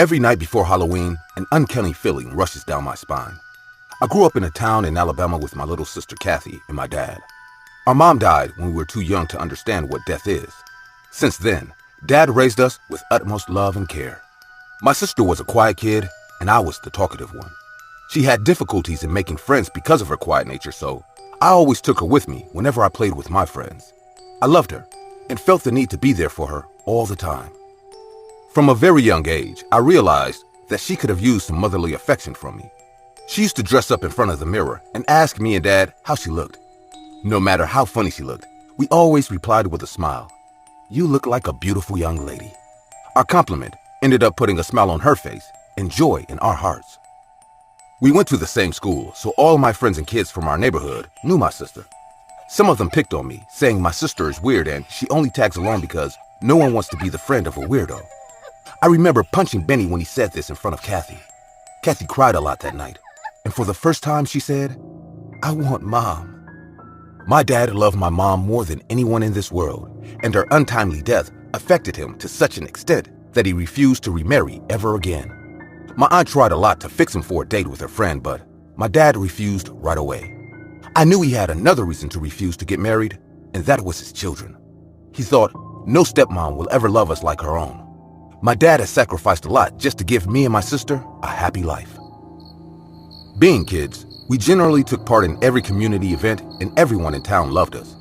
Every night before Halloween, an uncanny feeling rushes down my spine. I grew up in a town in Alabama with my little sister Kathy and my dad. Our mom died when we were too young to understand what death is. Since then, Dad raised us with utmost love and care. My sister was a quiet kid, and I was the talkative one. She had difficulties in making friends because of her quiet nature, so I always took her with me whenever I played with my friends. I loved her and felt the need to be there for her all the time. From a very young age, I realized that she could have used some motherly affection from me. She used to dress up in front of the mirror and ask me and Dad how she looked. No matter how funny she looked, we always replied with a smile. "You look like a beautiful young lady." Our compliment ended up putting a smile on her face and joy in our hearts. We went to the same school, so all my friends and kids from our neighborhood knew my sister. Some of them picked on me, saying my sister is weird and she only tags along because no one wants to be the friend of a weirdo. I remember punching Benny when he said this in front of Kathy. Kathy cried a lot that night, and for the first time she said, "I want Mom." My dad loved my mom more than anyone in this world, and her untimely death affected him to such an extent that he refused to remarry ever again. My aunt tried a lot to fix him for a date with her friend, but my dad refused right away. I knew he had another reason to refuse to get married, and that was his children. He thought, no stepmom will ever love us like her own. My dad has sacrificed a lot just to give me and my sister a happy life. Being kids, we generally took part in every community event and everyone in town loved us.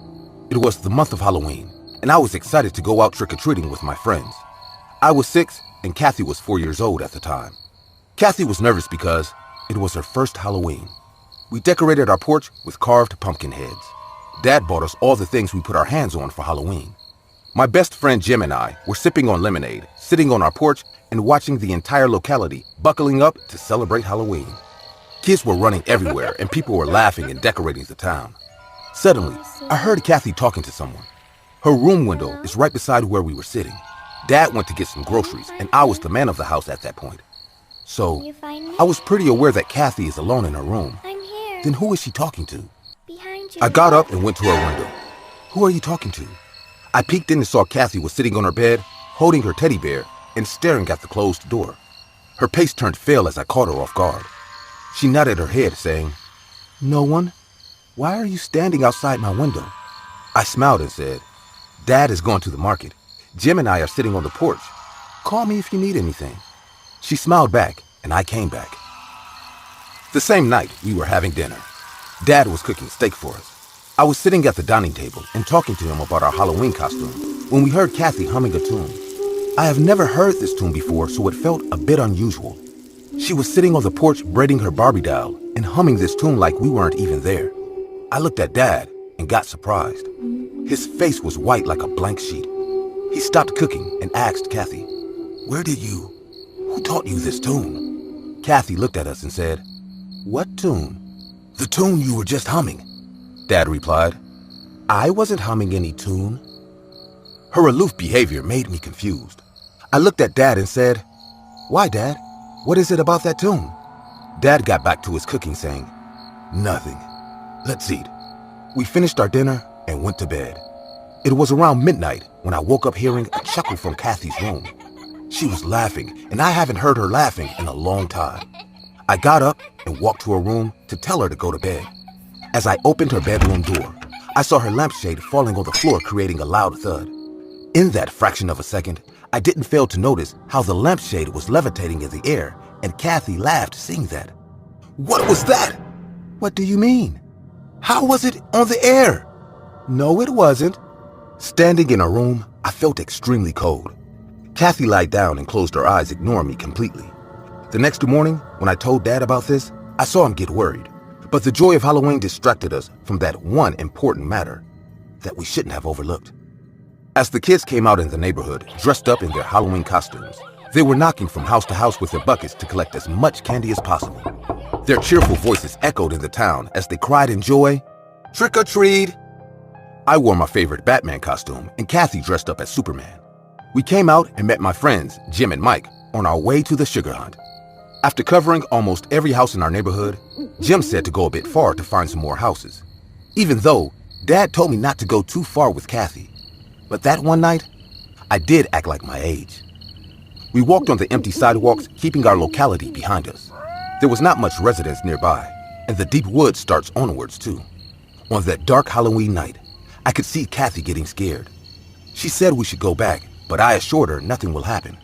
It was the month of Halloween, and I was excited to go out trick-or-treating with my friends. I was 6 and Kathy was 4 years old at the time. Kathy was nervous because it was her first Halloween. We decorated our porch with carved pumpkin heads. Dad bought us all the things we put our hands on for Halloween. My best friend Jim and I were sipping on lemonade, sitting on our porch, and watching the entire locality buckling up to celebrate Halloween. Kids were running everywhere, and people were laughing and decorating the town. Suddenly, I heard Kathy talking to someone. Her room window is right beside where we were sitting. Dad went to get some groceries, and I was the man of the house at that point. So, I was pretty aware that Kathy is alone in her room. Then who is she talking to? I got up and went to her window. "Who are you talking to?" I peeked in and saw Kathy was sitting on her bed, holding her teddy bear, and staring at the closed door. Her face turned pale as I caught her off guard. She nodded her head, saying, "No one? Why are you standing outside my window?" I smiled and said, "Dad has gone to the market. Jim and I are sitting on the porch. Call me if you need anything." She smiled back, and I came back. The same night, we were having dinner. Dad was cooking steak for us. I was sitting at the dining table and talking to him about our Halloween costume when we heard Kathy humming a tune. I have never heard this tune before, so it felt a bit unusual. She was sitting on the porch braiding her Barbie doll and humming this tune like we weren't even there. I looked at Dad and got surprised. His face was white like a blank sheet. He stopped cooking and asked Kathy, Who taught you this tune?" Kathy looked at us and said, "What tune?" "The tune you were just humming," Dad replied. "I wasn't humming any tune." Her aloof behavior made me confused. I looked at Dad and said, "Why, Dad? What is it about that tune?" Dad got back to his cooking saying, "Nothing. Let's eat." We finished our dinner and went to bed. It was around midnight when I woke up hearing a chuckle from Kathy's room. She was laughing, and I haven't heard her laughing in a long time. I got up and walked to her room to tell her to go to bed. As I opened her bedroom door, I saw her lampshade falling on the floor, creating a loud thud. In that fraction of a second, I didn't fail to notice how the lampshade was levitating in the air, and Kathy laughed seeing that. "What was that?" "What do you mean? How was it on the air?" "No, it wasn't." Standing in her room, I felt extremely cold. Kathy lied down and closed her eyes, ignoring me completely. The next morning, when I told Dad about this, I saw him get worried. But the joy of Halloween distracted us from that one important matter that we shouldn't have overlooked. As the kids came out in the neighborhood, dressed up in their Halloween costumes, they were knocking from house to house with their buckets to collect as much candy as possible. Their cheerful voices echoed in the town as they cried in joy, "Trick or treat!" I wore my favorite Batman costume, and Kathy dressed up as Superman. We came out and met my friends, Jim and Mike, on our way to the sugar hunt. After covering almost every house in our neighborhood, Jim said to go a bit far to find some more houses. Even though Dad told me not to go too far with Kathy. But that one night, I did act like my age. We walked on the empty sidewalks, keeping our locality behind us. There was not much residence nearby, and the deep woods starts onwards too. On that dark Halloween night, I could see Kathy getting scared. She said we should go back, but I assured her nothing will happen.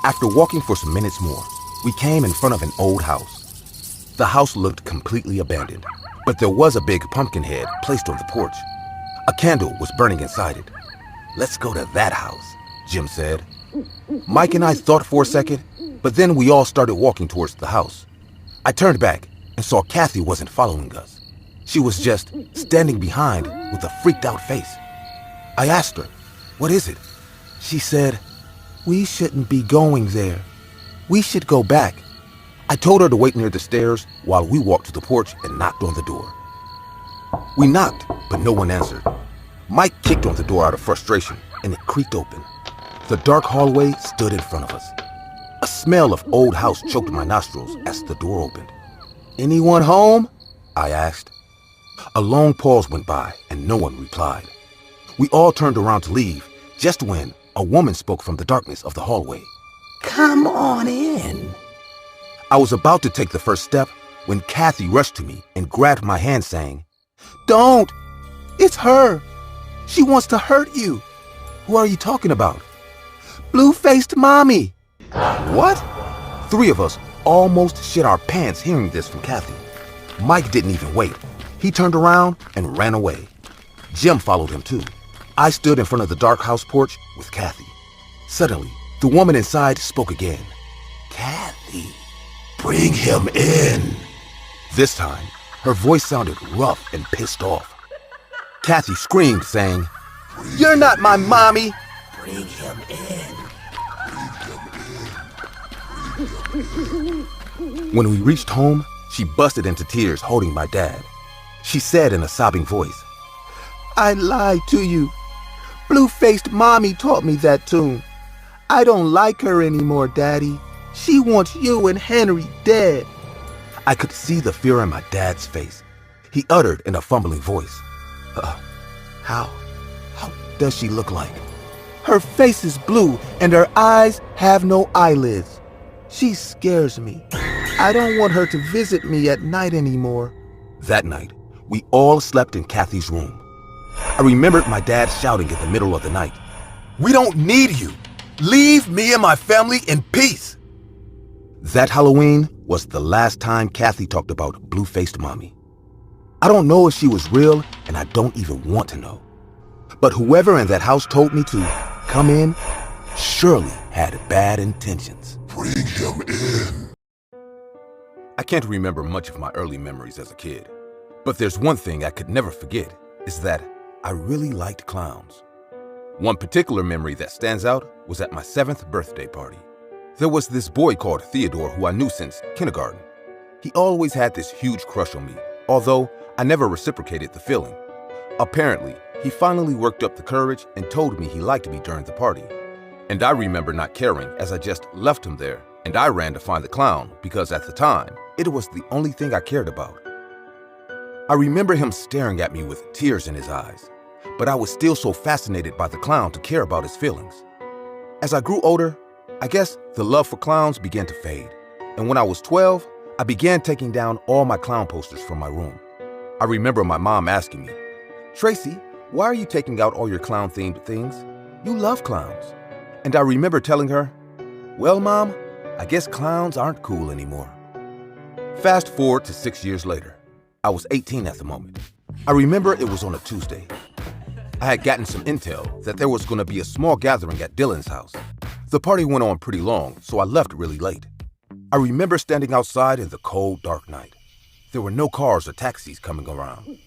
After walking for some minutes more, we came in front of an old house. The house looked completely abandoned, but there was a big pumpkin head placed on the porch. A candle was burning inside it. "Let's go to that house," Jim said. Mike and I thought for a second, but then we all started walking towards the house. I turned back and saw Kathy wasn't following us. She was just standing behind with a freaked out face. I asked her, "What is it?" She said, "We shouldn't be going there. We should go back." I told her to wait near the stairs while we walked to the porch and knocked on the door. We knocked, but no one answered. Mike kicked on the door out of frustration, and it creaked open. The dark hallway stood in front of us. A smell of old house choked my nostrils as the door opened. "Anyone home?" I asked. A long pause went by, and no one replied. We all turned around to leave, just when a woman spoke from the darkness of the hallway. "Come on in." I was about to take the first step when Kathy rushed to me and grabbed my hand saying, "Don't! It's her! She wants to hurt you!" "Who are you talking about?" "Blue-faced mommy!" What? Three of us almost shit our pants hearing this from Kathy. Mike didn't even wait. He turned around and ran away. Jim followed him too. I stood in front of the dark house porch with Kathy. Suddenly, the woman inside spoke again. "Kathy, bring him in." This time, her voice sounded rough and pissed off. Kathy screamed, saying, "You're not my mommy!" "Bring him in." When we reached home, she busted into tears holding my dad. She said in a sobbing voice, "I lied to you. Blue-faced mommy taught me that tune. I don't like her anymore, Daddy. She wants you and Henry dead." I could see the fear in my dad's face. He uttered in a fumbling voice, How does she look like?" "Her face is blue and her eyes have no eyelids. She scares me. I don't want her to visit me at night anymore." That night, we all slept in Kathy's room. I remembered my dad shouting in the middle of the night, "We don't need you! Leave me and my family in peace!" That Halloween was the last time Kathy talked about blue-faced mommy. I don't know if she was real, and I don't even want to know. But whoever in that house told me to come in surely had bad intentions. "Bring him in." I can't remember much of my early memories as a kid, but there's one thing I could never forget, is that I really liked clowns. One particular memory that stands out was at my 7th birthday party. There was this boy called Theodore who I knew since kindergarten. He always had this huge crush on me, although I never reciprocated the feeling. Apparently, he finally worked up the courage and told me he liked me during the party. And I remember not caring, as I just left him there, and I ran to find the clown because at the time, it was the only thing I cared about. I remember him staring at me with tears in his eyes, but I was still so fascinated by the clown to care about his feelings. As I grew older, I guess the love for clowns began to fade, and when I was 12, I began taking down all my clown posters from my room. I remember my mom asking me, "Tracy, why are you taking out all your clown-themed things? You love clowns." And I remember telling her, "Well, Mom, I guess clowns aren't cool anymore." Fast forward to 6 years later. I was 18 at the moment. I remember it was on a Tuesday. I had gotten some intel that there was going to be a small gathering at Dylan's house. The party went on pretty long, so I left really late. I remember standing outside in the cold, dark night. There were no cars or taxis coming around.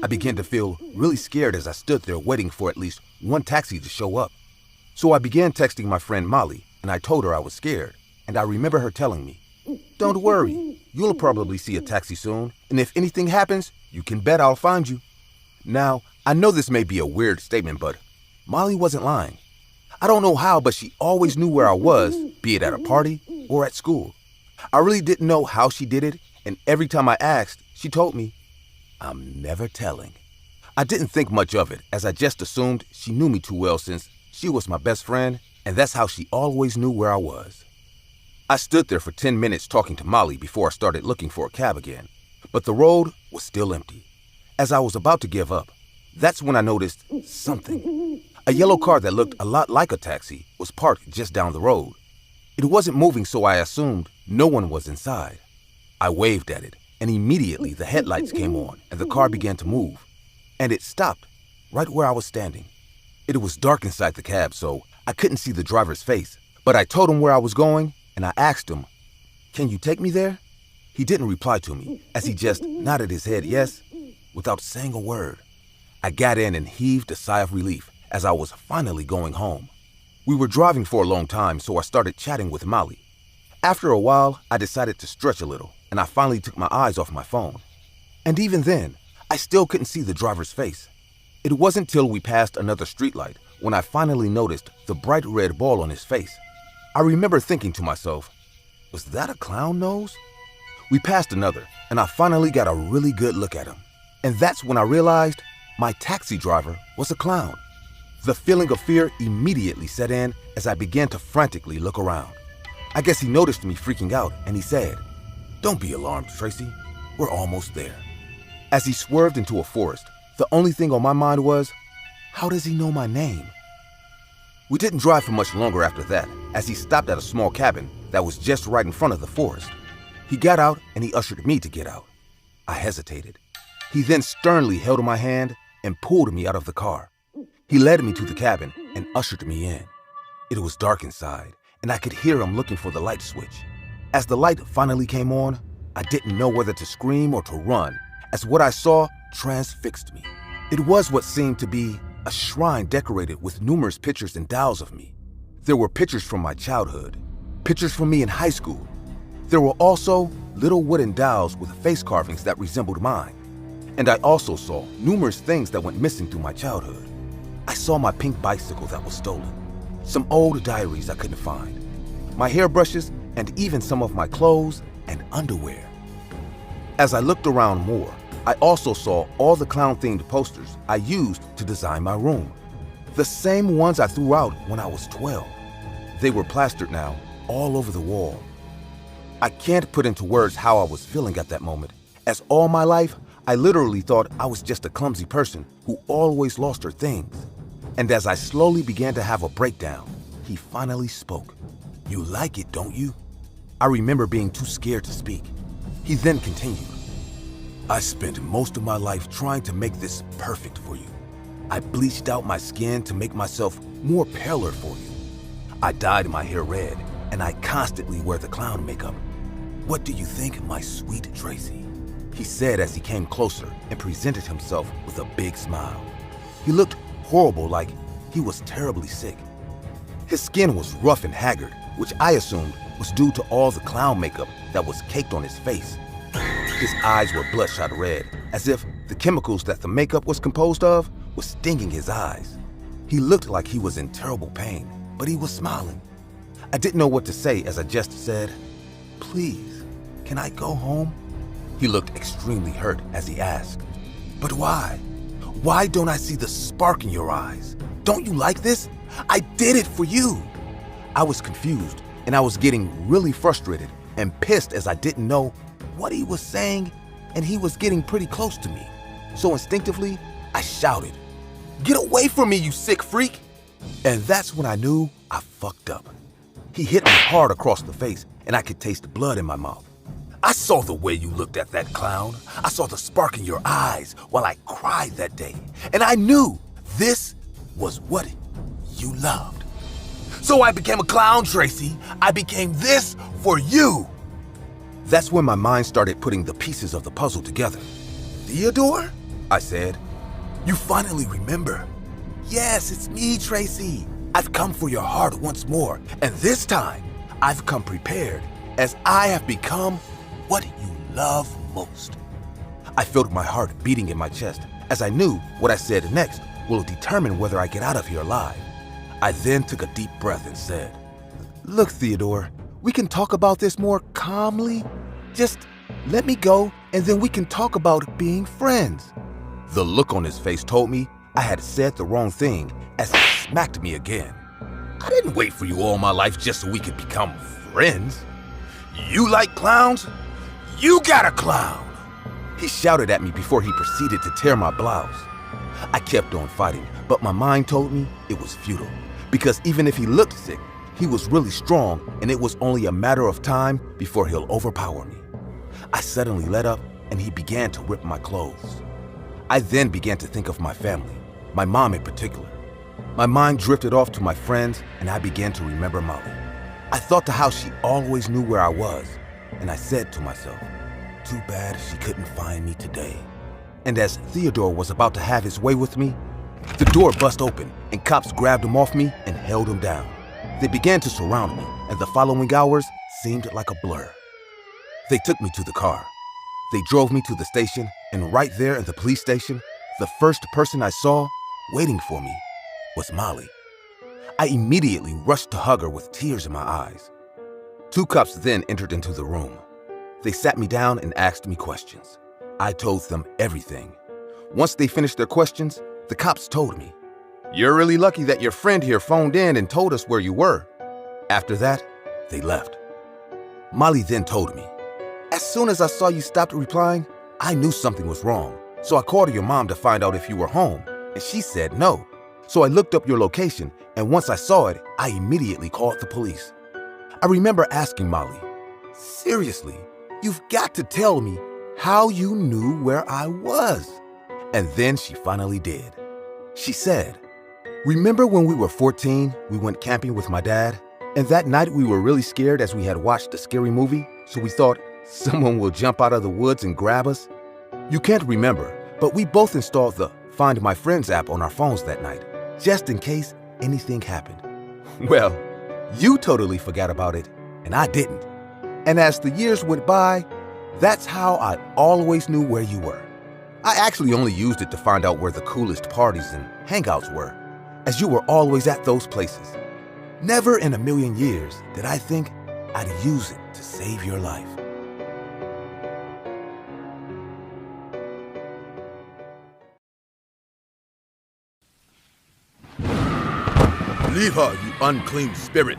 I began to feel really scared as I stood there waiting for at least one taxi to show up. So I began texting my friend Molly, and I told her I was scared, and I remember her telling me, "Don't worry, you'll probably see a taxi soon, and if anything happens, you can bet I'll find you." Now, I know this may be a weird statement, but Molly wasn't lying. I don't know how, but she always knew where I was, be it at a party or at school. I really didn't know how she did it, and every time I asked, she told me, "I'm never telling." I didn't think much of it, as I just assumed she knew me too well since she was my best friend and that's how she always knew where I was. I stood there for 10 minutes talking to Molly before I started looking for a cab again, but the road was still empty. As I was about to give up, that's when I noticed something. A yellow car that looked a lot like a taxi was parked just down the road. It wasn't moving, so I assumed no one was inside. I waved at it, and immediately the headlights came on and the car began to move. And it stopped right where I was standing. It was dark inside the cab, so I couldn't see the driver's face, but I told him where I was going, and I asked him, "Can you take me there?" He didn't reply to me, as he just nodded his head yes, without saying a word. I got in and heaved a sigh of relief as I was finally going home. We were driving for a long time, so I started chatting with Molly. After a while, I decided to stretch a little, and I finally took my eyes off my phone. And even then, I still couldn't see the driver's face. It wasn't till we passed another streetlight when I finally noticed the bright red ball on his face. I remember thinking to myself, was that a clown nose? We passed another, and I finally got a really good look at him. And that's when I realized my taxi driver was a clown. The feeling of fear immediately set in as I began to frantically look around. I guess he noticed me freaking out, and he said, "Don't be alarmed, Tracy. We're almost there." As he swerved into a forest, the only thing on my mind was, how does he know my name? We didn't drive for much longer after that, as he stopped at a small cabin that was just right in front of the forest. He got out and he ushered me to get out. I hesitated. He then sternly held my hand and pulled me out of the car. He led me to the cabin and ushered me in. It was dark inside, and I could hear him looking for the light switch. As the light finally came on, I didn't know whether to scream or to run, as what I saw transfixed me. It was what seemed to be a shrine decorated with numerous pictures and dolls of me. There were pictures from my childhood, pictures from me in high school. There were also little wooden dolls with face carvings that resembled mine. And I also saw numerous things that went missing through my childhood. I saw my pink bicycle that was stolen, some old diaries I couldn't find, my hairbrushes, and even some of my clothes and underwear. As I looked around more, I also saw all the clown-themed posters I used to design my room. The same ones I threw out when I was 12. They were plastered now, all over the wall. I can't put into words how I was feeling at that moment, as all my life, I literally thought I was just a clumsy person who always lost her things. And as I slowly began to have a breakdown, he finally spoke. "You like it, don't you?" I remember being too scared to speak. He then continued, "I spent most of my life trying to make this perfect for you. I bleached out my skin to make myself more paler for you. I dyed my hair red, and I constantly wear the clown makeup. What do you think, my sweet Tracy?" He said as he came closer and presented himself with a big smile. He looked horrible, like he was terribly sick. His skin was rough and haggard, which I assumed was due to all the clown makeup that was caked on his face. His eyes were bloodshot red, as if the chemicals that the makeup was composed of was stinging his eyes. He looked like he was in terrible pain, but he was smiling. I didn't know what to say as I just said, "Please, can I go home?" He looked extremely hurt as he asked, "But why? Why don't I see the spark in your eyes? Don't you like this? I did it for you." I was confused, and I was getting really frustrated and pissed as I didn't know what he was saying, and he was getting pretty close to me. So instinctively, I shouted, "Get away from me, you sick freak!" And that's when I knew I fucked up. He hit me hard across the face, and I could taste blood in my mouth. "I saw the way you looked at that clown. I saw the spark in your eyes while I cried that day, and I knew this was what you loved. So I became a clown, Tracy. I became this for you." That's when my mind started putting the pieces of the puzzle together. "Theodore?" I said. "You finally remember." "Yes, it's me, Tracy. I've come for your heart once more, and this time I've come prepared, as I have become what you love most." I felt my heart beating in my chest, as I knew what I said next will determine whether I get out of here alive. I then took a deep breath and said, "Look, Theodore, we can talk about this more calmly. Just let me go, and then we can talk about being friends." The look on his face told me I had said the wrong thing as he smacked me again. I didn't wait for you all my life just so we could become friends. You like clowns? You got a clown! He shouted at me before he proceeded to tear my blouse. I kept on fighting, but my mind told me it was futile, because even if he looked sick, he was really strong, and it was only a matter of time before he'll overpower me. I suddenly let up, and he began to rip my clothes. I then began to think of my family, my mom in particular. My mind drifted off to my friends, and I began to remember Molly. I thought to how she always knew where I was, and I said to myself, too bad she couldn't find me today. And as Theodore was about to have his way with me, the door bust open, and cops grabbed him off me and held him down. They began to surround me, and the following hours seemed like a blur. They took me to the car. They drove me to the station, and right there in the police station, the first person I saw waiting for me was Molly. I immediately rushed to hug her with tears in my eyes. 2 cops then entered into the room. They sat me down and asked me questions. I told them everything. Once they finished their questions, the cops told me, "You're really lucky that your friend here phoned in and told us where you were." After that, they left. Molly then told me, "As soon as I saw you stopped replying, I knew something was wrong. So I called your mom to find out if you were home, and she said no. So I looked up your location, and once I saw it, I immediately called the police." I remember asking Molly, "Seriously, you've got to tell me how you knew where I was." And then she finally did. She said, "Remember when we were 14, we went camping with my dad? And that night we were really scared as we had watched a scary movie, so we thought someone will jump out of the woods and grab us? You can't remember, but we both installed the Find My Friends app on our phones that night, just in case anything happened." Well, you totally forgot about it, and I didn't. And as the years went by, that's how I always knew where you were. I actually only used it to find out where the coolest parties and hangouts were, as you were always at those places. Never in a million years did I think I'd use it to save your life. Leave her, you unclean spirit.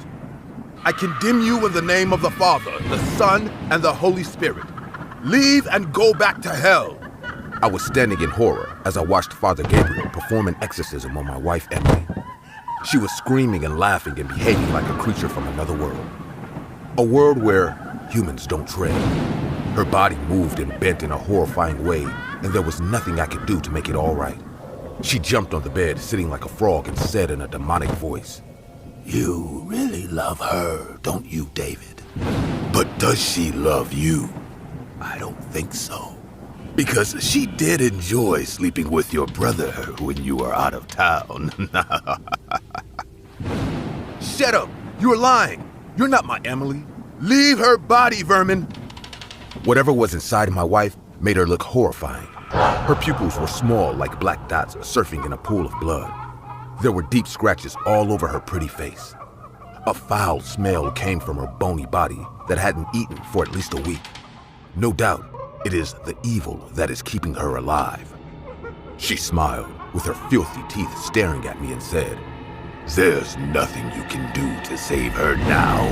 I condemn you in the name of the Father, the Son, and the Holy Spirit. Leave and go back to hell. I was standing in horror as I watched Father Gabriel perform an exorcism on my wife, Emily. She was screaming and laughing and behaving like a creature from another world. A world where humans don't tread. Her body moved and bent in a horrifying way, and there was nothing I could do to make it all right. She jumped on the bed, sitting like a frog, and said in a demonic voice, "You really love her, don't you, David? But does she love you? I don't think so. Because she did enjoy sleeping with your brother when you were out of town." Shut up! You're lying! You're not my Emily! Leave her body, vermin! Whatever was inside my wife made her look horrifying. Her pupils were small like black dots surfing in a pool of blood. There were deep scratches all over her pretty face. A foul smell came from her bony body that hadn't eaten for at least a week. No doubt, it is the evil that is keeping her alive. She smiled, with her filthy teeth staring at me, and said, "There's nothing you can do to save her now."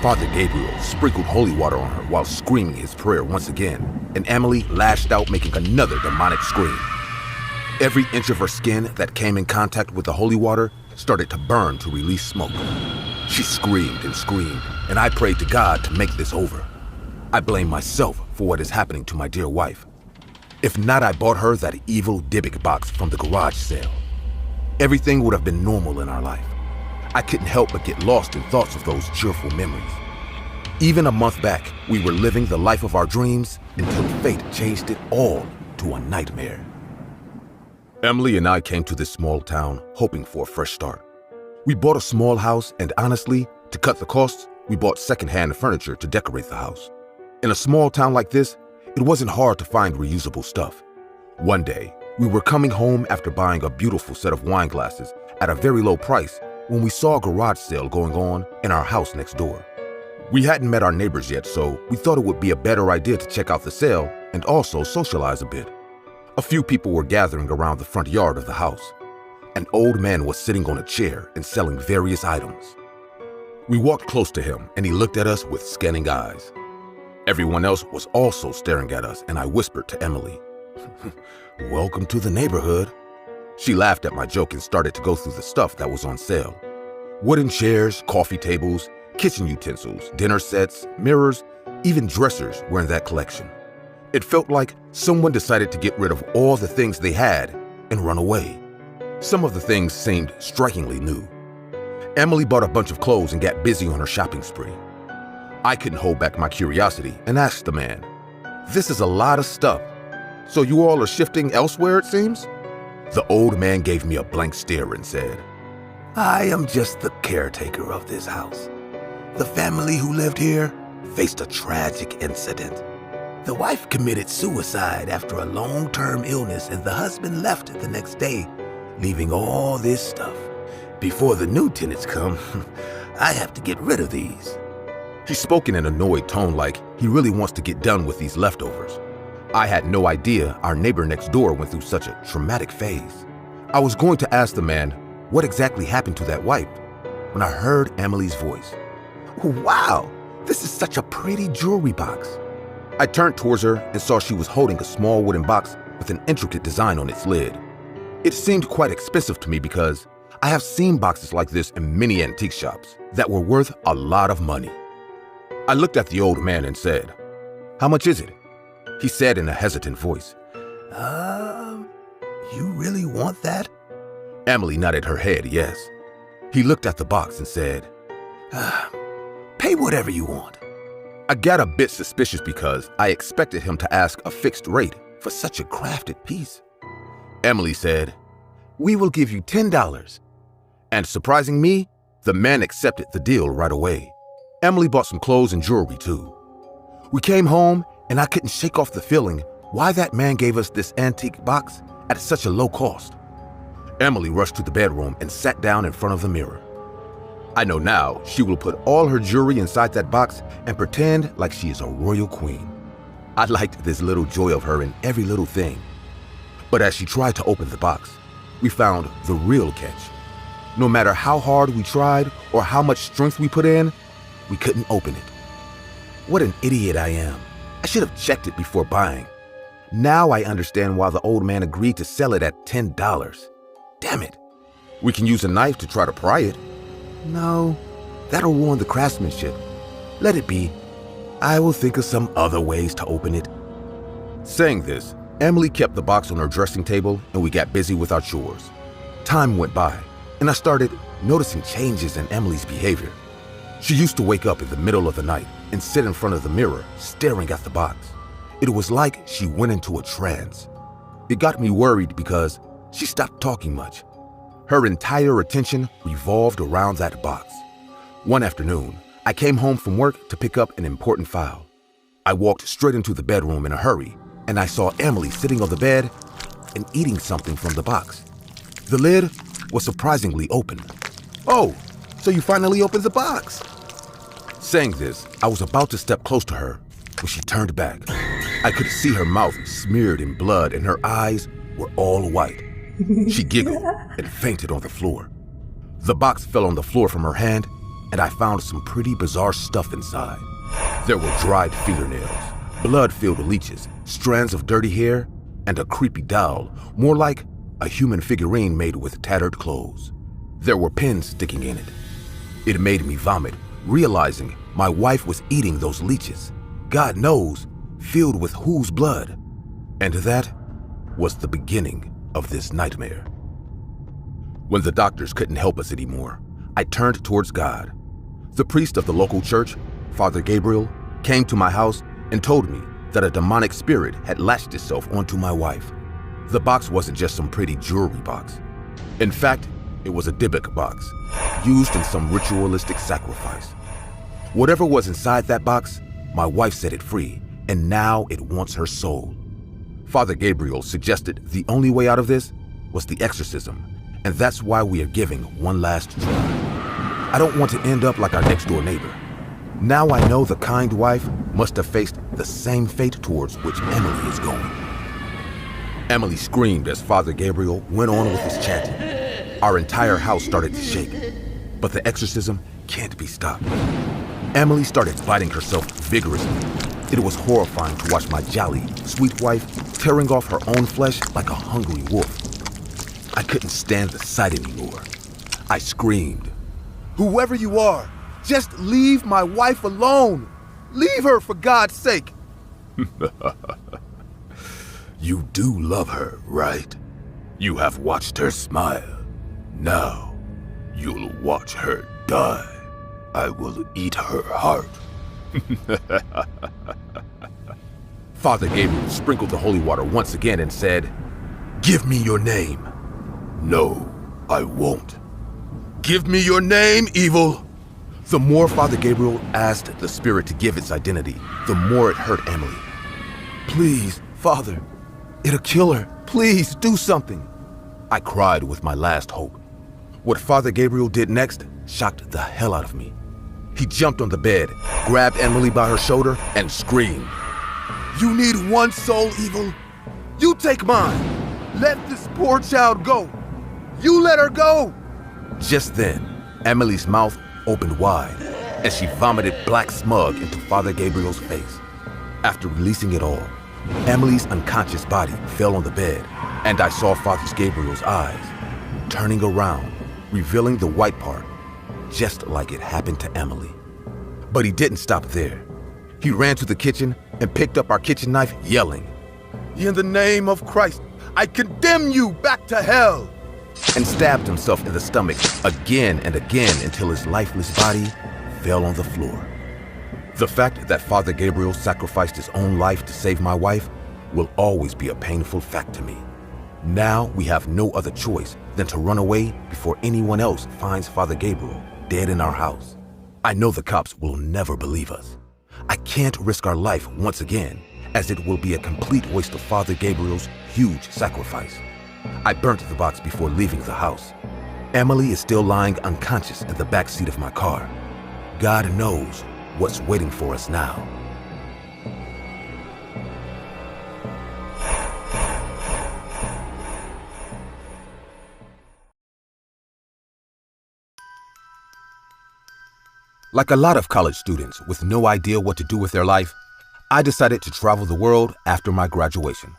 Father Gabriel sprinkled holy water on her while screaming his prayer once again, and Emily lashed out, making another demonic scream. Every inch of her skin that came in contact with the holy water started to burn to release smoke. She screamed, and I prayed to God to make this over. I blame myself for what is happening to my dear wife. If not, I bought her that evil Dybbuk box from the garage sale. Everything would have been normal in our life. I couldn't help but get lost in thoughts of those cheerful memories. Even a month back, we were living the life of our dreams until fate changed it all to a nightmare. Emily and I came to this small town hoping for a fresh start. We bought a small house, and honestly, to cut the costs, we bought secondhand furniture to decorate the house. In a small town like this, it wasn't hard to find reusable stuff. One day, we were coming home after buying a beautiful set of wine glasses at a very low price when we saw a garage sale going on in our house next door. We hadn't met our neighbors yet, so we thought it would be a better idea to check out the sale and also socialize a bit. A few people were gathering around the front yard of the house. An old man was sitting on a chair and selling various items. We walked close to him, and he looked at us with scanning eyes. Everyone else was also staring at us, and I whispered to Emily, "Welcome to the neighborhood." She laughed at my joke and started to go through the stuff that was on sale. Wooden chairs, coffee tables, kitchen utensils, dinner sets, mirrors, even dressers were in that collection. It felt like someone decided to get rid of all the things they had and run away. Some of the things seemed strikingly new. Emily bought a bunch of clothes and got busy on her shopping spree. I couldn't hold back my curiosity and asked the man, "This is a lot of stuff. So you all are shifting elsewhere, it seems?" The old man gave me a blank stare and said, "I am just the caretaker of this house. The family who lived here faced a tragic incident. The wife committed suicide after a long-term illness, and the husband left the next day, leaving all this stuff. Before the new tenants come, I have to get rid of these." He spoke in an annoyed tone, like he really wants to get done with these leftovers. I had no idea our neighbor next door went through such a traumatic phase. I was going to ask the man what exactly happened to that wife when I heard Emily's voice. "Wow, this is such a pretty jewelry box." I turned towards her and saw she was holding a small wooden box with an intricate design on its lid. It seemed quite expensive to me because I have seen boxes like this in many antique shops that were worth a lot of money. I looked at the old man and said, "How much is it?" He said in a hesitant voice, You really want that?" Emily nodded her head, yes. He looked at the box and said, "Pay whatever you want." I got a bit suspicious because I expected him to ask a fixed rate for such a crafted piece. Emily said, "We will give you $10. And surprising me, the man accepted the deal right away. Emily bought some clothes and jewelry too. We came home and I couldn't shake off the feeling why that man gave us this antique box at such a low cost. Emily rushed to the bedroom and sat down in front of the mirror. I know now she will put all her jewelry inside that box and pretend like she is a royal queen. I liked this little joy of her in every little thing. But as she tried to open the box, we found the real catch. No matter how hard we tried or how much strength we put in, we couldn't open it. What an idiot I am. I should have checked it before buying. Now I understand why the old man agreed to sell it at $10. Damn it. We can use a knife to try to pry it. No, that'll ruin the craftsmanship. Let it be. I will think of some other ways to open it. Saying this, Emily kept the box on her dressing table and we got busy with our chores. Time went by and I started noticing changes in Emily's behavior. She used to wake up in the middle of the night and sit in front of the mirror staring at the box. It was like she went into a trance. It got me worried because she stopped talking much. Her entire attention revolved around that box. One afternoon, I came home from work to pick up an important file. I walked straight into the bedroom in a hurry, and I saw Emily sitting on the bed and eating something from the box. The lid was surprisingly open. "Oh, so you finally opened the box." Saying this, I was about to step close to her when she turned back. I could see her mouth smeared in blood and her eyes were all white. She giggled and fainted on the floor. The box fell on the floor from her hand, and I found some pretty bizarre stuff inside. There were dried fingernails, blood-filled leeches, strands of dirty hair, and a creepy doll, more like a human figurine made with tattered clothes. There were pins sticking in it. It made me vomit, realizing my wife was eating those leeches, God knows, filled with whose blood. And that was the beginning of this nightmare. When the doctors couldn't help us anymore, I turned towards God. The priest of the local church, Father Gabriel, came to my house and told me that a demonic spirit had latched itself onto my wife. The box wasn't just some pretty jewelry box. In fact, it was a Dybbuk box, used in some ritualistic sacrifice. Whatever was inside that box, my wife set it free, and now it wants her soul. Father Gabriel suggested the only way out of this was the exorcism, and that's why we are giving one last try. I don't want to end up like our next-door neighbor. Now I know the kind wife must have faced the same fate towards which Emily is going. Emily screamed as Father Gabriel went on with his chanting. Our entire house started to shake, but the exorcism can't be stopped. Emily started biting herself vigorously. It was horrifying to watch my jolly, sweet wife tearing off her own flesh like a hungry wolf. I couldn't stand the sight anymore. I screamed, Whoever you are, just leave my wife alone. Leave her for God's sake. You do love her, right? You have watched her smile. Now, you'll watch her die. I will eat her heart. Father Gabriel sprinkled the holy water once again and said, Give me your name. No, I won't. Give me your name, evil. The more Father Gabriel asked the spirit to give its identity, the more it hurt Emily. Please, Father, it'll kill her. Please, do something. I cried with my last hope. What Father Gabriel did next shocked the hell out of me. He jumped on the bed, grabbed Emily by her shoulder, and screamed. You need one soul, evil. You take mine. Let this poor child go. You let her go. Just then, Emily's mouth opened wide, and she vomited black smug into Father Gabriel's face. After releasing it all, Emily's unconscious body fell on the bed, and I saw Father Gabriel's eyes, turning around, revealing the white part, just like it happened to Emily. But he didn't stop there. He ran to the kitchen and picked up our kitchen knife, yelling, In the name of Christ, I condemn you back to hell! And stabbed himself in the stomach again and again until his lifeless body fell on the floor. The fact that Father Gabriel sacrificed his own life to save my wife will always be a painful fact to me. Now we have no other choice than to run away before anyone else finds Father Gabriel dead in our house. I know the cops will never believe us. I can't risk our life once again, as it will be a complete waste of Father Gabriel's huge sacrifice. I burnt the box before leaving the house. Emily is still lying unconscious in the back seat of my car. God knows what's waiting for us now. Like a lot of college students with no idea what to do with their life, I decided to travel the world after my graduation.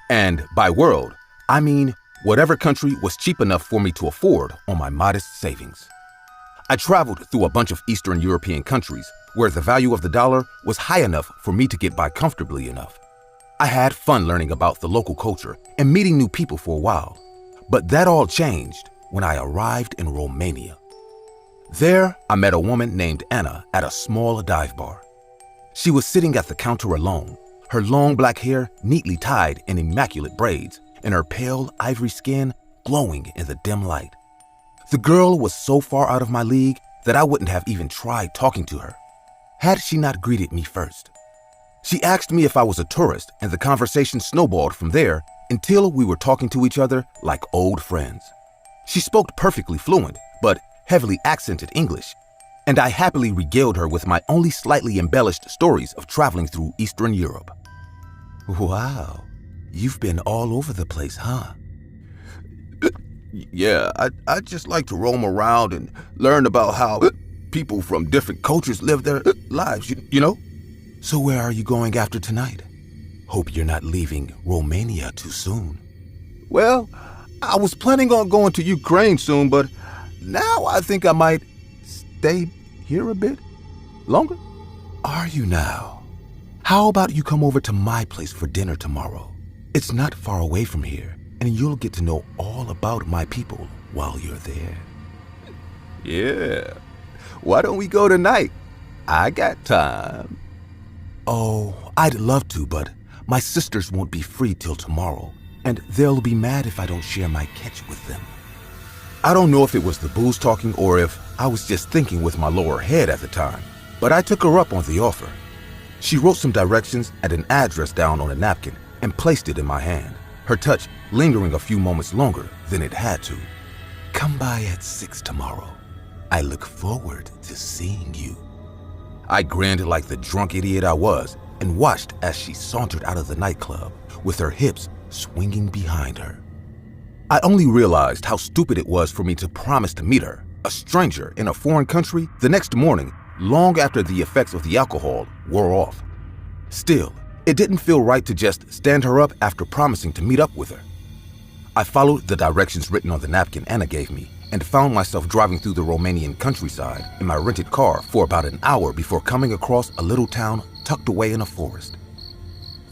And by world, I mean whatever country was cheap enough for me to afford on my modest savings. I traveled through a bunch of Eastern European countries where the value of the dollar was high enough for me to get by comfortably enough. I had fun learning about the local culture and meeting new people for a while, but that all changed when I arrived in Romania. There, I met a woman named Anna at a small dive bar. She was sitting at the counter alone, her long black hair neatly tied in immaculate braids, and her pale ivory skin glowing in the dim light. The girl was so far out of my league that I wouldn't have even tried talking to her, had she not greeted me first. She asked me if I was a tourist, and the conversation snowballed from there until we were talking to each other like old friends. She spoke perfectly fluent, but heavily accented English, and I happily regaled her with my only slightly embellished stories of traveling through Eastern Europe. Wow, you've been all over the place, huh? Yeah, I just like to roam around and learn about how people from different cultures live their lives, you know? So where are you going after tonight? Hope you're not leaving Romania too soon. Well, I was planning on going to Ukraine soon, but now I think I might stay here a bit longer. Are you now? How about you come over to my place for dinner tomorrow? It's not far away from here, and you'll get to know all about my people while you're there. Yeah. Why don't we go tonight? I got time. Oh, I'd love to, but my sisters won't be free till tomorrow, and they'll be mad if I don't share my catch with them. I don't know if it was the booze talking or if I was just thinking with my lower head at the time, but I took her up on the offer. She wrote some directions and an address down on a napkin and placed it in my hand, her touch lingering a few moments longer than it had to. Come by at 6 tomorrow. I look forward to seeing you. I grinned like the drunk idiot I was and watched as she sauntered out of the nightclub with her hips swinging behind her. I only realized how stupid it was for me to promise to meet her, a stranger in a foreign country, the next morning, long after the effects of the alcohol wore off. Still, it didn't feel right to just stand her up after promising to meet up with her. I followed the directions written on the napkin Anna gave me and found myself driving through the Romanian countryside in my rented car for about an hour before coming across a little town tucked away in a forest.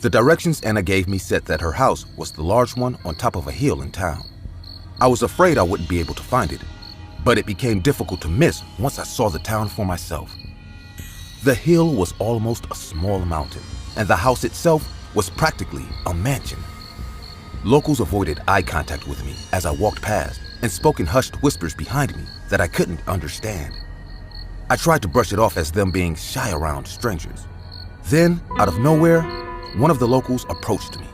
The directions Anna gave me said that her house was the large one on top of a hill in town. I was afraid I wouldn't be able to find it, but it became difficult to miss once I saw the town for myself. The hill was almost a small mountain, and the house itself was practically a mansion. Locals avoided eye contact with me as I walked past and spoke in hushed whispers behind me that I couldn't understand. I tried to brush it off as them being shy around strangers. Then, out of nowhere, one of the locals approached me.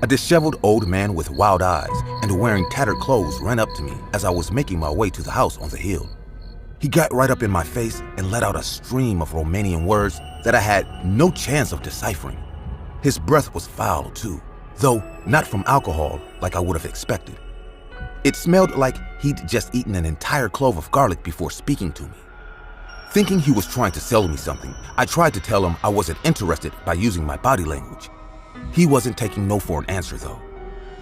A disheveled old man with wild eyes and wearing tattered clothes ran up to me as I was making my way to the house on the hill. He got right up in my face and let out a stream of Romanian words that I had no chance of deciphering. His breath was foul too, though not from alcohol like I would have expected. It smelled like he'd just eaten an entire clove of garlic before speaking to me. Thinking he was trying to sell me something, I tried to tell him I wasn't interested by using my body language. He wasn't taking no for an answer though.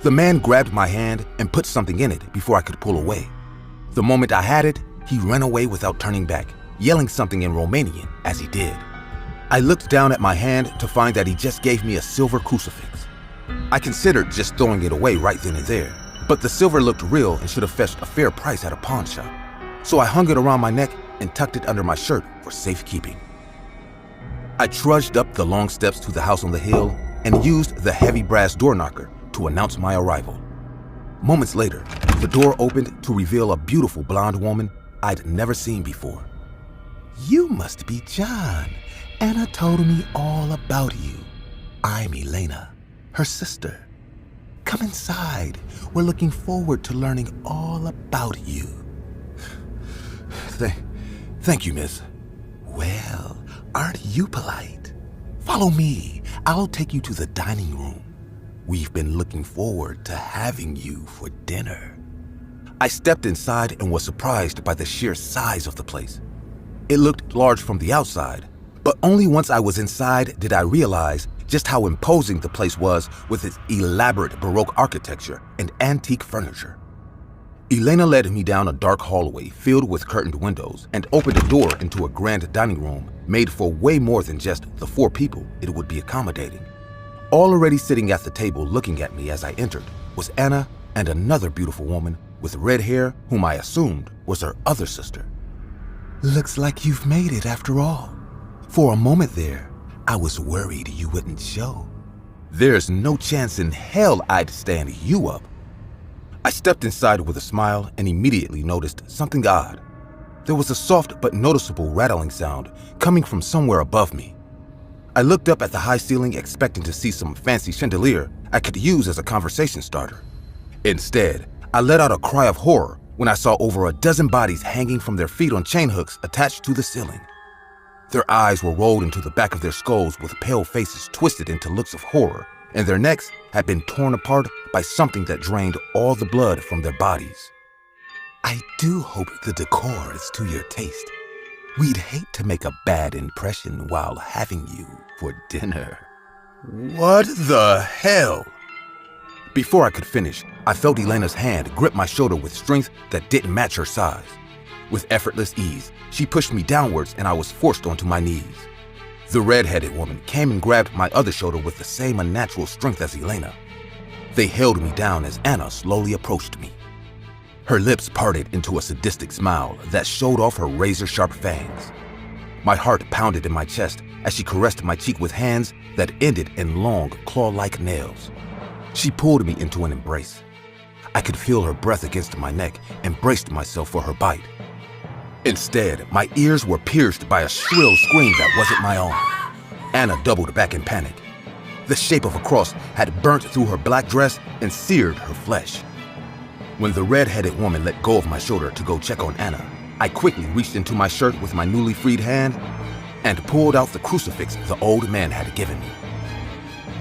The man grabbed my hand and put something in it before I could pull away. The moment I had it, he ran away without turning back, yelling something in Romanian as he did. I looked down at my hand to find that he just gave me a silver crucifix. I considered just throwing it away right then and there, but the silver looked real and should have fetched a fair price at a pawn shop. So I hung it around my neck and tucked it under my shirt for safekeeping. I trudged up the long steps to the house on the hill and used the heavy brass door knocker to announce my arrival. Moments later, the door opened to reveal a beautiful blonde woman I'd never seen before. "You must be John. Anna told me all about you. I'm Elena, her sister. Come inside. We're looking forward to learning all about you." Thank you, miss. "Well, aren't you polite? Follow me. I'll take you to the dining room. We've been looking forward to having you for dinner." I stepped inside and was surprised by the sheer size of the place. It looked large from the outside, but only once I was inside did I realize just how imposing the place was with its elaborate Baroque architecture and antique furniture. Elena led me down a dark hallway filled with curtained windows and opened a door into a grand dining room made for way more than just the 4 people it would be accommodating. Already sitting at the table looking at me as I entered was Anna and another beautiful woman with red hair whom I assumed was her other sister. "Looks like you've made it after all. For a moment there, I was worried you wouldn't show. There's no chance in hell I'd stand you up." I stepped inside with a smile and immediately noticed something odd. There was a soft but noticeable rattling sound coming from somewhere above me. I looked up at the high ceiling expecting to see some fancy chandelier I could use as a conversation starter. Instead, I let out a cry of horror when I saw over a dozen bodies hanging from their feet on chain hooks attached to the ceiling. Their eyes were rolled into the back of their skulls with pale faces twisted into looks of horror, and their necks had been torn apart by something that drained all the blood from their bodies. "I do hope the decor is to your taste. We'd hate to make a bad impression while having you for dinner." What the hell? Before I could finish, I felt Elena's hand grip my shoulder with strength that didn't match her size. With effortless ease, she pushed me downwards and I was forced onto my knees. The red-headed woman came and grabbed my other shoulder with the same unnatural strength as Elena. They held me down as Anna slowly approached me. Her lips parted into a sadistic smile that showed off her razor-sharp fangs. My heart pounded in my chest as she caressed my cheek with hands that ended in long, claw-like nails. She pulled me into an embrace. I could feel her breath against my neck and braced myself for her bite. Instead, my ears were pierced by a shrill scream that wasn't my own. Anna doubled back in panic. The shape of a cross had burnt through her black dress and seared her flesh. When the red-headed woman let go of my shoulder to go check on Anna, I quickly reached into my shirt with my newly freed hand and pulled out the crucifix the old man had given me.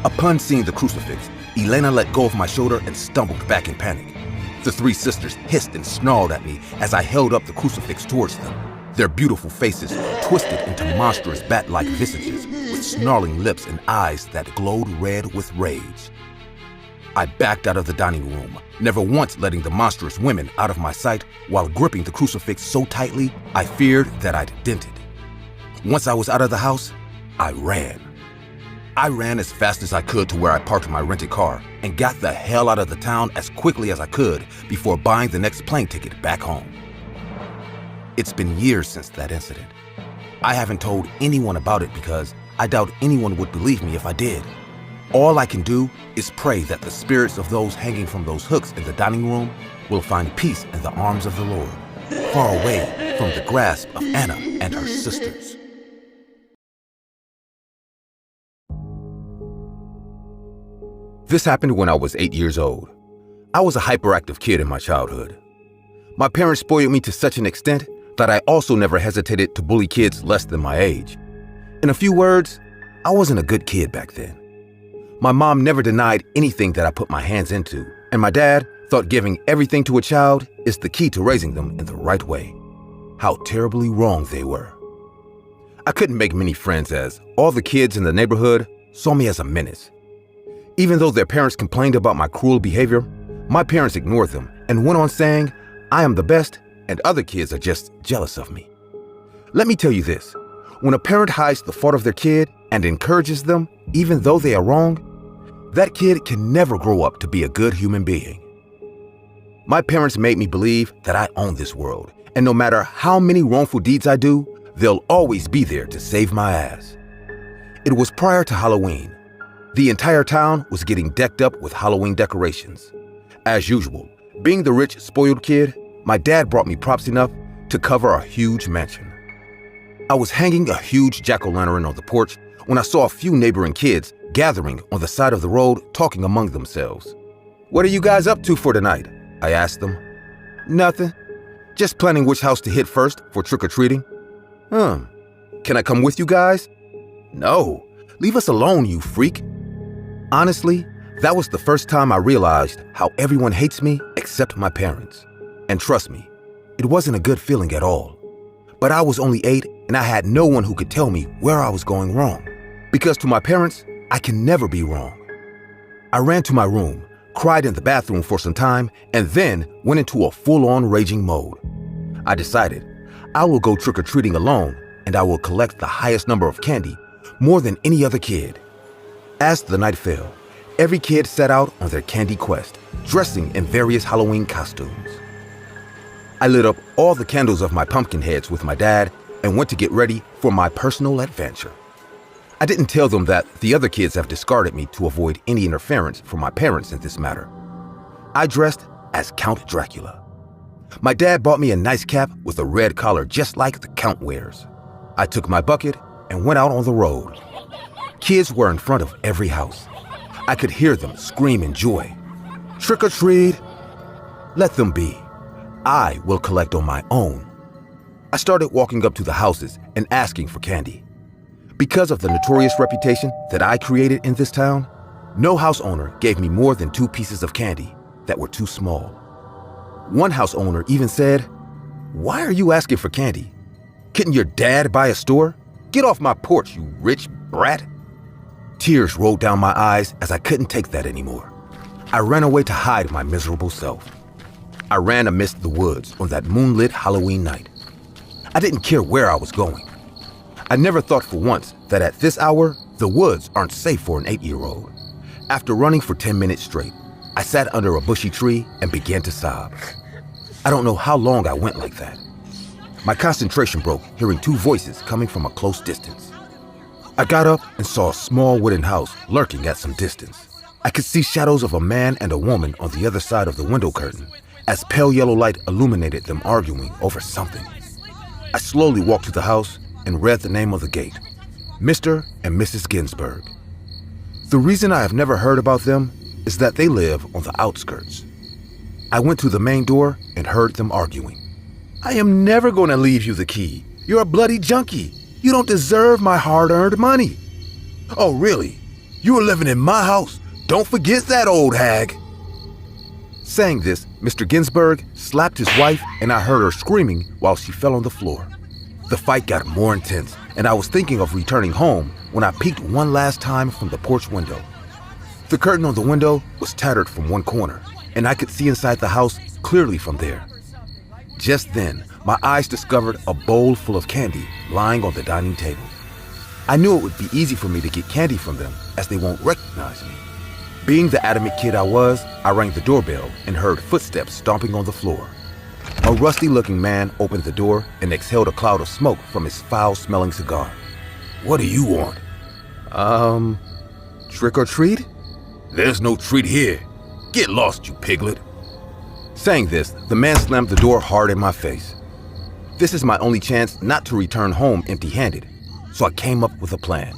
Upon seeing the crucifix, Elena let go of my shoulder and stumbled back in panic. The three sisters hissed and snarled at me as I held up the crucifix towards them, their beautiful faces twisted into monstrous bat-like visages with snarling lips and eyes that glowed red with rage. I backed out of the dining room, never once letting the monstrous women out of my sight while gripping the crucifix so tightly I feared that I'd dent it. Once I was out of the house, I ran. I ran as fast as I could to where I parked my rented car and got the hell out of the town as quickly as I could before buying the next plane ticket back home. It's been years since that incident. I haven't told anyone about it because I doubt anyone would believe me if I did. All I can do is pray that the spirits of those hanging from those hooks in the dining room will find peace in the arms of the Lord, far away from the grasp of Anna and her sisters. This happened when I was 8 years old. I was a hyperactive kid in my childhood. My parents spoiled me to such an extent that I also never hesitated to bully kids less than my age. In a few words, I wasn't a good kid back then. My mom never denied anything that I put my hands into, and my dad thought giving everything to a child is the key to raising them in the right way. How terribly wrong they were. I couldn't make many friends as all the kids in the neighborhood saw me as a menace. Even though their parents complained about my cruel behavior, my parents ignored them and went on saying, I am the best and other kids are just jealous of me. Let me tell you this, when a parent hides the fault of their kid and encourages them even though they are wrong, that kid can never grow up to be a good human being. My parents made me believe that I own this world, and no matter how many wrongful deeds I do, they'll always be there to save my ass. It was prior to Halloween. The entire town was getting decked up with Halloween decorations. As usual, being the rich, spoiled kid, my dad brought me props enough to cover a huge mansion. I was hanging a huge jack-o'-lantern on the porch when I saw a few neighboring kids gathering on the side of the road talking among themselves. What are you guys up to for tonight? I asked them. Nothing. Just planning which house to hit first for trick-or-treating. Can I come with you guys? No. Leave us alone, you freak. Honestly, that was the first time I realized how everyone hates me except my parents. And trust me, it wasn't a good feeling at all. But I was only 8 and I had no one who could tell me where I was going wrong. Because to my parents, I can never be wrong. I ran to my room, cried in the bathroom for some time, and then went into a full-on raging mode. I decided I will go trick-or-treating alone and I will collect the highest number of candy, more than any other kid. As the night fell, every kid set out on their candy quest, dressing in various Halloween costumes. I lit up all the candles of my pumpkin heads with my dad and went to get ready for my personal adventure. I didn't tell them that the other kids have discarded me to avoid any interference from my parents in this matter. I dressed as Count Dracula. My dad bought me a nice cap with a red collar just like the Count wears. I took my bucket and went out on the road. Kids were in front of every house. I could hear them scream in joy. Trick or treat. Let them be. I will collect on my own. I started walking up to the houses and asking for candy. Because of the notorious reputation that I created in this town, no house owner gave me more than 2 pieces of candy that were too small. One house owner even said, "Why are you asking for candy? Couldn't your dad buy a store? Get off my porch, you rich brat." Tears rolled down my eyes as I couldn't take that anymore. I ran away to hide my miserable self. I ran amidst the woods on that moonlit Halloween night. I didn't care where I was going. I never thought for once that at this hour, the woods aren't safe for an 8-year-old. After running for 10 minutes straight, I sat under a bushy tree and began to sob. I don't know how long I went like that. My concentration broke hearing 2 voices coming from a close distance. I got up and saw a small wooden house lurking at some distance. I could see shadows of a man and a woman on the other side of the window curtain as pale yellow light illuminated them arguing over something. I slowly walked to the house and read the name of the gate, Mr. and Mrs. Ginsburg. The reason I have never heard about them is that they live on the outskirts. I went to the main door and heard them arguing. "I am never going to leave you the key. You're a bloody junkie. You don't deserve my hard-earned money." "Oh, really? You are living in my house? Don't forget that, old hag." Saying this, Mr. Ginsburg slapped his wife, and I heard her screaming while she fell on the floor. The fight got more intense, and I was thinking of returning home when I peeked one last time from the porch window. The curtain on the window was tattered from one corner, and I could see inside the house clearly from there. Just then, my eyes discovered a bowl full of candy lying on the dining table. I knew it would be easy for me to get candy from them, as they won't recognize me. Being the adamant kid I was, I rang the doorbell and heard footsteps stomping on the floor. A rusty-looking man opened the door and exhaled a cloud of smoke from his foul-smelling cigar. What do you want? Trick or treat? There's no treat here. Get lost, you piglet. Saying this, the man slammed the door hard in my face. This is my only chance not to return home empty-handed, so I came up with a plan.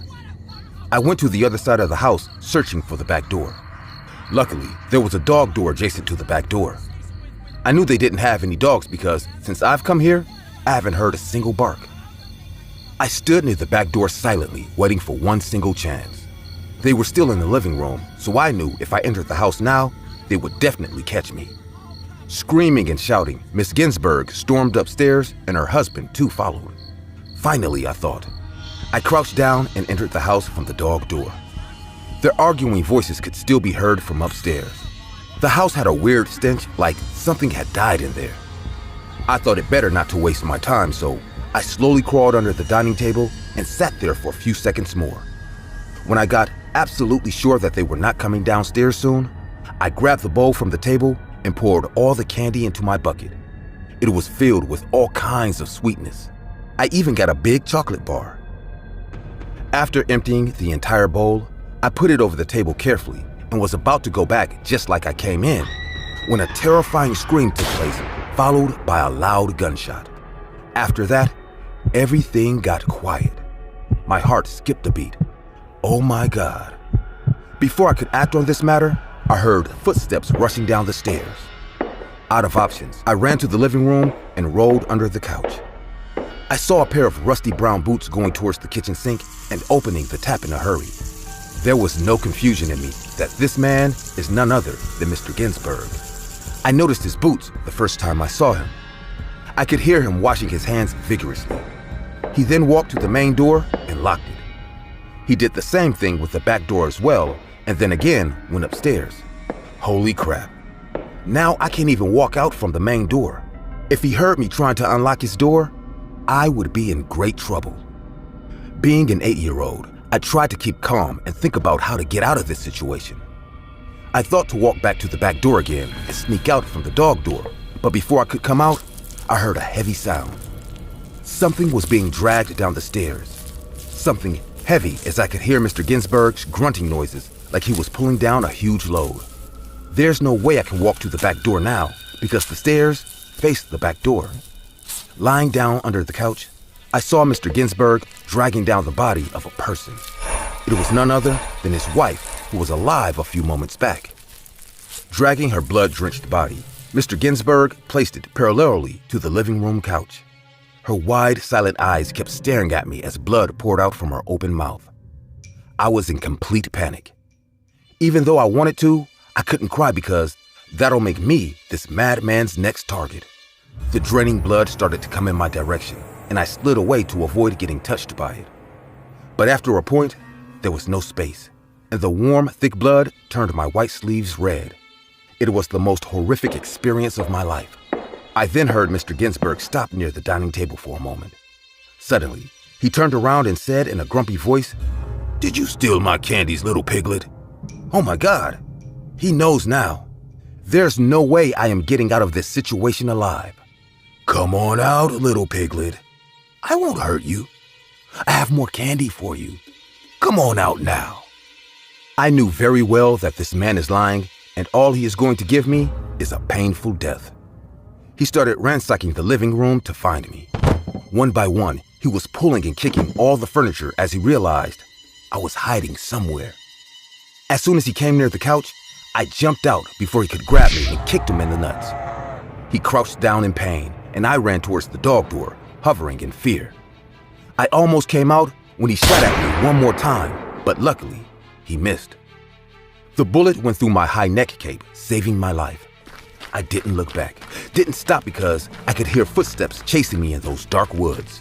I went to the other side of the house, searching for the back door. Luckily, there was a dog door adjacent to the back door. I knew they didn't have any dogs because, since I've come here, I haven't heard a single bark. I stood near the back door silently, waiting for one single chance. They were still in the living room, so I knew if I entered the house now, they would definitely catch me. Screaming and shouting, Miss Ginsburg stormed upstairs, and her husband too followed. Finally, I thought. I crouched down and entered the house from the dog door. Their arguing voices could still be heard from upstairs. The house had a weird stench, like something had died in there. I thought it better not to waste my time, so I slowly crawled under the dining table and sat there for a few seconds more. When I got absolutely sure that they were not coming downstairs soon, I grabbed the bowl from the table and poured all the candy into my bucket. It was filled with all kinds of sweetness. I even got a big chocolate bar. After emptying the entire bowl, I put it over the table carefully and was about to go back just like I came in, when a terrifying scream took place, followed by a loud gunshot. After that, everything got quiet. My heart skipped a beat. Oh my God. Before I could act on this matter, I heard footsteps rushing down the stairs. Out of options, I ran to the living room and rolled under the couch. I saw a pair of rusty brown boots going towards the kitchen sink and opening the tap in a hurry. There was no confusion in me that this man is none other than Mr. Ginsburg. I noticed his boots the first time I saw him. I could hear him washing his hands vigorously. He then walked to the main door and locked it. He did the same thing with the back door as well, and then again went upstairs. Holy crap. Now I can't even walk out from the main door. If he heard me trying to unlock his door, I would be in great trouble. Being an 8-year-old, I tried to keep calm and think about how to get out of this situation. I thought to walk back to the back door again and sneak out from the dog door, but before I could come out, I heard a heavy sound. Something was being dragged down the stairs. Something heavy, as I could hear Mr. Ginsburg's grunting noises like he was pulling down a huge load. There's no way I can walk to the back door now because the stairs face the back door. Lying down under the couch, I saw Mr. Ginsburg dragging down the body of a person. It was none other than his wife, who was alive a few moments back. Dragging her blood-drenched body, Mr. Ginsburg placed it parallelly to the living room couch. Her wide, silent eyes kept staring at me as blood poured out from her open mouth. I was in complete panic. Even though I wanted to, I couldn't cry because that'll make me this madman's next target. The draining blood started to come in my direction, and I slid away to avoid getting touched by it. But after a point, there was no space, and the warm, thick blood turned my white sleeves red. It was the most horrific experience of my life. I then heard Mr. Ginsburg stop near the dining table for a moment. Suddenly, he turned around and said in a grumpy voice, "Did you steal my candies, little piglet?" Oh my God, he knows now. There's no way I am getting out of this situation alive. "Come on out, little piglet. I won't hurt you. I have more candy for you. Come on out now." I knew very well that this man is lying, and all he is going to give me is a painful death. He started ransacking the living room to find me. One by one, he was pulling and kicking all the furniture as he realized I was hiding somewhere. As soon as he came near the couch, I jumped out before he could grab me and kicked him in the nuts. He crouched down in pain, and I ran towards the dog door, hovering in fear. I almost came out when he shot at me one more time, but luckily, he missed. The bullet went through my high neck cape, saving my life. I didn't look back, didn't stop because I could hear footsteps chasing me in those dark woods.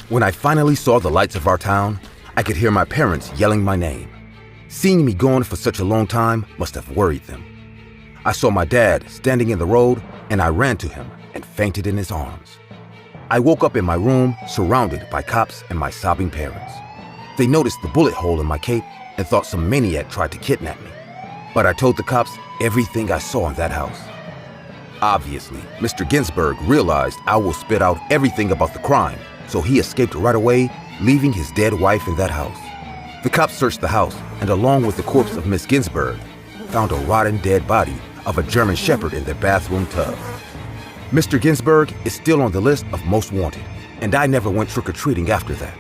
When I finally saw the lights of our town, I could hear my parents yelling my name. Seeing me gone for such a long time must have worried them. I saw my dad standing in the road, and I ran to him and fainted in his arms. I woke up in my room, surrounded by cops and my sobbing parents. They noticed the bullet hole in my cape and thought some maniac tried to kidnap me. But I told the cops everything I saw in that house. Obviously, Mr. Ginsburg realized I will spit out everything about the crime, so he escaped right away, leaving his dead wife in that house. The cops searched the house, and along with the corpse of Miss Ginsburg, found a rotten dead body of a German Shepherd in their bathroom tub. Mr. Ginsburg is still on the list of most wanted, and I never went trick-or-treating after that.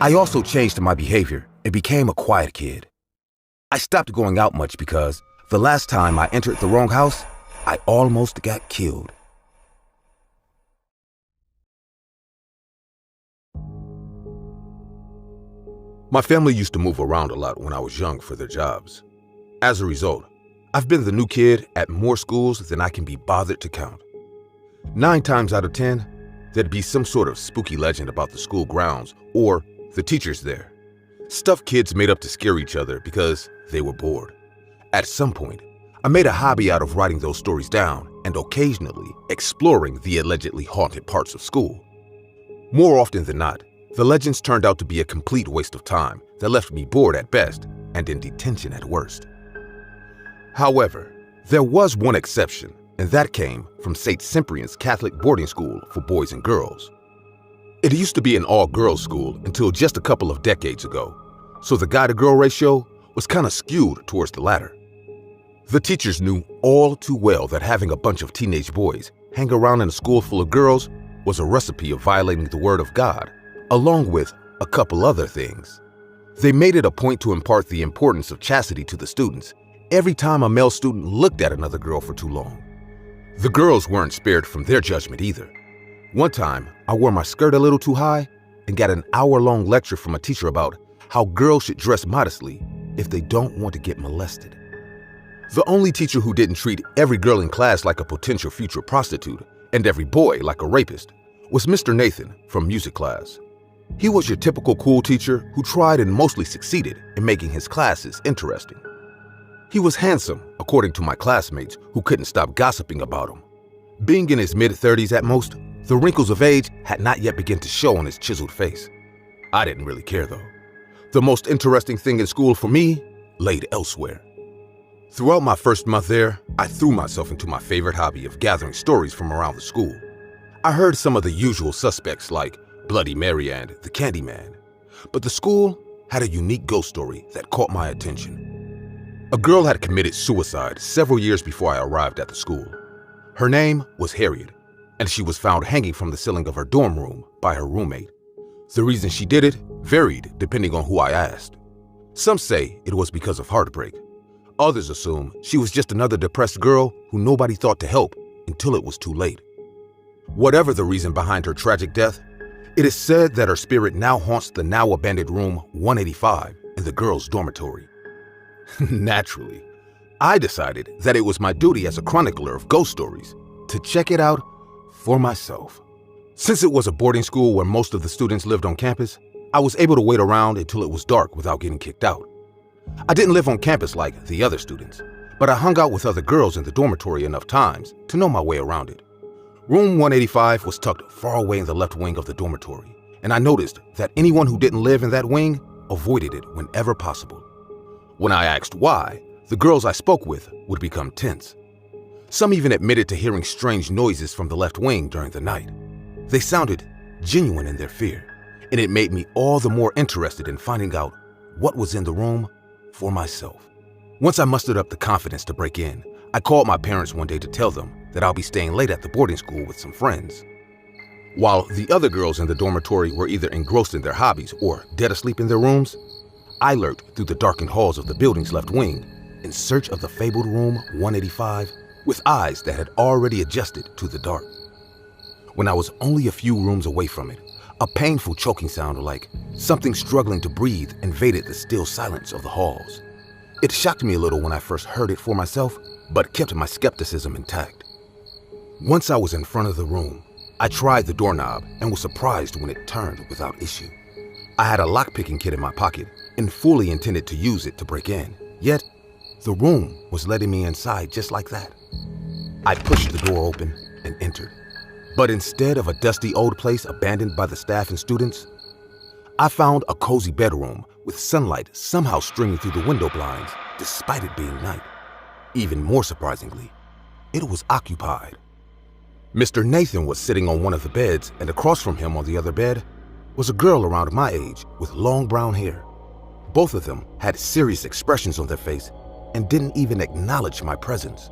I also changed my behavior and became a quiet kid. I stopped going out much because the last time I entered the wrong house, I almost got killed. My family used to move around a lot when I was young for their jobs. As a result, I've been the new kid at more schools than I can be bothered to count. 9 times out of 10, there'd be some sort of spooky legend about the school grounds or the teachers there. Stuff kids made up to scare each other because they were bored. At some point, I made a hobby out of writing those stories down and occasionally exploring the allegedly haunted parts of school. More often than not, the legends turned out to be a complete waste of time that left me bored at best and in detention at worst. However, there was one exception, and that came from St. Cyprian's Catholic boarding school for boys and girls. It used to be an all-girls school until just a couple of decades ago, so the guy-to-girl ratio was kind of skewed towards the latter. The teachers knew all too well that having a bunch of teenage boys hang around in a school full of girls was a recipe of violating the word of God, along with a couple other things. They made it a point to impart the importance of chastity to the students every time a male student looked at another girl for too long. The girls weren't spared from their judgment either. One time, I wore my skirt a little too high and got an hour-long lecture from a teacher about how girls should dress modestly if they don't want to get molested. The only teacher who didn't treat every girl in class like a potential future prostitute and every boy like a rapist was Mr. Nathan from music class. He was your typical cool teacher who tried and mostly succeeded in making his classes interesting. He was handsome, according to my classmates who couldn't stop gossiping about him. Being in his mid-30s at most, the wrinkles of age had not yet begun to show on his chiseled face. I didn't really care though. The most interesting thing in school for me laid elsewhere. Throughout my first month there, I threw myself into my favorite hobby of gathering stories from around the school. I heard some of the usual suspects like Bloody Mary and the Candyman, but the school had a unique ghost story that caught my attention. A girl had committed suicide several years before I arrived at the school. Her name was Harriet, and she was found hanging from the ceiling of her dorm room by her roommate. The reason she did it varied depending on who I asked. Some say it was because of heartbreak. Others assume she was just another depressed girl who nobody thought to help until it was too late. Whatever the reason behind her tragic death, it is said that her spirit now haunts the now abandoned room 185 in the girls' dormitory. Naturally, I decided that it was my duty as a chronicler of ghost stories to check it out for myself. Since it was a boarding school where most of the students lived on campus, I was able to wait around until it was dark without getting kicked out. I didn't live on campus like the other students, but I hung out with other girls in the dormitory enough times to know my way around it. Room 185 was tucked far away in the left wing of the dormitory, and I noticed that anyone who didn't live in that wing avoided it whenever possible. When I asked why, the girls I spoke with would become tense. Some even admitted to hearing strange noises from the left wing during the night. They sounded genuine in their fear, and it made me all the more interested in finding out what was in the room for myself. Once I mustered up the confidence to break in, I called my parents one day to tell them that I'll be staying late at the boarding school with some friends. While the other girls in the dormitory were either engrossed in their hobbies or dead asleep in their rooms, I lurked through the darkened halls of the building's left wing in search of the fabled room 185 with eyes that had already adjusted to the dark. When I was only a few rooms away from it, a painful choking sound like something struggling to breathe invaded the still silence of the halls. It shocked me a little when I first heard it for myself, but kept my skepticism intact. Once I was in front of the room, I tried the doorknob and was surprised when it turned without issue. I had a lock-picking kit in my pocket and fully intended to use it to break in, yet the room was letting me inside just like that. I pushed the door open and entered, but instead of a dusty old place abandoned by the staff and students, I found a cozy bedroom with sunlight somehow streaming through the window blinds despite it being night. Even more surprisingly, it was occupied. Mr. Nathan was sitting on one of the beds, and across from him on the other bed was a girl around my age with long brown hair. Both of them had serious expressions on their face and didn't even acknowledge my presence.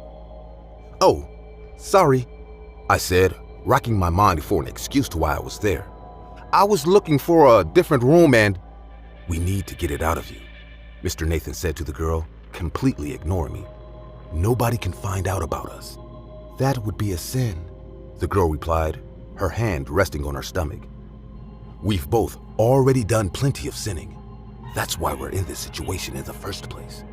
"Oh, sorry," I said, racking my mind for an excuse to why I was there. "I was looking for a different room and—" "We need to get it out of you," Mr. Nathan said to the girl, completely ignoring me. "Nobody can find out about us." "That would be a sin," the girl replied, her hand resting on her stomach. "We've both already done plenty of sinning. That's why we're in this situation in the first place.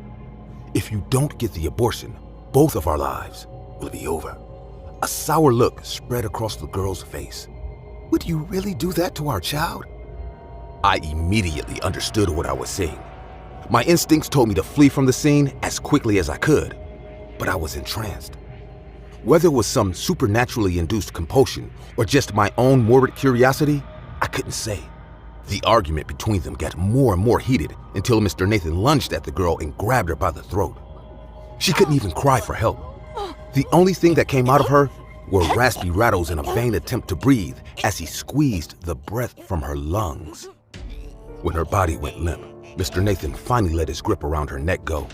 If you don't get the abortion, both of our lives will be over." A sour look spread across the girl's face. "Would you really do that to our child?" I immediately understood what I was seeing. My instincts told me to flee from the scene as quickly as I could, but I was entranced. Whether it was some supernaturally induced compulsion or just my own morbid curiosity, I couldn't say. The argument between them got more and more heated until Mr. Nathan lunged at the girl and grabbed her by the throat. She couldn't even cry for help. The only thing that came out of her were raspy rattles in a vain attempt to breathe as he squeezed the breath from her lungs. When her body went limp, Mr. Nathan finally let his grip around her neck go.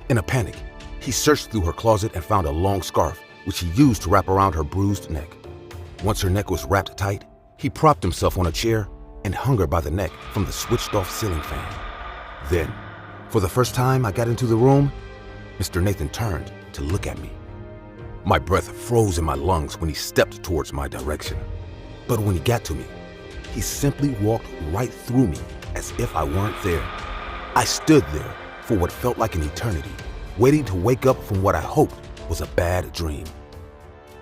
In a panic, he searched through her closet and found a long scarf, which he used to wrap around her bruised neck. Once her neck was wrapped tight, he propped himself on a chair and hung her by the neck from the switched-off ceiling fan. Then, for the first time I got into the room, Mr. Nathan turned to look at me. My breath froze in my lungs when he stepped towards my direction. But when he got to me, he simply walked right through me as if I weren't there. I stood there for what felt like an eternity, waiting to wake up from what I hoped was a bad dream.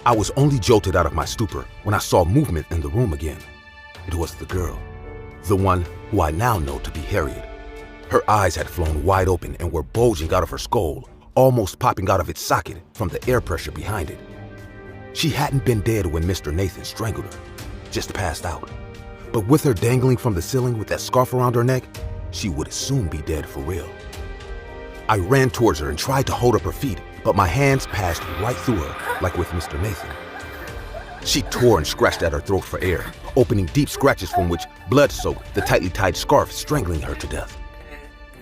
I was only jolted out of my stupor when I saw movement in the room again. It was the girl, the one who I now know to be Harriet. Her eyes had flown wide open and were bulging out of her skull, almost popping out of its socket from the air pressure behind it. She hadn't been dead when Mr. Nathan strangled her, just passed out. But with her dangling from the ceiling with that scarf around her neck, she would soon be dead for real. I ran towards her and tried to hold up her feet, but my hands passed right through her, like with Mr. Nathan. She tore and scratched at her throat for air, opening deep scratches from which blood soaked the tightly tied scarf, strangling her to death.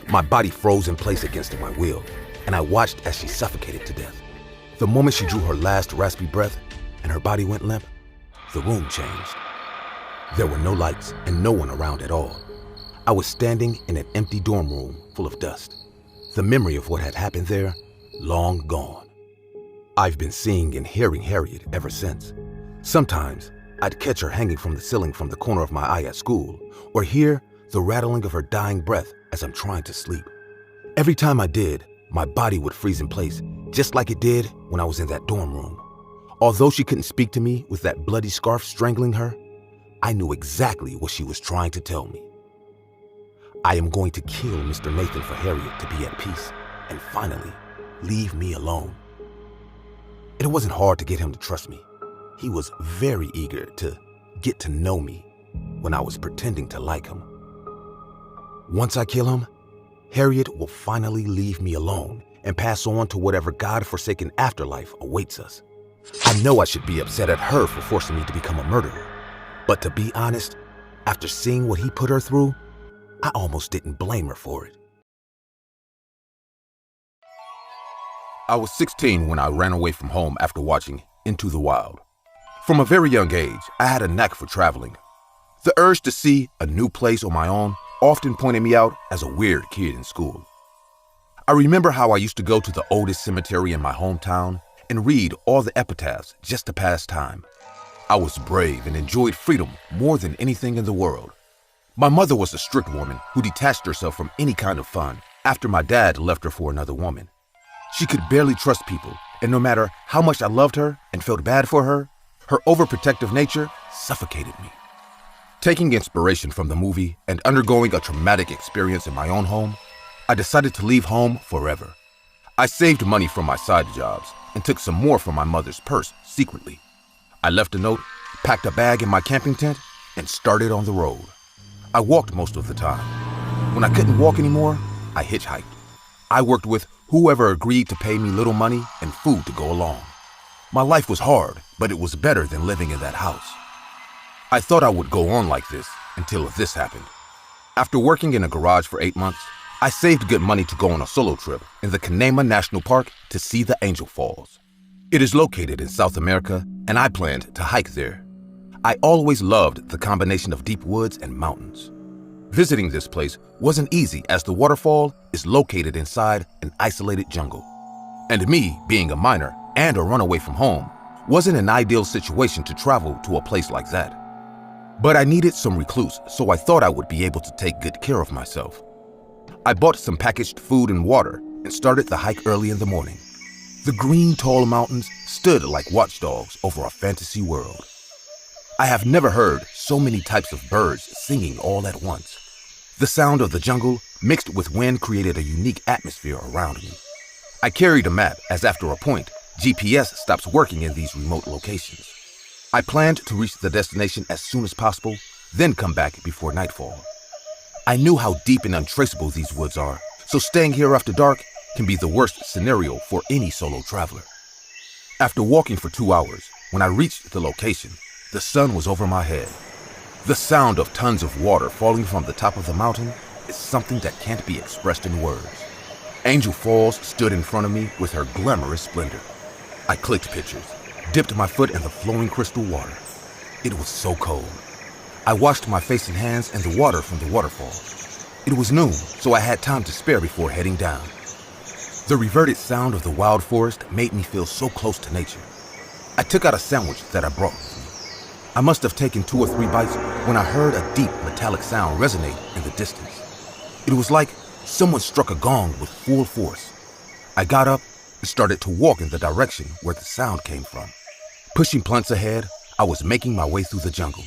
My body froze in place against my will, and I watched as she suffocated to death. The moment she drew her last raspy breath and her body went limp, the room changed. There were no lights and no one around at all. I was standing in an empty dorm room full of dust. The memory of what had happened there, long gone. I've been seeing and hearing Harriet ever since. Sometimes I'd catch her hanging from the ceiling from the corner of my eye at school, or hear the rattling of her dying breath as I'm trying to sleep. Every time I did, my body would freeze in place, just like it did when I was in that dorm room. Although she couldn't speak to me with that bloody scarf strangling her, I knew exactly what she was trying to tell me. I am going to kill Mr. Nathan for Harriet to be at peace and finally leave me alone. It wasn't hard to get him to trust me. He was very eager to get to know me when I was pretending to like him. Once I kill him, Harriet will finally leave me alone and pass on to whatever God-forsaken afterlife awaits us. I know I should be upset at her for forcing me to become a murderer, but to be honest, after seeing what he put her through, I almost didn't blame her for it. I was 16 when I ran away from home after watching Into the Wild. From a very young age, I had a knack for traveling. The urge to see a new place on my own often pointed me out as a weird kid in school. I remember how I used to go to the oldest cemetery in my hometown and read all the epitaphs just to pass time. I was brave and enjoyed freedom more than anything in the world. My mother was a strict woman who detached herself from any kind of fun after my dad left her for another woman. She could barely trust people, and no matter how much I loved her and felt bad for her overprotective nature suffocated me. Taking inspiration from the movie and undergoing a traumatic experience in my own home, I decided to leave home forever. I saved money from my side jobs and took some more from my mother's purse secretly. I left a note, packed a bag in my camping tent, and started on the road. I walked most of the time. When I couldn't walk anymore, I hitchhiked. I worked with whoever agreed to pay me little money and food to go along. My life was hard, but it was better than living in that house. I thought I would go on like this until this happened. After working in a garage for 8 months, I saved good money to go on a solo trip in the Canaima National Park to see the Angel Falls. It is located in South America, and I planned to hike there. I always loved the combination of deep woods and mountains. Visiting this place wasn't easy as the waterfall is located inside an isolated jungle. And me, being a minor and a runaway from home, wasn't an ideal situation to travel to a place like that. But I needed some recluse, so I thought I would be able to take good care of myself. I bought some packaged food and water and started the hike early in the morning. The green, tall mountains stood like watchdogs over a fantasy world. I have never heard so many types of birds singing all at once. The sound of the jungle mixed with wind created a unique atmosphere around me. I carried a map as after a point, GPS stops working in these remote locations. I planned to reach the destination as soon as possible, then come back before nightfall. I knew how deep and untraceable these woods are, so staying here after dark can be the worst scenario for any solo traveler. After walking for 2 hours, when I reached the location, the sun was over my head. The sound of tons of water falling from the top of the mountain is something that can't be expressed in words. Angel Falls stood in front of me with her glamorous splendor. I clicked pictures, dipped my foot in the flowing crystal water. It was so cold. I washed my face and hands in the water from the waterfall. It was noon, so I had time to spare before heading down. The reverted sound of the wild forest made me feel so close to nature. I took out a sandwich that I brought with me. I must have taken 2 or 3 bites when I heard a deep metallic sound resonate in the distance. It was like someone struck a gong with full force. I got up and started to walk in the direction where the sound came from. Pushing plants ahead, I was making my way through the jungle.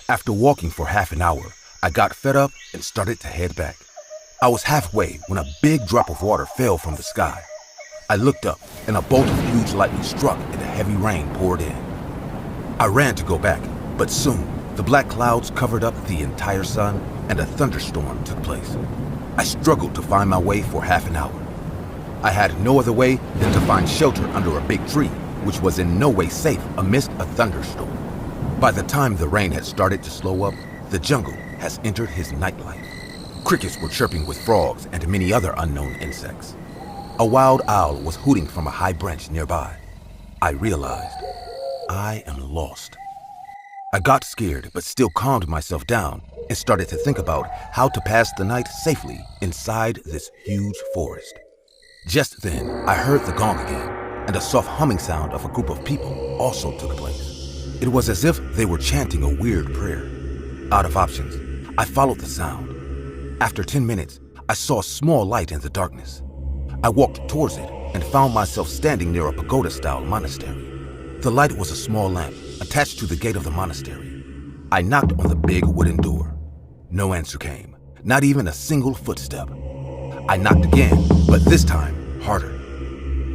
After walking for half an hour, I got fed up and started to head back. I was halfway when a big drop of water fell from the sky. I looked up and a bolt of huge lightning struck and a heavy rain poured in. I ran to go back, but soon the black clouds covered up the entire sun and a thunderstorm took place. I struggled to find my way for half an hour. I had no other way than to find shelter under a big tree, which was in no way safe amidst a thunderstorm. By the time the rain had started to slow up, the jungle has entered his nightlife. Crickets were chirping with frogs and many other unknown insects. A wild owl was hooting from a high branch nearby. I realized I am lost. I got scared but still calmed myself down and started to think about how to pass the night safely inside this huge forest. Just then, I heard the gong again, and a soft humming sound of a group of people also took place. It was as if they were chanting a weird prayer. Out of options, I followed the sound. After 10 minutes, I saw a small light in the darkness. I walked towards it and found myself standing near a pagoda-style monastery. The light was a small lamp attached to the gate of the monastery. I knocked on the big wooden door. No answer came, not even a single footstep. I knocked again, but this time harder.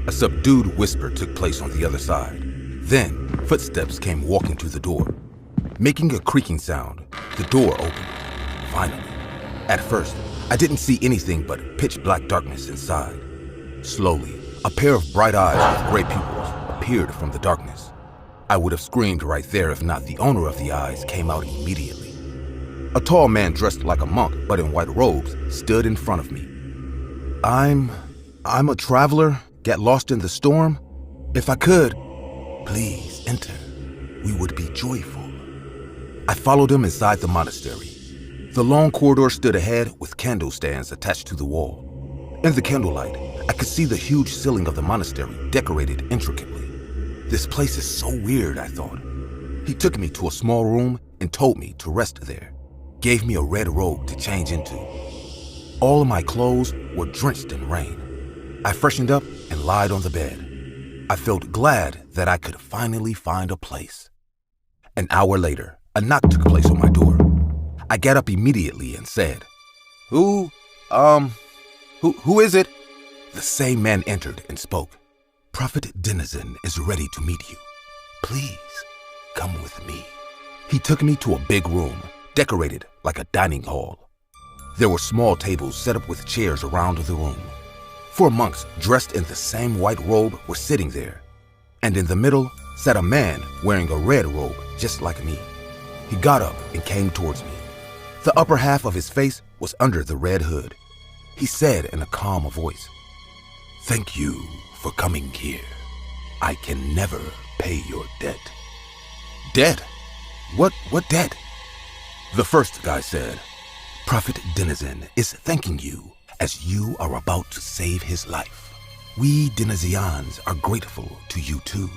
A subdued whisper took place on the other side. Then, footsteps came walking to the door. Making a creaking sound, the door opened. Finally. At first, I didn't see anything but pitch black darkness inside. Slowly, a pair of bright eyes with gray pupils appeared from the darkness. I would have screamed right there if not the owner of the eyes came out immediately. A tall man dressed like a monk but in white robes stood in front of me. I'm a traveler, get lost in the storm. If I could, please enter. We would be joyful. I followed him inside the monastery. The long corridor stood ahead with candle stands attached to the wall. In the candlelight, I could see the huge ceiling of the monastery decorated intricately. This place is so weird, I thought. He took me to a small room and told me to rest there. Gave me a red robe to change into. All of my clothes were drenched in rain. I freshened up and lied on the bed. I felt glad that I could finally find a place. An hour later, a knock took place on my door. I got up immediately and said, Who is it? The same man entered and spoke. Prophet Denizen is ready to meet you. Please, come with me. He took me to a big room, decorated like a dining hall. There were small tables set up with chairs around the room. 4 monks dressed in the same white robe were sitting there, and in the middle sat a man wearing a red robe just like me. He got up and came towards me. The upper half of his face was under the red hood. He said in a calm voice, Thank you for coming here. I can never pay your debt. Debt? What debt? The first guy said, Prophet Denizen is thanking you as you are about to save his life. We Denizians are grateful to you too.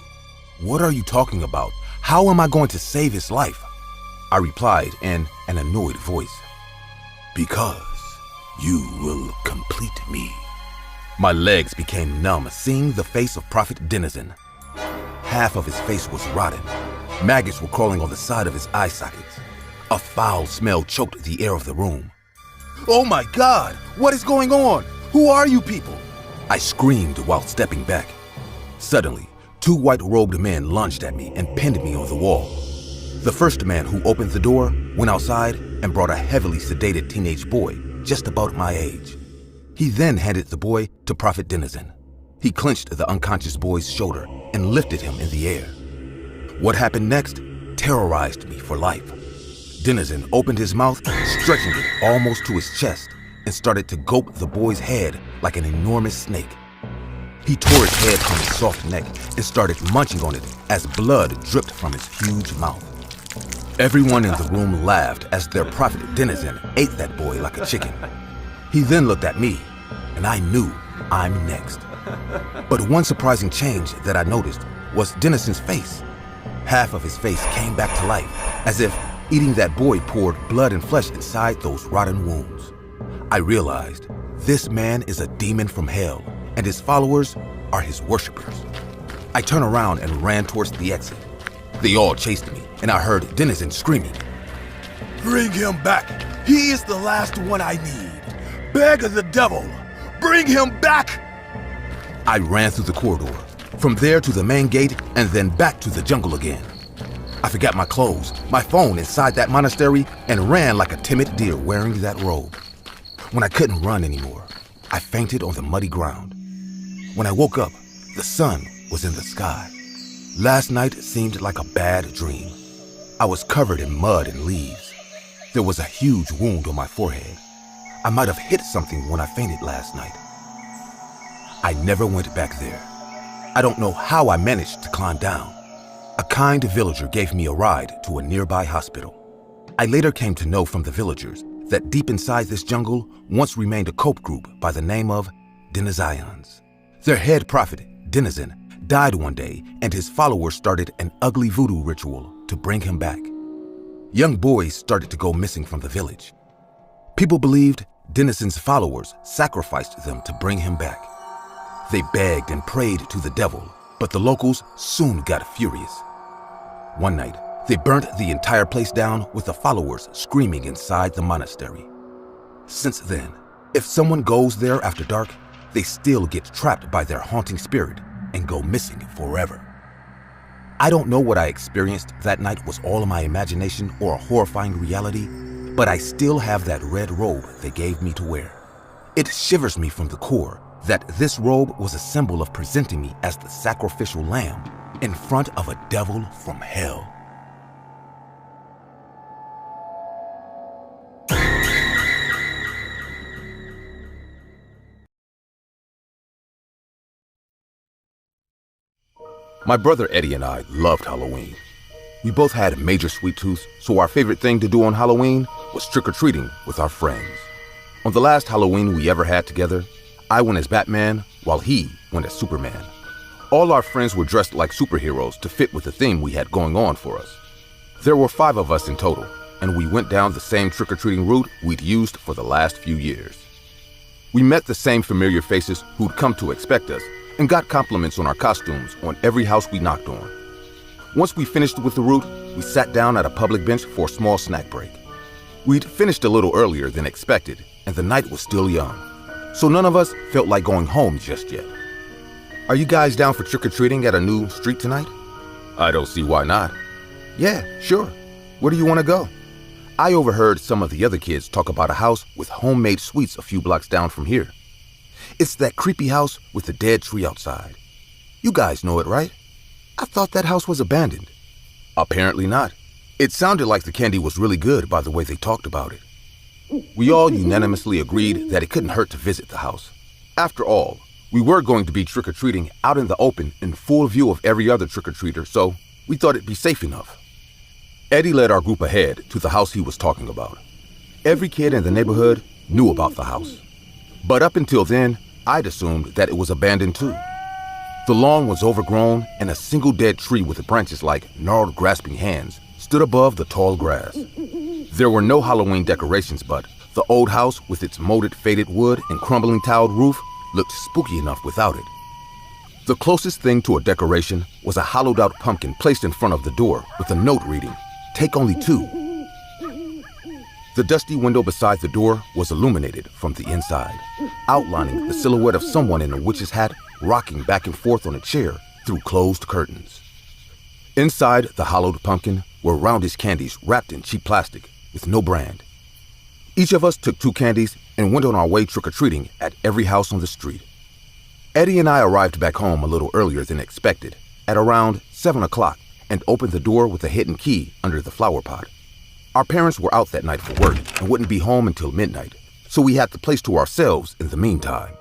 What are you talking about? How am I going to save his life? I replied in an annoyed voice, Because you will complete me. My legs became numb seeing the face of Prophet Denizen. Half of his face was rotten. Maggots were crawling on the side of his eye sockets. A foul smell choked the air of the room. Oh my God! What is going on? Who are you people? I screamed while stepping back. Suddenly, 2 white-robed men lunged at me and pinned me on the wall. The first man who opened the door went outside and brought a heavily sedated teenage boy just about my age. He then handed the boy to Prophet Denizen. He clenched the unconscious boy's shoulder and lifted him in the air. What happened next terrorized me for life. Denizen opened his mouth, stretching it almost to his chest, and started to gulp the boy's head like an enormous snake. He tore his head from his soft neck and started munching on it as blood dripped from his huge mouth. Everyone in the room laughed as their Prophet Denizen ate that boy like a chicken. He then looked at me, and I knew I'm next. But one surprising change that I noticed was Denizen's face. Half of his face came back to life, as if eating that boy poured blood and flesh inside those rotten wounds. I realized this man is a demon from hell, and his followers are his worshippers. I turned around and ran towards the exit. They all chased me, and I heard Denizen screaming, Bring him back! He is the last one I need! Beg of the devil! Bring him back! I ran through the corridor, from there to the main gate, and then back to the jungle again. I forgot my clothes, my phone inside that monastery, and ran like a timid deer wearing that robe. When I couldn't run anymore, I fainted on the muddy ground. When I woke up, the sun was in the sky. Last night seemed like a bad dream. I was covered in mud and leaves. There was a huge wound on my forehead. I might have hit something when I fainted last night. I never went back there. I don't know how I managed to climb down. A kind villager gave me a ride to a nearby hospital. I later came to know from the villagers that deep inside this jungle once remained a cope group by the name of Denizians. Their head prophet, Denizen, died one day, and his followers started an ugly voodoo ritual to bring him back. Young boys started to go missing from the village. People believed Denizen's followers sacrificed them to bring him back. They begged and prayed to the devil, but the locals soon got furious. One night, they burnt the entire place down with the followers screaming inside the monastery. Since then, if someone goes there after dark, they still get trapped by their haunting spirit and go missing forever. I don't know what I experienced that night was all in my imagination or a horrifying reality, but I still have that red robe they gave me to wear. It shivers me from the core that this robe was a symbol of presenting me as the sacrificial lamb in front of a devil from hell. My brother Eddie and I loved Halloween. We both had major sweet tooths, so our favorite thing to do on Halloween was trick-or-treating with our friends. On the last Halloween we ever had together, I went as Batman while he went as Superman. All our friends were dressed like superheroes to fit with the theme we had going on for us. There were 5 of us in total, and we went down the same trick-or-treating route we'd used for the last few years. We met the same familiar faces who'd come to expect us and got compliments on our costumes on every house we knocked on. Once we finished with the route, we sat down at a public bench for a small snack break. We'd finished a little earlier than expected, and the night was still young, so none of us felt like going home just yet. Are you guys down for trick-or-treating at a new street tonight? I don't see why not. Yeah, sure. Where do you want to go? I overheard some of the other kids talk about a house with homemade sweets a few blocks down from here. It's that creepy house with the dead tree outside. You guys know it, right? I thought that house was abandoned. Apparently not. It sounded like the candy was really good by the way they talked about it. We all unanimously agreed that it couldn't hurt to visit the house. After all, we were going to be trick-or-treating out in the open in full view of every other trick-or-treater, so we thought it'd be safe enough. Eddie led our group ahead to the house he was talking about. Every kid in the neighborhood knew about the house. But up until then, I'd assumed that it was abandoned too. The lawn was overgrown, and a single dead tree with branches like gnarled grasping hands stood above the tall grass. There were no Halloween decorations, but the old house with its molded faded wood and crumbling tiled roof looked spooky enough without it. The closest thing to a decoration was a hollowed out pumpkin placed in front of the door with a note reading, "Take only 2." The dusty window beside the door was illuminated from the inside, outlining the silhouette of someone in a witch's hat rocking back and forth on a chair through closed curtains. Inside the hollowed pumpkin were roundish candies wrapped in cheap plastic with no brand. Each of us took 2 candies and went on our way trick-or-treating at every house on the street. Eddie and I arrived back home a little earlier than expected, at around 7 o'clock, and opened the door with a hidden key under the flower pot. Our parents were out that night for work and wouldn't be home until midnight, so we had the place to ourselves in the meantime.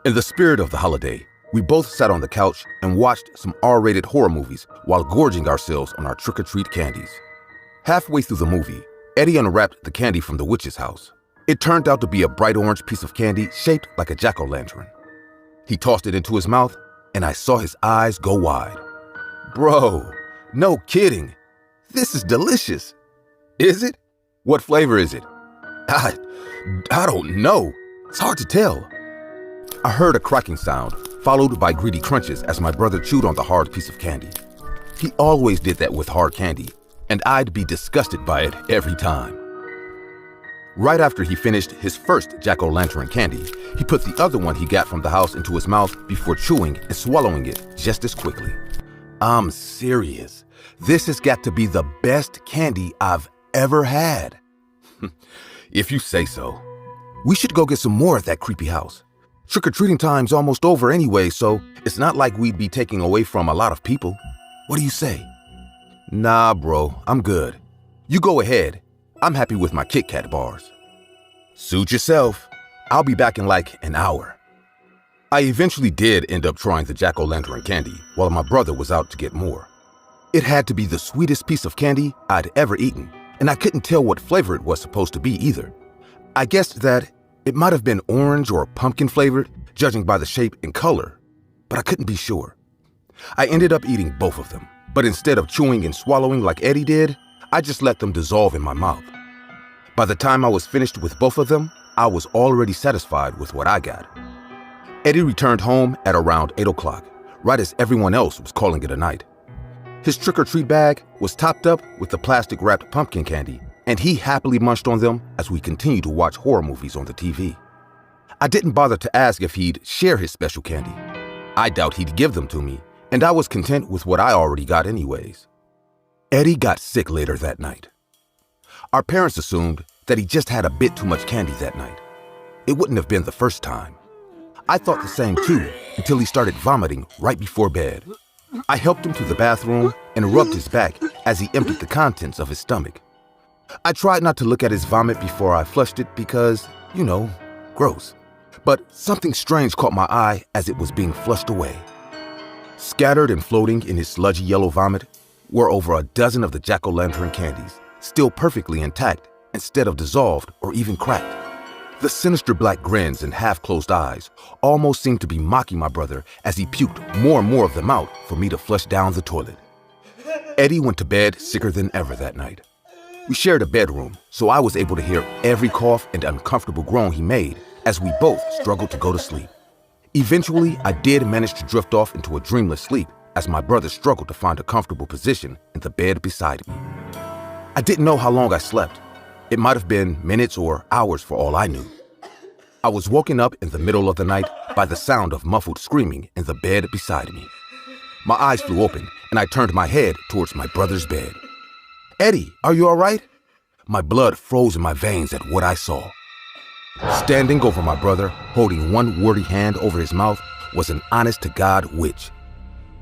In the spirit of the holiday, we both sat on the couch and watched some R-rated horror movies while gorging ourselves on our trick-or-treat candies. Halfway through the movie, Eddie unwrapped the candy from the witch's house. It turned out to be a bright orange piece of candy shaped like a jack-o'-lantern. He tossed it into his mouth, and I saw his eyes go wide. Bro, no kidding. This is delicious. Is it? What flavor is it? I don't know. It's hard to tell. I heard a cracking sound, followed by greedy crunches as my brother chewed on the hard piece of candy. He always did that with hard candy, and I'd be disgusted by it every time. Right after he finished his first jack-o'-lantern candy, he put the other one he got from the house into his mouth before chewing and swallowing it just as quickly. I'm serious. This has got to be the best candy I've ever had. If you say so. We should go get some more at that creepy house. Trick-or-treating time's almost over anyway, so it's not like we'd be taking away from a lot of people. What do you say? Nah, bro, I'm good. You go ahead. I'm happy with my Kit Kat bars. Suit yourself. I'll be back in like an hour. I eventually did end up trying the jack-o'-lantern candy while my brother was out to get more. It had to be the sweetest piece of candy I'd ever eaten, and I couldn't tell what flavor it was supposed to be either. I guessed that it might have been orange or pumpkin flavored, judging by the shape and color, but I couldn't be sure. I ended up eating both of them, but instead of chewing and swallowing like Eddie did, I just let them dissolve in my mouth. By the time I was finished with both of them, I was already satisfied with what I got. Eddie returned home at around 8 o'clock, right as everyone else was calling it a night. His trick-or-treat bag was topped up with the plastic-wrapped pumpkin candy, and he happily munched on them as we continued to watch horror movies on the TV. I didn't bother to ask if he'd share his special candy. I doubt he'd give them to me, and I was content with what I already got anyways. Eddie got sick later that night. Our parents assumed that he just had a bit too much candy that night. It wouldn't have been the first time. I thought the same too, until he started vomiting right before bed. I helped him to the bathroom and rubbed his back as he emptied the contents of his stomach. I tried not to look at his vomit before I flushed it because, gross. But something strange caught my eye as it was being flushed away. Scattered and floating in his sludgy yellow vomit were over a dozen of the jack-o'-lantern candies, still perfectly intact instead of dissolved or even cracked. The sinister black grins and half-closed eyes almost seemed to be mocking my brother as he puked more and more of them out for me to flush down the toilet. Eddie went to bed sicker than ever that night. We shared a bedroom, so I was able to hear every cough and uncomfortable groan he made as we both struggled to go to sleep. Eventually, I did manage to drift off into a dreamless sleep as my brother struggled to find a comfortable position in the bed beside me. I didn't know how long I slept. It might have been minutes or hours for all I knew. I was woken up in the middle of the night by the sound of muffled screaming in the bed beside me. My eyes flew open and I turned my head towards my brother's bed. "Eddie, are you all right?" My blood froze in my veins at what I saw. Standing over my brother, holding one warty hand over his mouth, was an honest-to-God witch.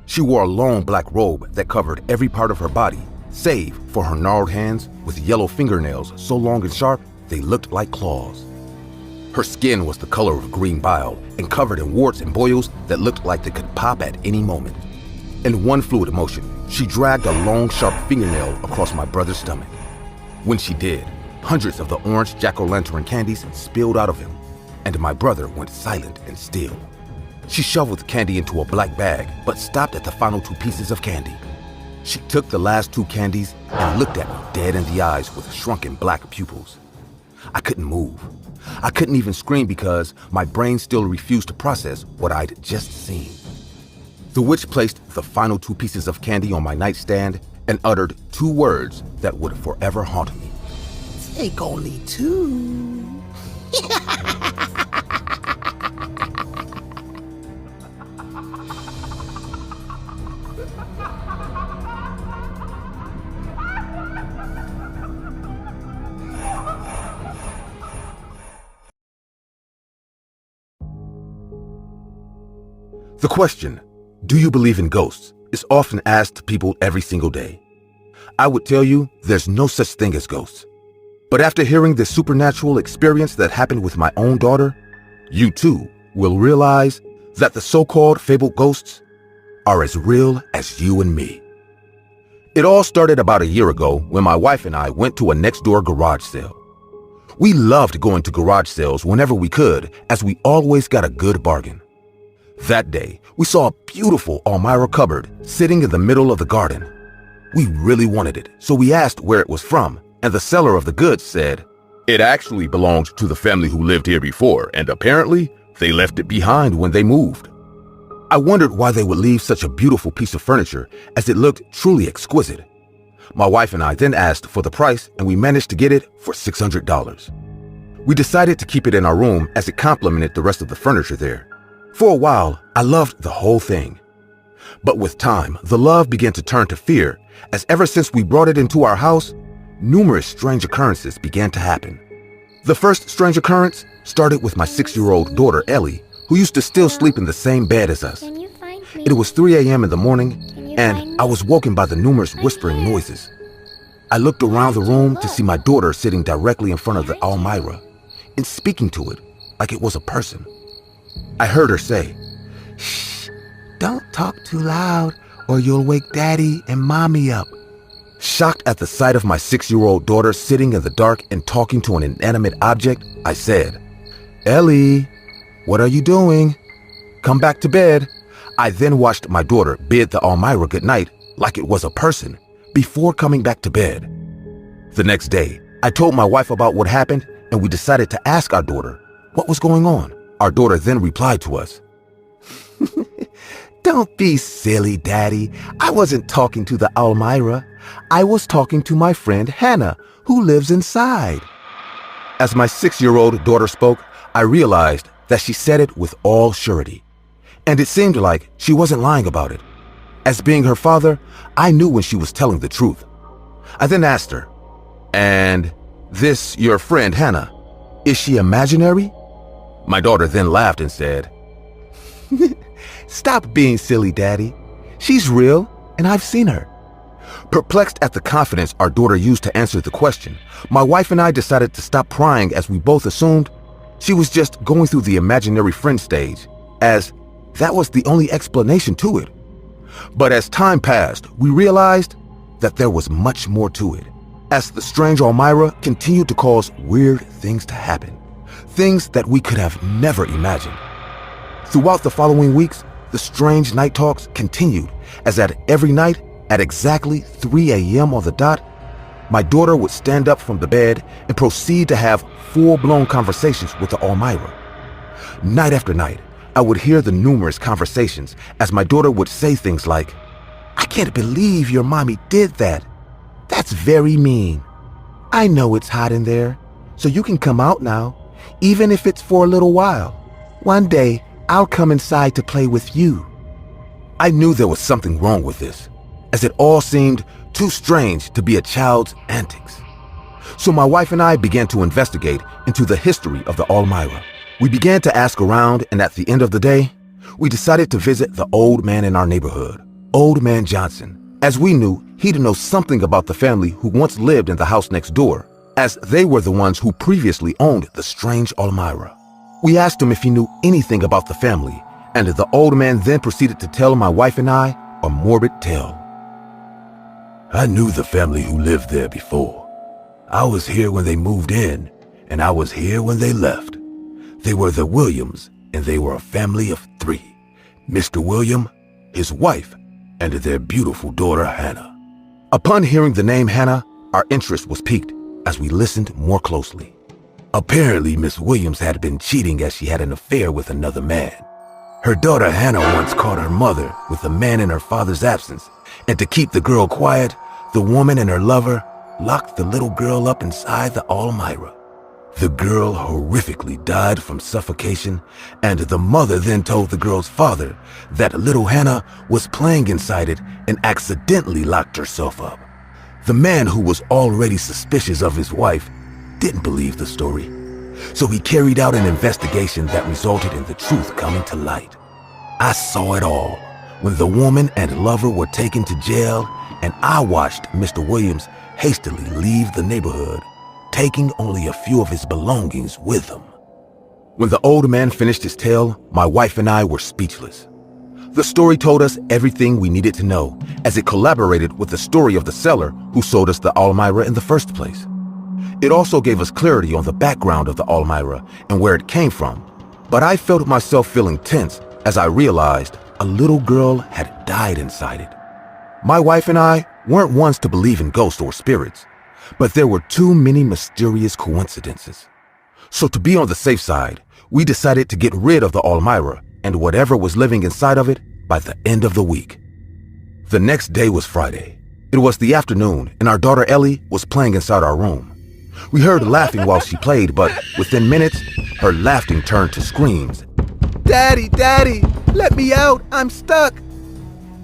She wore a long black robe that covered every part of her body, save for her gnarled hands with yellow fingernails so long and sharp they looked like claws. Her skin was the color of green bile and covered in warts and boils that looked like they could pop at any moment. In one fluid motion, she dragged a long, sharp fingernail across my brother's stomach. When she did, hundreds of the orange jack-o'-lantern candies spilled out of him, and my brother went silent and still. She shoveled the candy into a black bag, but stopped at the final 2 pieces of candy. She took the last 2 candies and looked at me dead in the eyes with shrunken black pupils. I couldn't move. I couldn't even scream because my brain still refused to process what I'd just seen. The witch placed the final 2 pieces of candy on my nightstand and uttered 2 words that would forever haunt me. "Take only 2. The question, "Do you believe in ghosts?" is often asked to people every single day. I would tell you there's no such thing as ghosts. But after hearing this supernatural experience that happened with my own daughter, you too will realize that the so-called fabled ghosts are as real as you and me. It all started about a year ago when my wife and I went to a next-door garage sale. We loved going to garage sales whenever we could, as we always got a good bargain. That day, we saw a beautiful Elmira cupboard sitting in the middle of the garden. We really wanted it, so we asked where it was from, and the seller of the goods said, "It actually belonged to the family who lived here before, and apparently they left it behind when they moved." I wondered why they would leave such a beautiful piece of furniture, as it looked truly exquisite. My wife and I then asked for the price, and we managed to get it for $600. We decided to keep it in our room as it complemented the rest of the furniture there. For a while, I loved the whole thing. But with time, the love began to turn to fear, as ever since we brought it into our house, numerous strange occurrences began to happen. The first strange occurrence started with my 6-year-old daughter, Ellie, who used to still sleep in the same bed as us. It was 3 a.m. in the morning, and I was woken by the numerous whispering noises. I looked around the room to see my daughter sitting directly in front of the Elmira and speaking to it like it was a person. I heard her say, "Shh, don't talk too loud or you'll wake Daddy and Mommy up." Shocked at the sight of my 6-year-old daughter sitting in the dark and talking to an inanimate object, I said, "Ellie, what are you doing? Come back to bed." I then watched my daughter bid the Elmira goodnight like it was a person before coming back to bed. The next day, I told my wife about what happened, and we decided to ask our daughter what was going on. Our daughter then replied to us, "Don't be silly, Daddy. I wasn't talking to the Elmira. I was talking to my friend Hannah, who lives inside." As my 6-year-old daughter spoke, I realized that she said it with all surety. And it seemed like she wasn't lying about it. As being her father, I knew when she was telling the truth. I then asked her, "And this, your friend Hannah, is she imaginary?" My daughter then laughed and said, "Stop being silly, Daddy. She's real, and I've seen her." Perplexed at the confidence our daughter used to answer the question, my wife and I decided to stop prying, as we both assumed she was just going through the imaginary friend stage, as that was the only explanation to it. But as time passed, we realized that there was much more to it, as the strange Elmira continued to cause weird things to happen, things that we could have never imagined. Throughout the following weeks, the strange night talks continued, as at every night, at exactly 3 a.m. on the dot, my daughter would stand up from the bed and proceed to have full-blown conversations with the Elmira. Night after night, I would hear the numerous conversations as my daughter would say things like, "I can't believe your mommy did that. That's very mean. I know it's hot in there, so you can come out now, even if it's for a little while. One day, I'll come inside to play with you." I knew there was something wrong with this, as it all seemed too strange to be a child's antics. So my wife and I began to investigate into the history of the Almira. We began to ask around, and at the end of the day, we decided to visit the old man in our neighborhood, Old Man Johnson, as we knew he'd know something about the family who once lived in the house next door, as they were the ones who previously owned the strange Almira. We asked him if he knew anything about the family, and the old man then proceeded to tell my wife and I a morbid tale. "I knew the family who lived there before. I was here when they moved in, and I was here when they left. They were the Williams, and they were a family of 3. Mr. William, his wife, and their beautiful daughter Hannah." Upon hearing the name Hannah, our interest was piqued as we listened more closely. Apparently, Miss Williams had been cheating as she had an affair with another man. Her daughter Hannah once caught her mother with a man in her father's absence, and to keep the girl quiet, the woman and her lover locked the little girl up inside the Almira. The girl horrifically died from suffocation, and the mother then told the girl's father that little Hannah was playing inside it and accidentally locked herself up. The man, who was already suspicious of his wife, didn't believe the story, so he carried out an investigation that resulted in the truth coming to light. I saw it all when the woman and lover were taken to jail, and I watched Mr. Williams hastily leave the neighborhood, taking only a few of his belongings with him. When the old man finished his tale, my wife and I were speechless. The story told us everything we needed to know, as it collaborated with the story of the seller who sold us the Almira in the first place. It also gave us clarity on the background of the Almira and where it came from, but I felt myself feeling tense as I realized a little girl had died inside it. My wife and I weren't ones to believe in ghosts or spirits, but there were too many mysterious coincidences. So to be on the safe side, we decided to get rid of the Almira and whatever was living inside of it by the end of the week. The next day was Friday. It was the afternoon, and our daughter Ellie was playing inside our room. We heard laughing while she played, but within minutes, her laughing turned to screams. "Daddy, Daddy, let me out, I'm stuck."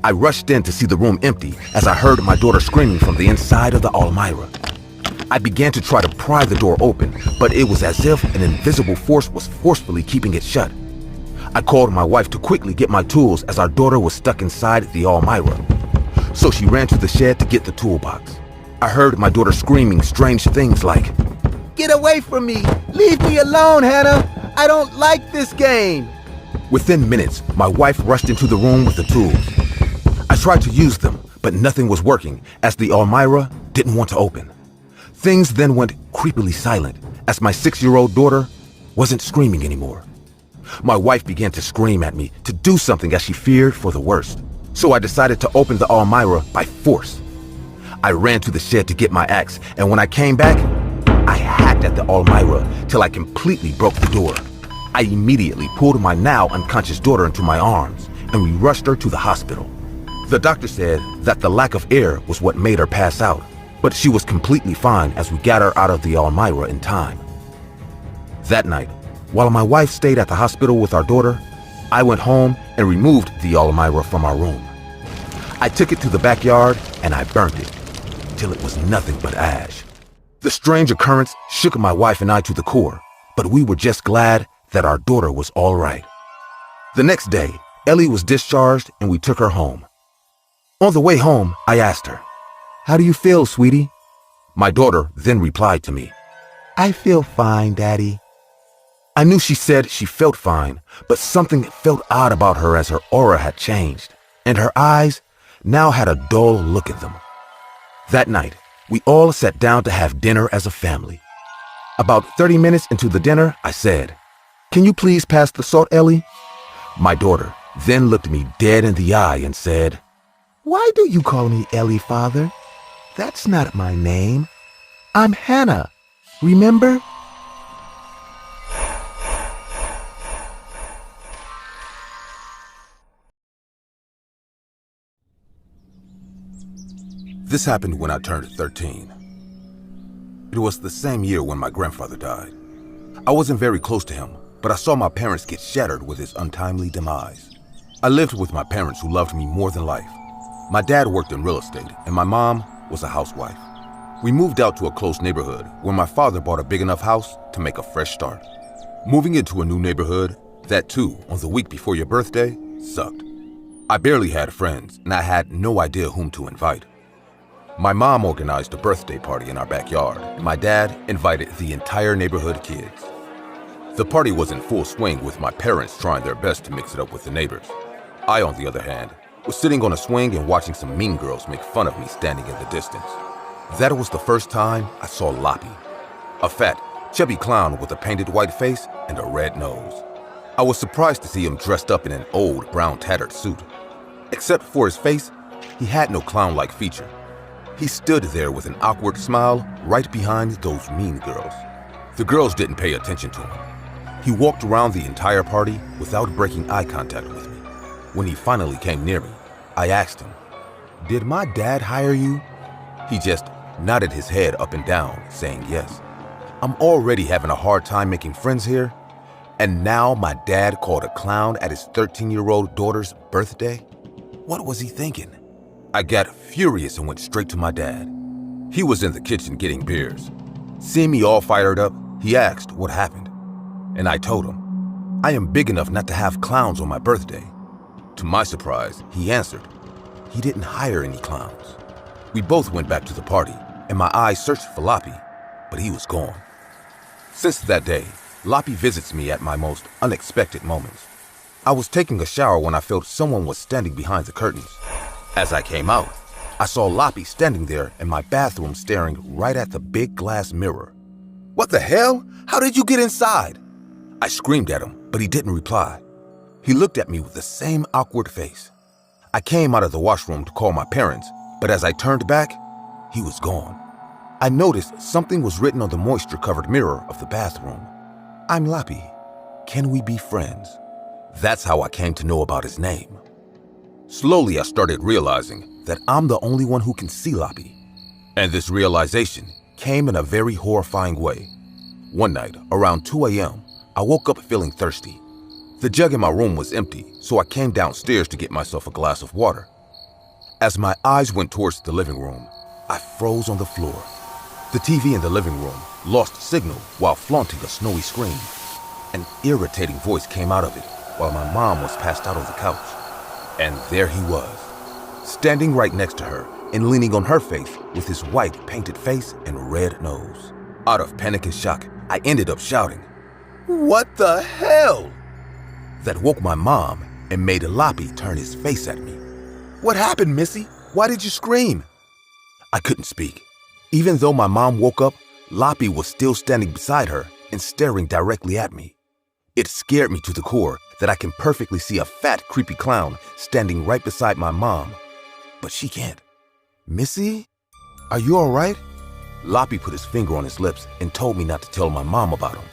I rushed in to see the room empty as I heard my daughter screaming from the inside of the Almira. I began to try to pry the door open, but it was as if an invisible force was forcefully keeping it shut. I called my wife to quickly get my tools as our daughter was stuck inside the Almira. So she ran to the shed to get the toolbox. I heard my daughter screaming strange things like, "Get away from me! Leave me alone, Hannah! I don't like this game!" Within minutes, my wife rushed into the room with the tools. I tried to use them, but nothing was working as the Almira didn't want to open. Things then went creepily silent as my 6-year-old daughter wasn't screaming anymore. My wife began to scream at me to do something as she feared for the worst. So I decided to open the Almira by force. I ran to the shed to get my axe, and when I came back, I hacked at the Almira till I completely broke the door. I immediately pulled my now unconscious daughter into my arms, and we rushed her to the hospital. The doctor said that the lack of air was what made her pass out, but she was completely fine as we got her out of the Almira in time. That night, while my wife stayed at the hospital with our daughter, I went home and removed the Almira from our room. I took it to the backyard and I burnt it till it was nothing but ash. The strange occurrence shook my wife and I to the core, but we were just glad that our daughter was all right. The next day, Ellie was discharged and we took her home. On the way home, I asked her, "How do you feel, sweetie?" My daughter then replied to me, "I feel fine, Daddy." I knew she said she felt fine, but something felt odd about her as her aura had changed, and her eyes now had a dull look in them. That night, we all sat down to have dinner as a family. About 30 minutes into the dinner, I said, "Can you please pass the salt, Ellie?" My daughter then looked me dead in the eye and said, "Why do you call me Ellie, Father? That's not my name. I'm Hannah, remember?" This happened when I turned 13. It was the same year when my grandfather died. I wasn't very close to him, but I saw my parents get shattered with his untimely demise. I lived with my parents who loved me more than life. My dad worked in real estate, and my mom was a housewife. We moved out to a close neighborhood where my father bought a big enough house to make a fresh start. Moving into a new neighborhood, that too, on the week before your birthday, sucked. I barely had friends, and I had no idea whom to invite. My mom organized a birthday party in our backyard, and my dad invited the entire neighborhood kids. The party was in full swing with my parents trying their best to mix it up with the neighbors. I, on the other hand, was sitting on a swing and watching some mean girls make fun of me standing in the distance. That was the first time I saw Loppy, a fat, chubby clown with a painted white face and a red nose. I was surprised to see him dressed up in an old brown tattered suit. Except for his face, he had no clown-like feature. He stood there with an awkward smile right behind those mean girls. The girls didn't pay attention to him. He walked around the entire party without breaking eye contact with me. When he finally came near me, I asked him, "Did my dad hire you?" He just nodded his head up and down, saying yes. I'm already having a hard time making friends here, and now my dad called a clown at his 13-year-old daughter's birthday? What was he thinking? I got furious and went straight to my dad. He was in the kitchen getting beers. Seeing me all fired up, he asked what happened. And I told him, I am big enough not to have clowns on my birthday. To my surprise, he answered, he didn't hire any clowns. We both went back to the party, and my eyes searched for Loppy, but he was gone. Since that day, Loppy visits me at my most unexpected moments. I was taking a shower when I felt someone was standing behind the curtains. As I came out, I saw Loppy standing there in my bathroom staring right at the big glass mirror. "What the hell? How did you get inside?" I screamed at him, but he didn't reply. He looked at me with the same awkward face. I came out of the washroom to call my parents, but as I turned back, he was gone. I noticed something was written on the moisture-covered mirror of the bathroom. "I'm Loppy. Can we be friends?" That's how I came to know about his name. Slowly, I started realizing that I'm the only one who can see Loppy. And this realization came in a very horrifying way. One night, around 2 a.m., I woke up feeling thirsty. The jug in my room was empty, so I came downstairs to get myself a glass of water. As my eyes went towards the living room, I froze on the floor. The TV in the living room lost signal while flaunting a snowy screen. An irritating voice came out of it while my mom was passed out on the couch. And there he was, standing right next to her and leaning on her face with his white painted face and red nose. Out of panic and shock, I ended up shouting, "What the hell?" That woke my mom and made Loppy turn his face at me. "What happened, Missy? Why did you scream?" I couldn't speak. Even though my mom woke up, Loppy was still standing beside her and staring directly at me. It scared me to the core that I can perfectly see a fat, creepy clown standing right beside my mom, but she can't. "Missy, are you all right?" Loppy put his finger on his lips and told me not to tell my mom about him.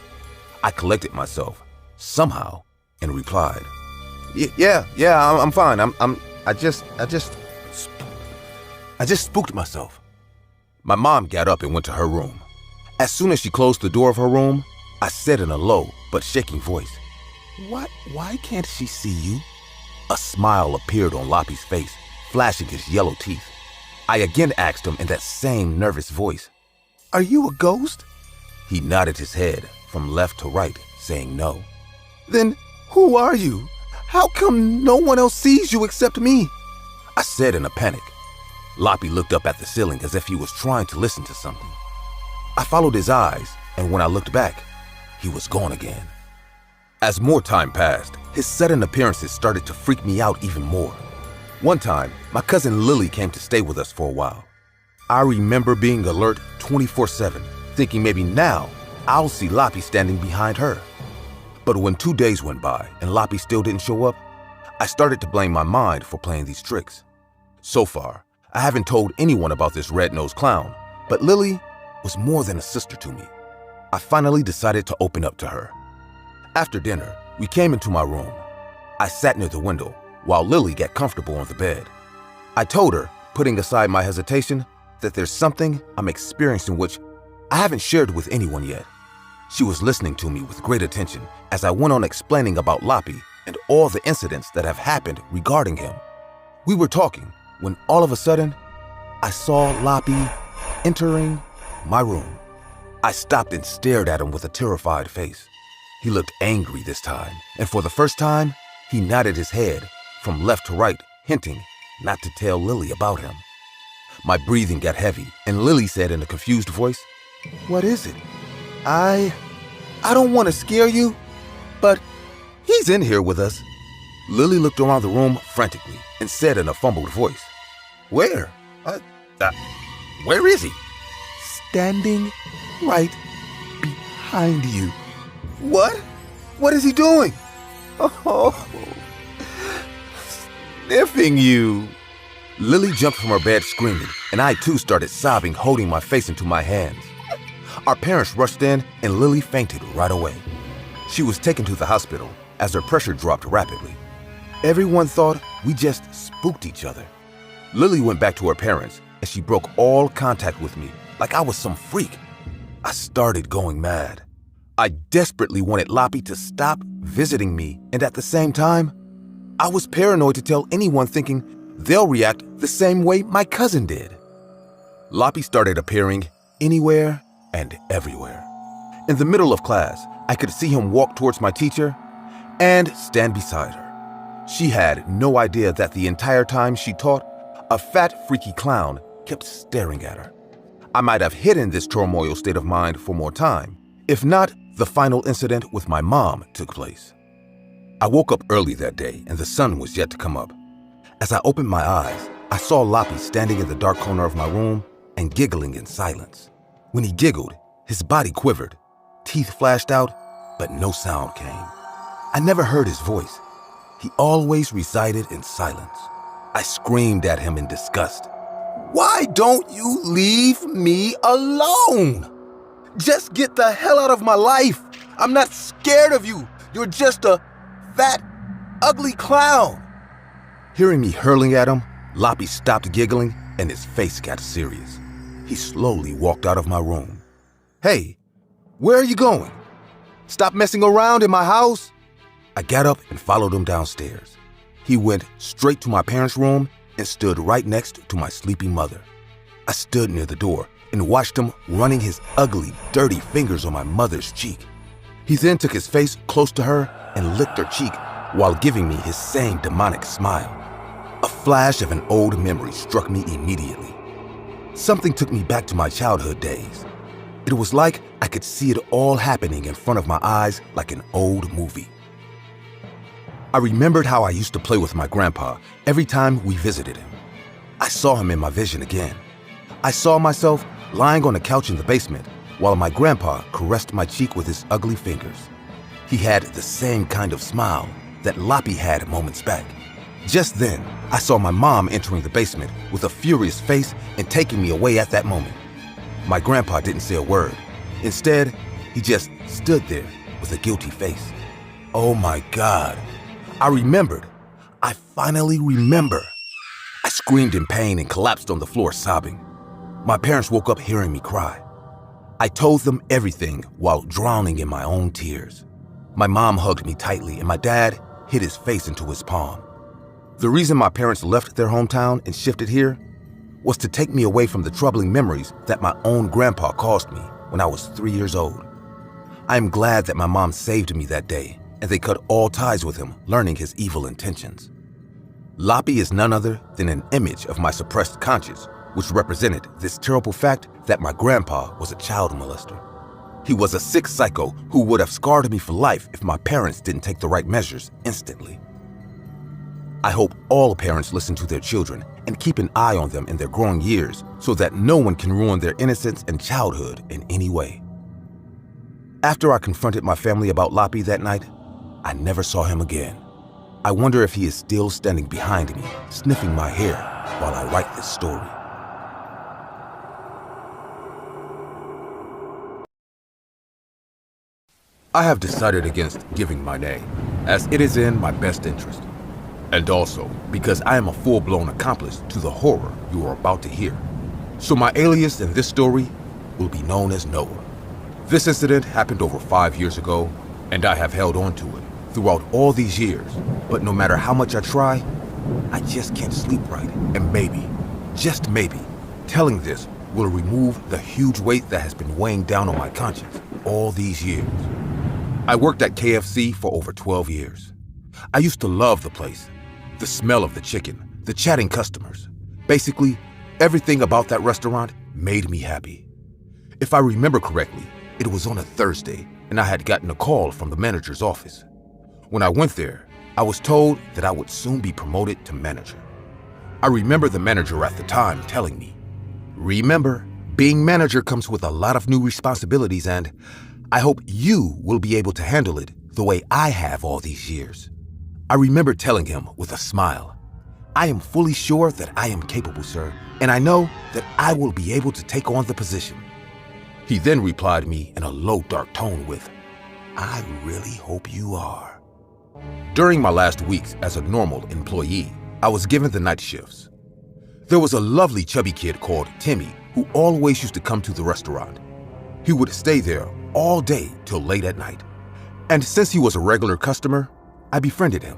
I collected myself, somehow, and replied, Yeah, I'm fine. I just spooked myself." My mom got up and went to her room. As soon as she closed the door of her room, I said in a low but shaking voice, Why can't she see you?" A smile appeared on Loppy's face, flashing his yellow teeth. I again asked him in that same nervous voice, "Are you a ghost?" He nodded his head from left to right, saying no. "Then who are you? How come no one else sees you except me?" I said in a panic. Loppy looked up at the ceiling as if he was trying to listen to something. I followed his eyes, and when I looked back, he was gone again. As more time passed, his sudden appearances started to freak me out even more. One time, my cousin Lily came to stay with us for a while. I remember being alert 24/7, thinking maybe now I'll see Loppy standing behind her. But when 2 days went by and Loppy still didn't show up, I started to blame my mind for playing these tricks. So far, I haven't told anyone about this red-nosed clown, but Lily was more than a sister to me. I finally decided to open up to her. After dinner, we came into my room. I sat near the window while Lily got comfortable on the bed. I told her, putting aside my hesitation, that there's something I'm experiencing which I haven't shared with anyone yet. She was listening to me with great attention as I went on explaining about Loppy and all the incidents that have happened regarding him. We were talking when all of a sudden, I saw Loppy entering my room. I stopped and stared at him with a terrified face. He looked angry this time, and for the first time, he nodded his head from left to right, hinting not to tell Lily about him. My breathing got heavy, and Lily said in a confused voice, "What is it? I don't want to scare you, but he's in here with us." Lily looked around the room frantically and said in a fumbled voice, "Where? Where is he?" "Standing right behind you." "What? What is he doing?" "Oh, sniffing you." Lily jumped from her bed screaming, and I too started sobbing, holding my face into my hands. Our parents rushed in, and Lily fainted right away. She was taken to the hospital as her pressure dropped rapidly. Everyone thought we just spooked each other. Lily went back to her parents, and she broke all contact with me like I was some freak. I started going mad. I desperately wanted Loppy to stop visiting me, and at the same time, I was paranoid to tell anyone, thinking they'll react the same way my cousin did. Loppy started appearing anywhere and everywhere. In the middle of class, I could see him walk towards my teacher and stand beside her. She had no idea that the entire time she taught, a fat, freaky clown kept staring at her. I might have hidden this turmoil state of mind for more time, if not the final incident with my mom took place. I woke up early that day and the sun was yet to come up. As I opened my eyes, I saw Loppy standing in the dark corner of my room and giggling in silence. When he giggled, his body quivered, teeth flashed out, but no sound came. I never heard his voice. He always resided in silence. I screamed at him in disgust. "Why don't you leave me alone? Just get the hell out of my life. I'm not scared of you. You're just a fat, ugly clown." Hearing me hurling at him, Loppy stopped giggling and his face got serious. He slowly walked out of my room. "Hey, where are you going? Stop messing around in my house." I got up and followed him downstairs. He went straight to my parents' room and stood right next to my sleeping mother. I stood near the door and watched him running his ugly, dirty fingers on my mother's cheek. He then took his face close to her and licked her cheek while giving me his same demonic smile. A flash of an old memory struck me immediately. Something took me back to my childhood days. It was like I could see it all happening in front of my eyes like an old movie. I remembered how I used to play with my grandpa every time we visited him. I saw him in my vision again. I saw myself lying on a couch in the basement while my grandpa caressed my cheek with his ugly fingers. He had the same kind of smile that Loppy had moments back. Just then, I saw my mom entering the basement with a furious face and taking me away at that moment. My grandpa didn't say a word. Instead, he just stood there with a guilty face. Oh my God. I remembered. I finally remember. I screamed in pain and collapsed on the floor sobbing. My parents woke up hearing me cry. I told them everything while drowning in my own tears. My mom hugged me tightly and my dad hid his face into his palm. The reason my parents left their hometown and shifted here was to take me away from the troubling memories that my own grandpa caused me when I was 3 years old. I am glad that my mom saved me that day and they cut all ties with him, learning his evil intentions. Loppy is none other than an image of my suppressed conscience, which represented this terrible fact that my grandpa was a child molester. He was a sick psycho who would have scarred me for life if my parents didn't take the right measures instantly. I hope all parents listen to their children and keep an eye on them in their growing years so that no one can ruin their innocence and childhood in any way. After I confronted my family about Loppy that night, I never saw him again. I wonder if he is still standing behind me, sniffing my hair while I write this story. I have decided against giving my name, as it is in my best interest. And also because I am a full-blown accomplice to the horror you are about to hear. So my alias in this story will be known as Noah. This incident happened over 5 years ago, and I have held on to it throughout all these years. But no matter how much I try, I just can't sleep right. And maybe, just maybe, telling this will remove the huge weight that has been weighing down on my conscience all these years. I worked at KFC for over 12 years. I used to love the place. The smell of the chicken, the chatting customers. Basically, everything about that restaurant made me happy. If I remember correctly, it was on a Thursday, and I had gotten a call from the manager's office. When I went there, I was told that I would soon be promoted to manager. I remember the manager at the time telling me, "Remember, being manager comes with a lot of new responsibilities, and I hope you will be able to handle it the way I have all these years." I remember telling him with a smile, "I am fully sure that I am capable, sir, and I know that I will be able to take on the position." He then replied me in a low, dark tone with, "I really hope you are." During my last weeks as a normal employee, I was given the night shifts. There was a lovely chubby kid called Timmy who always used to come to the restaurant. He would stay there all day till late at night. And since he was a regular customer, I befriended him.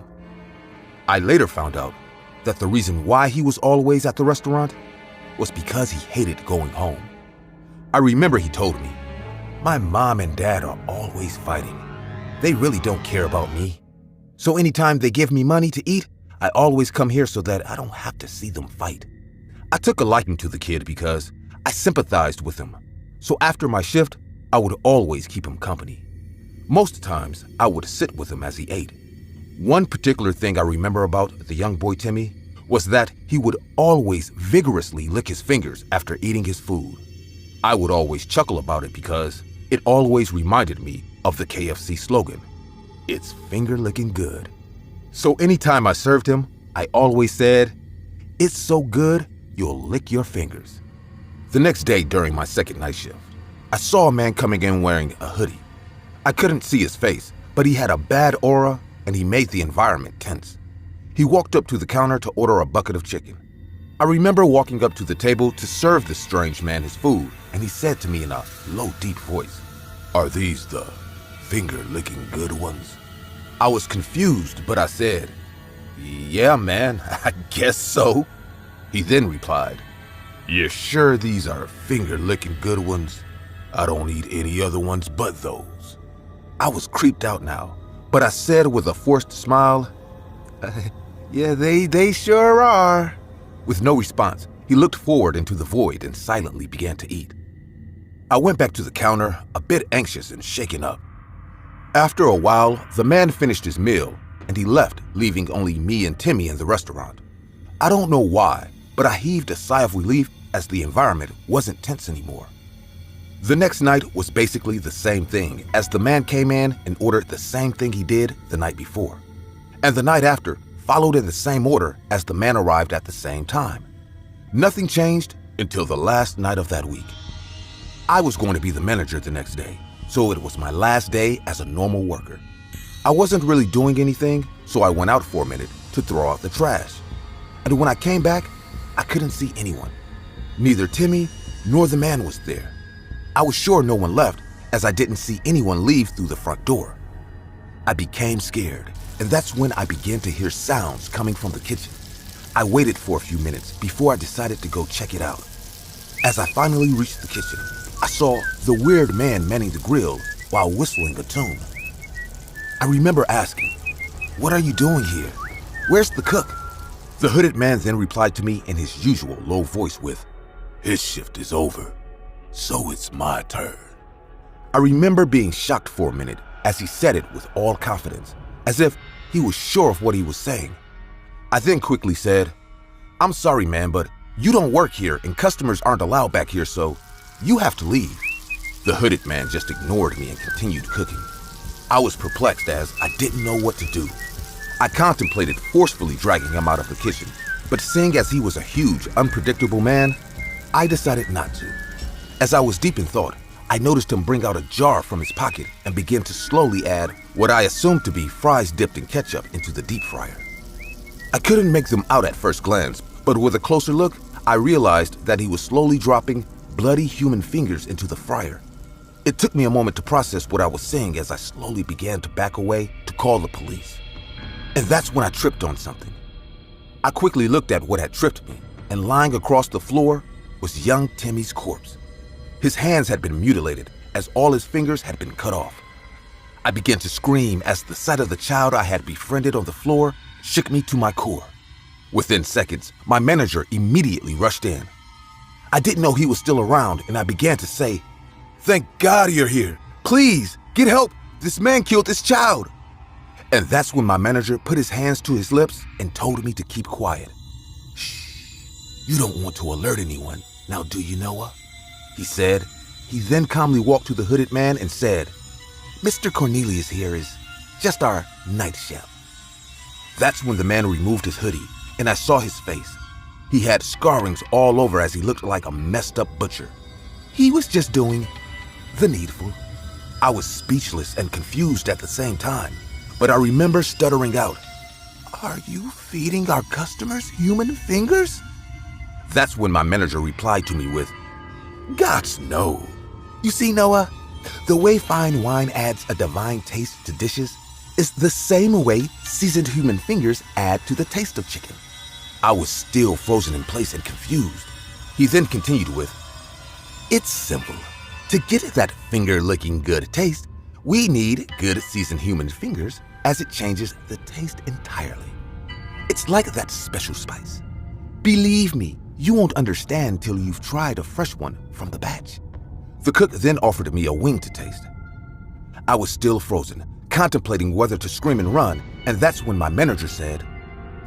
I later found out that the reason why he was always at the restaurant was because he hated going home. I remember he told me, "My mom and dad are always fighting. They really don't care about me. So anytime they give me money to eat, I always come here so that I don't have to see them fight." I took a liking to the kid because I sympathized with him. So after my shift, I would always keep him company. Most times, I would sit with him as he ate. One particular thing I remember about the young boy Timmy was that he would always vigorously lick his fingers after eating his food. I would always chuckle about it because it always reminded me of the KFC slogan, "It's finger licking good." So anytime I served him, I always said, "It's so good, you'll lick your fingers." The next day during my second night shift, I saw a man coming in wearing a hoodie. I couldn't see his face, but he had a bad aura and he made the environment tense. He walked up to the counter to order a bucket of chicken. I remember walking up to the table to serve this strange man his food, and he said to me in a low, deep voice, "Are these the finger-licking good ones?" I was confused, but I said, "Yeah, man, I guess so." He then replied, "You sure these are finger-licking good ones? I don't eat any other ones but those." I was creeped out now, but I said with a forced smile, "Yeah, they sure are." With no response, he looked forward into the void and silently began to eat. I went back to the counter, a bit anxious and shaken up. After a while, the man finished his meal and he left, leaving only me and Timmy in the restaurant. I don't know why, but I heaved a sigh of relief as the environment wasn't tense anymore. The next night was basically the same thing, as the man came in and ordered the same thing he did the night before. And the night after followed in the same order as the man arrived at the same time. Nothing changed until the last night of that week. I was going to be the manager the next day, so it was my last day as a normal worker. I wasn't really doing anything, so I went out for a minute to throw out the trash. And when I came back, I couldn't see anyone. Neither Timmy nor the man was there. I was sure no one left, as I didn't see anyone leave through the front door. I became scared, and that's when I began to hear sounds coming from the kitchen. I waited for a few minutes before I decided to go check it out. As I finally reached the kitchen, I saw the weird man manning the grill while whistling a tune. I remember asking, "What are you doing here? Where's the cook?" The hooded man then replied to me in his usual low voice with, "His shift is over, so it's my turn." I remember being shocked for a minute as he said it with all confidence, as if he was sure of what he was saying. I then quickly said, "I'm sorry, man, but you don't work here and customers aren't allowed back here, so you have to leave." The hooded man just ignored me and continued cooking. I was perplexed as I didn't know what to do. I contemplated forcefully dragging him out of the kitchen, but seeing as he was a huge, unpredictable man, I decided not to. As I was deep in thought, I noticed him bring out a jar from his pocket and begin to slowly add what I assumed to be fries dipped in ketchup into the deep fryer. I couldn't make them out at first glance, but with a closer look, I realized that he was slowly dropping bloody human fingers into the fryer. It took me a moment to process what I was seeing as I slowly began to back away to call the police. And that's when I tripped on something. I quickly looked at what had tripped me, and lying across the floor was young Timmy's corpse. His hands had been mutilated as all his fingers had been cut off. I began to scream as the sight of the child I had befriended on the floor shook me to my core. Within seconds, my manager immediately rushed in. I didn't know he was still around, and I began to say, "Thank God you're here. Please, get help. This man killed this child." And that's when my manager put his hands to his lips and told me to keep quiet. "Shh, you don't want to alert anyone, now do you, Noah?" he said. He then calmly walked to the hooded man and said, "Mr. Cornelius here is just our night chef." That's when the man removed his hoodie, and I saw his face. He had scarrings all over as he looked like a messed up butcher. He was just doing the needful. I was speechless and confused at the same time, but I remember stuttering out, "Are you feeding our customers human fingers?" That's when my manager replied to me with, "Gods, no. You see, Noah, the way fine wine adds a divine taste to dishes is the same way seasoned human fingers add to the taste of chicken." I was still frozen in place and confused. He then continued with, "It's simple. To get that finger-looking good taste, we need good seasoned human fingers as it changes the taste entirely. It's like that special spice. Believe me, you won't understand till you've tried a fresh one from the batch." The cook then offered me a wing to taste. I was still frozen, contemplating whether to scream and run, and that's when my manager said,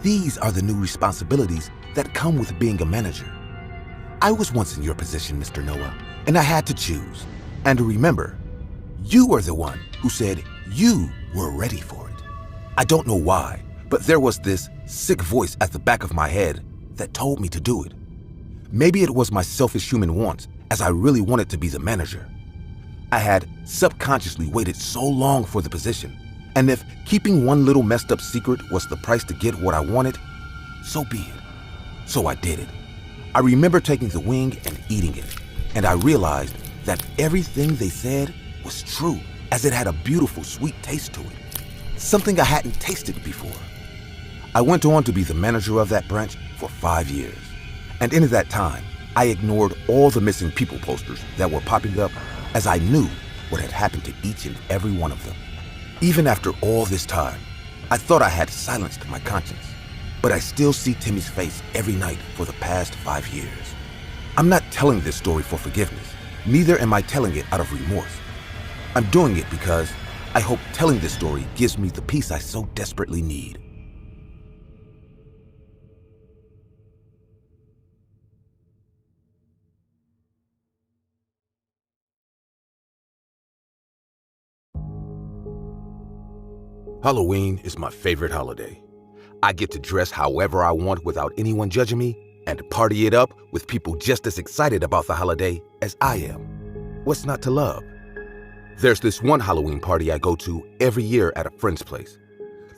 "These are the new responsibilities that come with being a manager. I was once in your position, Mr. Noah, and I had to choose. And remember, you were the one who said you were ready for it." I don't know why, but there was this sick voice at the back of my head that told me to do it. Maybe it was my selfish human wants, as I really wanted to be the manager. I had subconsciously waited so long for the position, and if keeping one little messed up secret was the price to get what I wanted, so be it. So I did it. I remember taking the wing and eating it, and I realized that everything they said was true, as it had a beautiful sweet taste to it, something I hadn't tasted before. I went on to be the manager of that branch for 5 years, and in that time, I ignored all the missing people posters that were popping up, as I knew what had happened to each and every one of them. Even after all this time, I thought I had silenced my conscience, but I still see Timmy's face every night for the past 5 years. I'm not telling this story for forgiveness, neither am I telling it out of remorse. I'm doing it because I hope telling this story gives me the peace I so desperately need. Halloween is my favorite holiday. I get to dress however I want without anyone judging me and party it up with people just as excited about the holiday as I am. What's not to love? There's this one Halloween party I go to every year at a friend's place.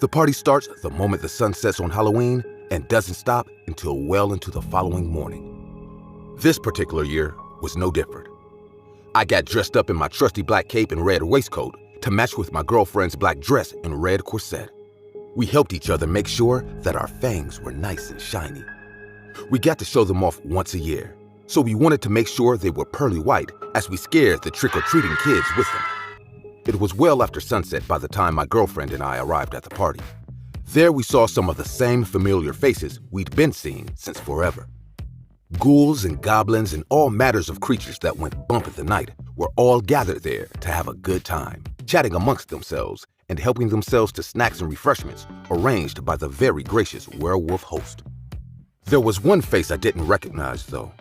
The party starts the moment the sun sets on Halloween and doesn't stop until well into the following morning. This particular year was no different. I got dressed up in my trusty black cape and red waistcoat to match with my girlfriend's black dress and red corset. We helped each other make sure that our fangs were nice and shiny. We got to show them off once a year, so we wanted to make sure they were pearly white as we scared the trick-or-treating kids with them. It was well after sunset by the time my girlfriend and I arrived at the party. There we saw some of the same familiar faces we'd been seeing since forever. Ghouls and goblins and all matters of creatures that went bump in the night were all gathered there to have a good time, chatting amongst themselves and helping themselves to snacks and refreshments arranged by the very gracious werewolf host. There was one face I didn't recognize, though.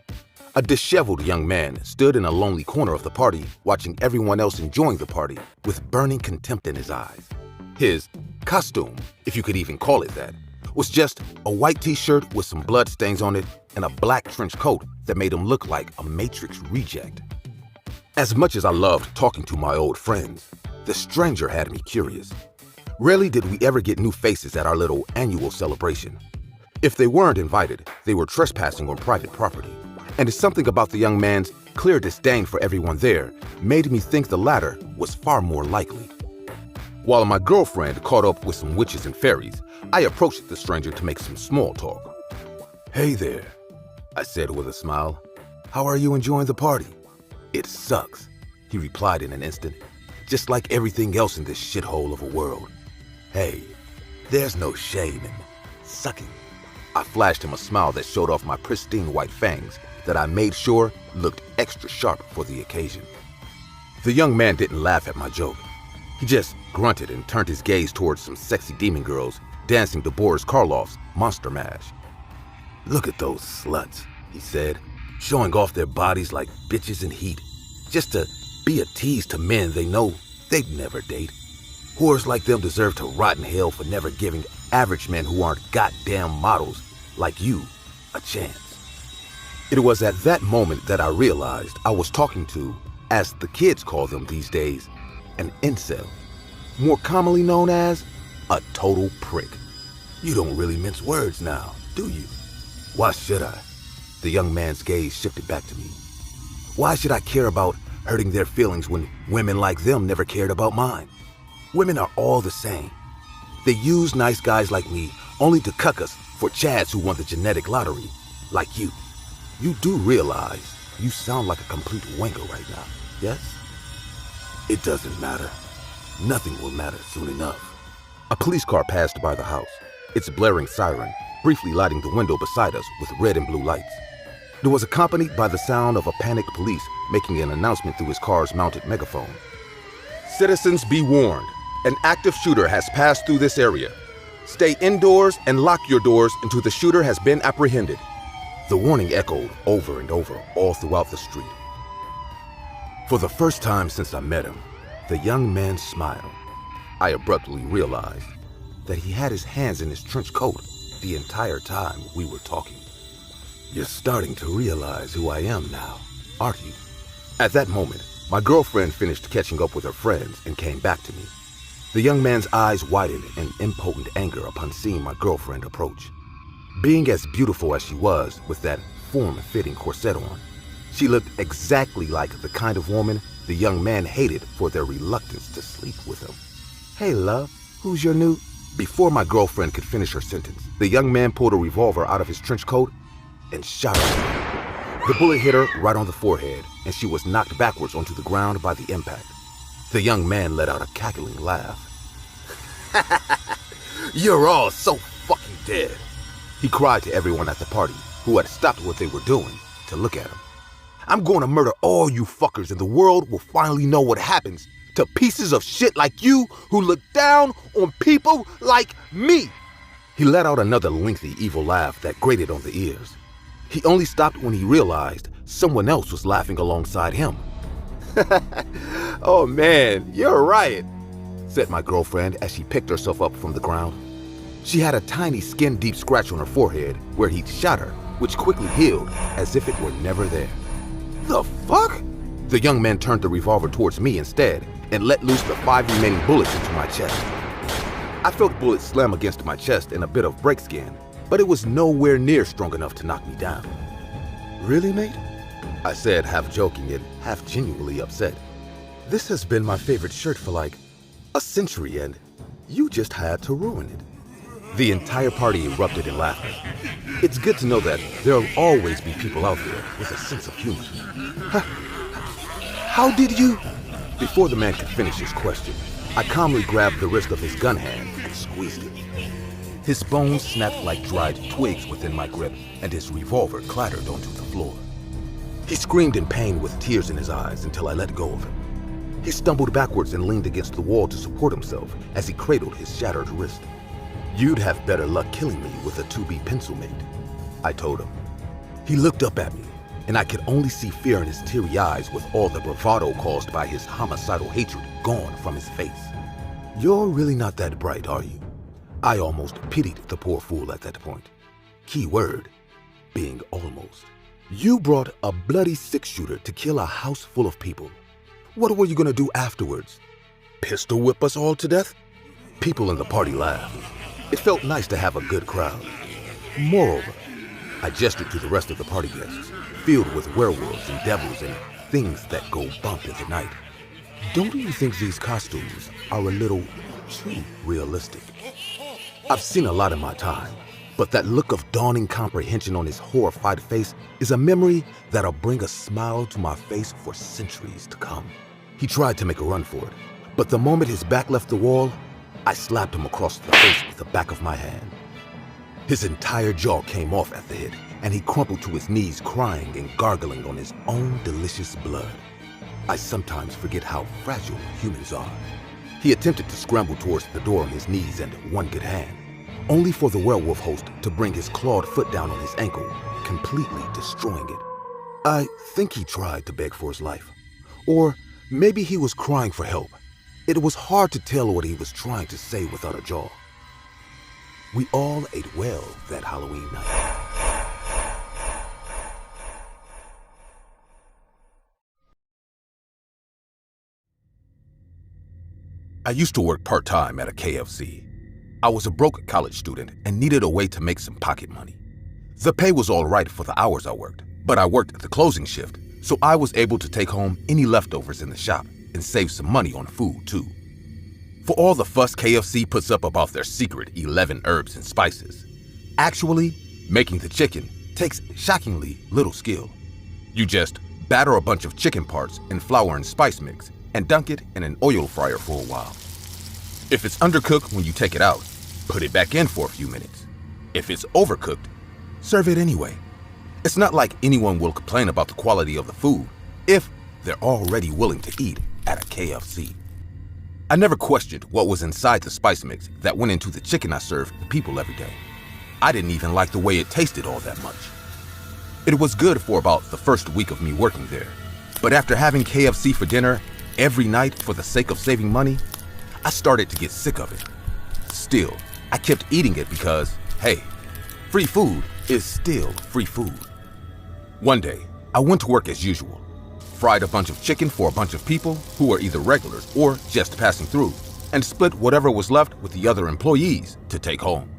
A disheveled young man stood in a lonely corner of the party, watching everyone else enjoying the party with burning contempt in his eyes. His costume, if you could even call it that, was just a white t-shirt with some blood stains on it and a black trench coat that made him look like a Matrix reject. As much as I loved talking to my old friends, the stranger had me curious. Rarely did we ever get new faces at our little annual celebration, If they weren't invited, they were trespassing on private property. And something about the young man's clear disdain for everyone there made me think the latter was far more likely. While my girlfriend caught up with some witches and fairies, I approached the stranger to make some small talk. "Hey there," I said with a smile. "How are you enjoying the party?" "It sucks," he replied in an instant, "just like everything else in this shithole of a world." "Hey, there's no shame in sucking." I flashed him a smile that showed off my pristine white fangs that I made sure looked extra sharp for the occasion. The young man didn't laugh at my joke. He just grunted and turned his gaze towards some sexy demon girls dancing to Boris Karloff's Monster Mash. "Look at those sluts," he said, "showing off their bodies like bitches in heat, just to be a tease to men they know they'd never date. Whores like them deserve to rot in hell for never giving average men who aren't goddamn models like you a chance." It was at that moment that I realized I was talking to, as the kids call them these days, an incel, more commonly known as a total prick. "You don't really mince words now, do you?" "Why should I?" The young man's gaze shifted back to me. "Why should I care about hurting their feelings when women like them never cared about mine? Women are all the same. They use nice guys like me only to cuck us for chads who won the genetic lottery, like you. You do realize you sound like a complete wanker right now, yes?" "It doesn't matter. Nothing will matter soon enough." A police car passed by the house, its blaring siren briefly lighting the window beside us with red and blue lights. It was accompanied by the sound of a panicked police making an announcement through his car's mounted megaphone. "Citizens, be warned. An active shooter has passed through this area. Stay indoors and lock your doors until the shooter has been apprehended." The warning echoed over and over all throughout the street. For the first time since I met him, the young man smiled. I abruptly realized that he had his hands in his trench coat the entire time we were talking. "You're starting to realize who I am now, aren't you?" At that moment, my girlfriend finished catching up with her friends and came back to me. The young man's eyes widened in impotent anger upon seeing my girlfriend approach. Being as beautiful as she was with that form-fitting corset on, she looked exactly like the kind of woman the young man hated for their reluctance to sleep with him. "Hey, love, who's your new—" Before my girlfriend could finish her sentence, the young man pulled a revolver out of his trench coat and shot her. The bullet hit her right on the forehead, and she was knocked backwards onto the ground by the impact. The young man let out a cackling laugh. "You're all so fucking dead," he cried to everyone at the party, who had stopped what they were doing to look at him. "I'm going to murder all you fuckers, and the world will finally know what happens to pieces of shit like you who look down on people like me." He let out another lengthy, evil laugh that grated on the ears. He only stopped when he realized someone else was laughing alongside him. "Oh man, you're right," said my girlfriend as she picked herself up from the ground. She had a tiny skin-deep scratch on her forehead where he'd shot her, which quickly healed as if it were never there. "The fuck?" The young man turned the revolver towards me instead and let loose the 5 remaining bullets into my chest. I felt bullets slam against my chest and a bit of break skin, but it was nowhere near strong enough to knock me down. "Really, mate?" I said, half joking and half genuinely upset. "This has been my favorite shirt for like a century, and you just had to ruin it." The entire party erupted in laughter. It's good to know that there'll always be people out there with a sense of humor. How did you? Before the man could finish his question, I calmly grabbed the wrist of his gun hand and squeezed it. His bones snapped like dried twigs within my grip, and his revolver clattered onto the floor. He screamed in pain with tears in his eyes until I let go of him. He stumbled backwards and leaned against the wall to support himself as he cradled his shattered wrist. "You'd have better luck killing me with a 2B pencil, mate," I told him. He looked up at me, and I could only see fear in his teary eyes with all the bravado caused by his homicidal hatred gone from his face. "You're really not that bright, are you?" I almost pitied the poor fool at that point. Key word being almost. "You brought a bloody 6-shooter to kill a house full of people. What were you gonna do afterwards? Pistol whip us all to death?" People in the party laughed. It felt nice to have a good crowd. Moreover, I gestured to the rest of the party guests, filled with werewolves and devils and things that go bump in the night. Don't you think these costumes are a little too realistic? I've seen a lot in my time, but that look of dawning comprehension on his horrified face is a memory that'll bring a smile to my face for centuries to come. He tried to make a run for it, but the moment his back left the wall, I slapped him across the face with the back of my hand. His entire jaw came off at the hit, and he crumpled to his knees crying and gargling on his own delicious blood. I sometimes forget how fragile humans are. He attempted to scramble towards the door on his knees and one good hand, only for the werewolf host to bring his clawed foot down on his ankle, completely destroying it. I think he tried to beg for his life. Or maybe he was crying for help. It was hard to tell what he was trying to say without a jaw. We all ate well that Halloween night. I used to work part-time at a KFC. I was a broke college student and needed a way to make some pocket money. The pay was all right for the hours I worked, but I worked the closing shift, so I was able to take home any leftovers in the shop and save some money on food too. For all the fuss KFC puts up about their secret 11 herbs and spices, actually making the chicken takes shockingly little skill. You just batter a bunch of chicken parts in flour and spice mix and dunk it in an oil fryer for a while. If it's undercooked when you take it out, put it back in for a few minutes. If it's overcooked, serve it anyway. It's not like anyone will complain about the quality of the food if they're already willing to eat at a KFC. I never questioned what was inside the spice mix that went into the chicken I served the people every day. I didn't even like the way it tasted all that much. It was good for about the first week of me working there, but after having KFC for dinner every night for the sake of saving money, I started to get sick of it. Still, I kept eating it because, hey, free food is still free food. One day, I went to work as usual, fried a bunch of chicken for a bunch of people who were either regulars or just passing through, and split whatever was left with the other employees to take home.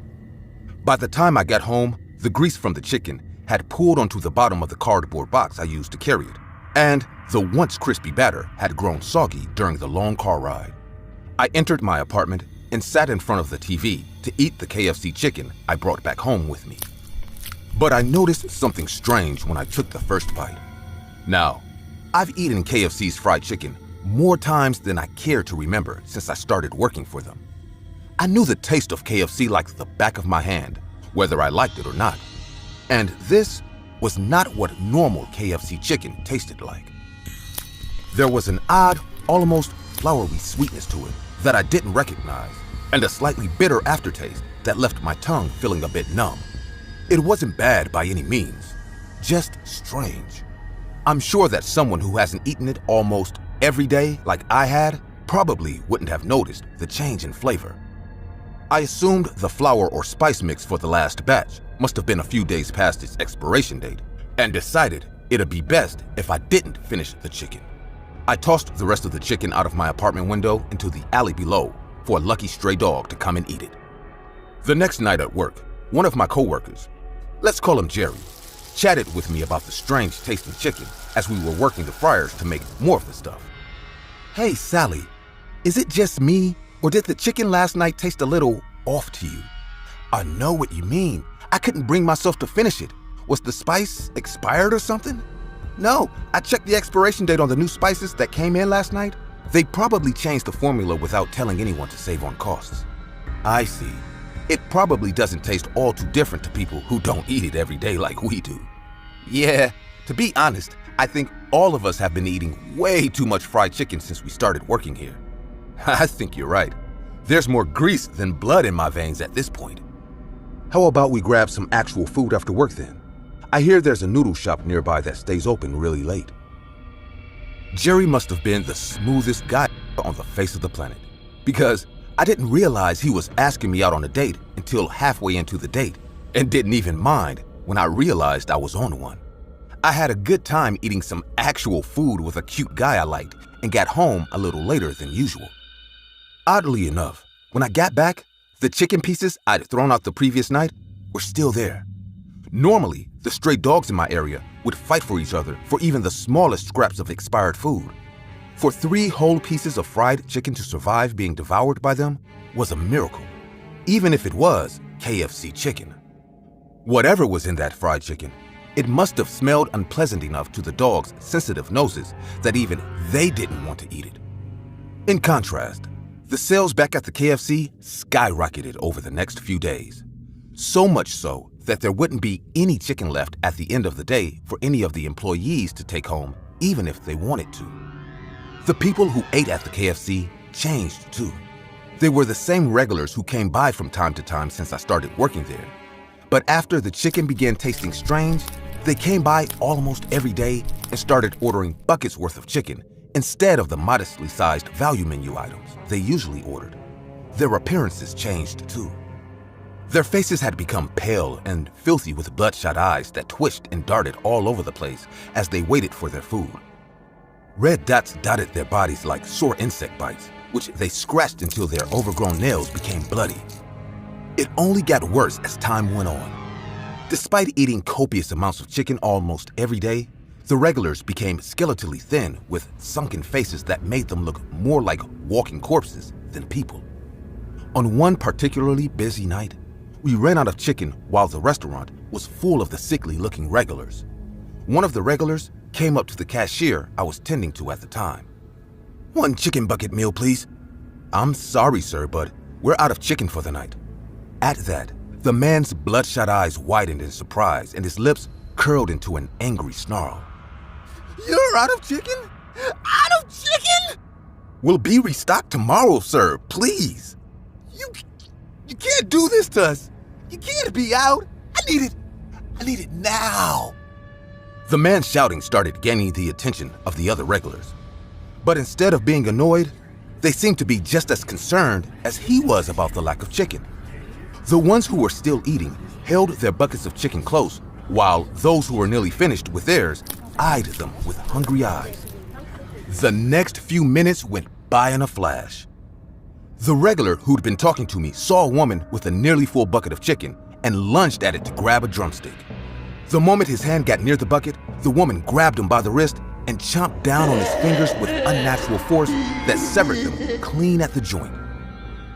By the time I got home, the grease from the chicken had pooled onto the bottom of the cardboard box I used to carry it, and the once crispy batter had grown soggy during the long car ride. I entered my apartment and sat in front of the TV to eat the KFC chicken I brought back home with me. But I noticed something strange when I took the first bite. Now, I've eaten KFC's fried chicken more times than I care to remember since I started working for them. I knew the taste of KFC like the back of my hand, whether I liked it or not. And this was not what normal KFC chicken tasted like. There was an odd, almost floury sweetness to it that I didn't recognize, and a slightly bitter aftertaste that left my tongue feeling a bit numb. It wasn't bad by any means, just strange. I'm sure that someone who hasn't eaten it almost every day like I had probably wouldn't have noticed the change in flavor. I assumed the flour or spice mix for the last batch must have been a few days past its expiration date, and decided it'd be best if I didn't finish the chicken. I tossed the rest of the chicken out of my apartment window into the alley below for a lucky stray dog to come and eat it. The next night at work, one of my coworkers, let's call him Jerry, chatted with me about the strange tasting chicken as we were working the fryers to make more of the stuff. Hey Sally, is it just me, or did the chicken last night taste a little off to you? I know what you mean. I couldn't bring myself to finish it. Was the spice expired or something? No, I checked the expiration date on the new spices that came in last night. They probably changed the formula without telling anyone to save on costs. I see. It probably doesn't taste all too different to people who don't eat it every day like we do. Yeah, to be honest, I think all of us have been eating way too much fried chicken since we started working here. I think you're right. There's more grease than blood in my veins at this point. How about we grab some actual food after work then? I hear there's a noodle shop nearby that stays open really late. Jerry must have been the smoothest guy on the face of the planet, because I didn't realize he was asking me out on a date until halfway into the date, and didn't even mind when I realized I was on one. I had a good time eating some actual food with a cute guy I liked and got home a little later than usual. Oddly enough, when I got back, the chicken pieces I'd thrown out the previous night were still there. Normally, the stray dogs in my area would fight for each other for even the smallest scraps of expired food. For 3 whole pieces of fried chicken to survive being devoured by them was a miracle, even if it was KFC chicken. Whatever was in that fried chicken, it must have smelled unpleasant enough to the dogs' sensitive noses that even they didn't want to eat it. In contrast, the sales back at the KFC skyrocketed over the next few days. So much so that there wouldn't be any chicken left at the end of the day for any of the employees to take home, even if they wanted to. The people who ate at the KFC changed too. They were the same regulars who came by from time to time since I started working there. But after the chicken began tasting strange, they came by almost every day and started ordering buckets worth of chicken instead of the modestly sized value menu items they usually ordered. Their appearances changed too. Their faces had become pale and filthy with bloodshot eyes that twitched and darted all over the place as they waited for their food. Red dots dotted their bodies like sore insect bites, which they scratched until their overgrown nails became bloody. It only got worse as time went on. Despite eating copious amounts of chicken almost every day, the regulars became skeletally thin with sunken faces that made them look more like walking corpses than people. On one particularly busy night, we ran out of chicken while the restaurant was full of the sickly-looking regulars. One of the regulars came up to the cashier I was tending to at the time. "1 chicken bucket meal, please." "I'm sorry, sir, but we're out of chicken for the night." At that, the man's bloodshot eyes widened in surprise and his lips curled into an angry snarl. "You're out of chicken? Out of chicken?" "We'll be restocked tomorrow, sir, please." You can't do this to us. You can't be out. I need it now." The man shouting started gaining the attention of the other regulars. But instead of being annoyed, they seemed to be just as concerned as he was about the lack of chicken. The ones who were still eating held their buckets of chicken close, while those who were nearly finished with theirs eyed them with hungry eyes. The next few minutes went by in a flash. The regular who'd been talking to me saw a woman with a nearly full bucket of chicken and lunged at it to grab a drumstick. The moment his hand got near the bucket, the woman grabbed him by the wrist and chomped down on his fingers with unnatural force that severed them clean at the joint.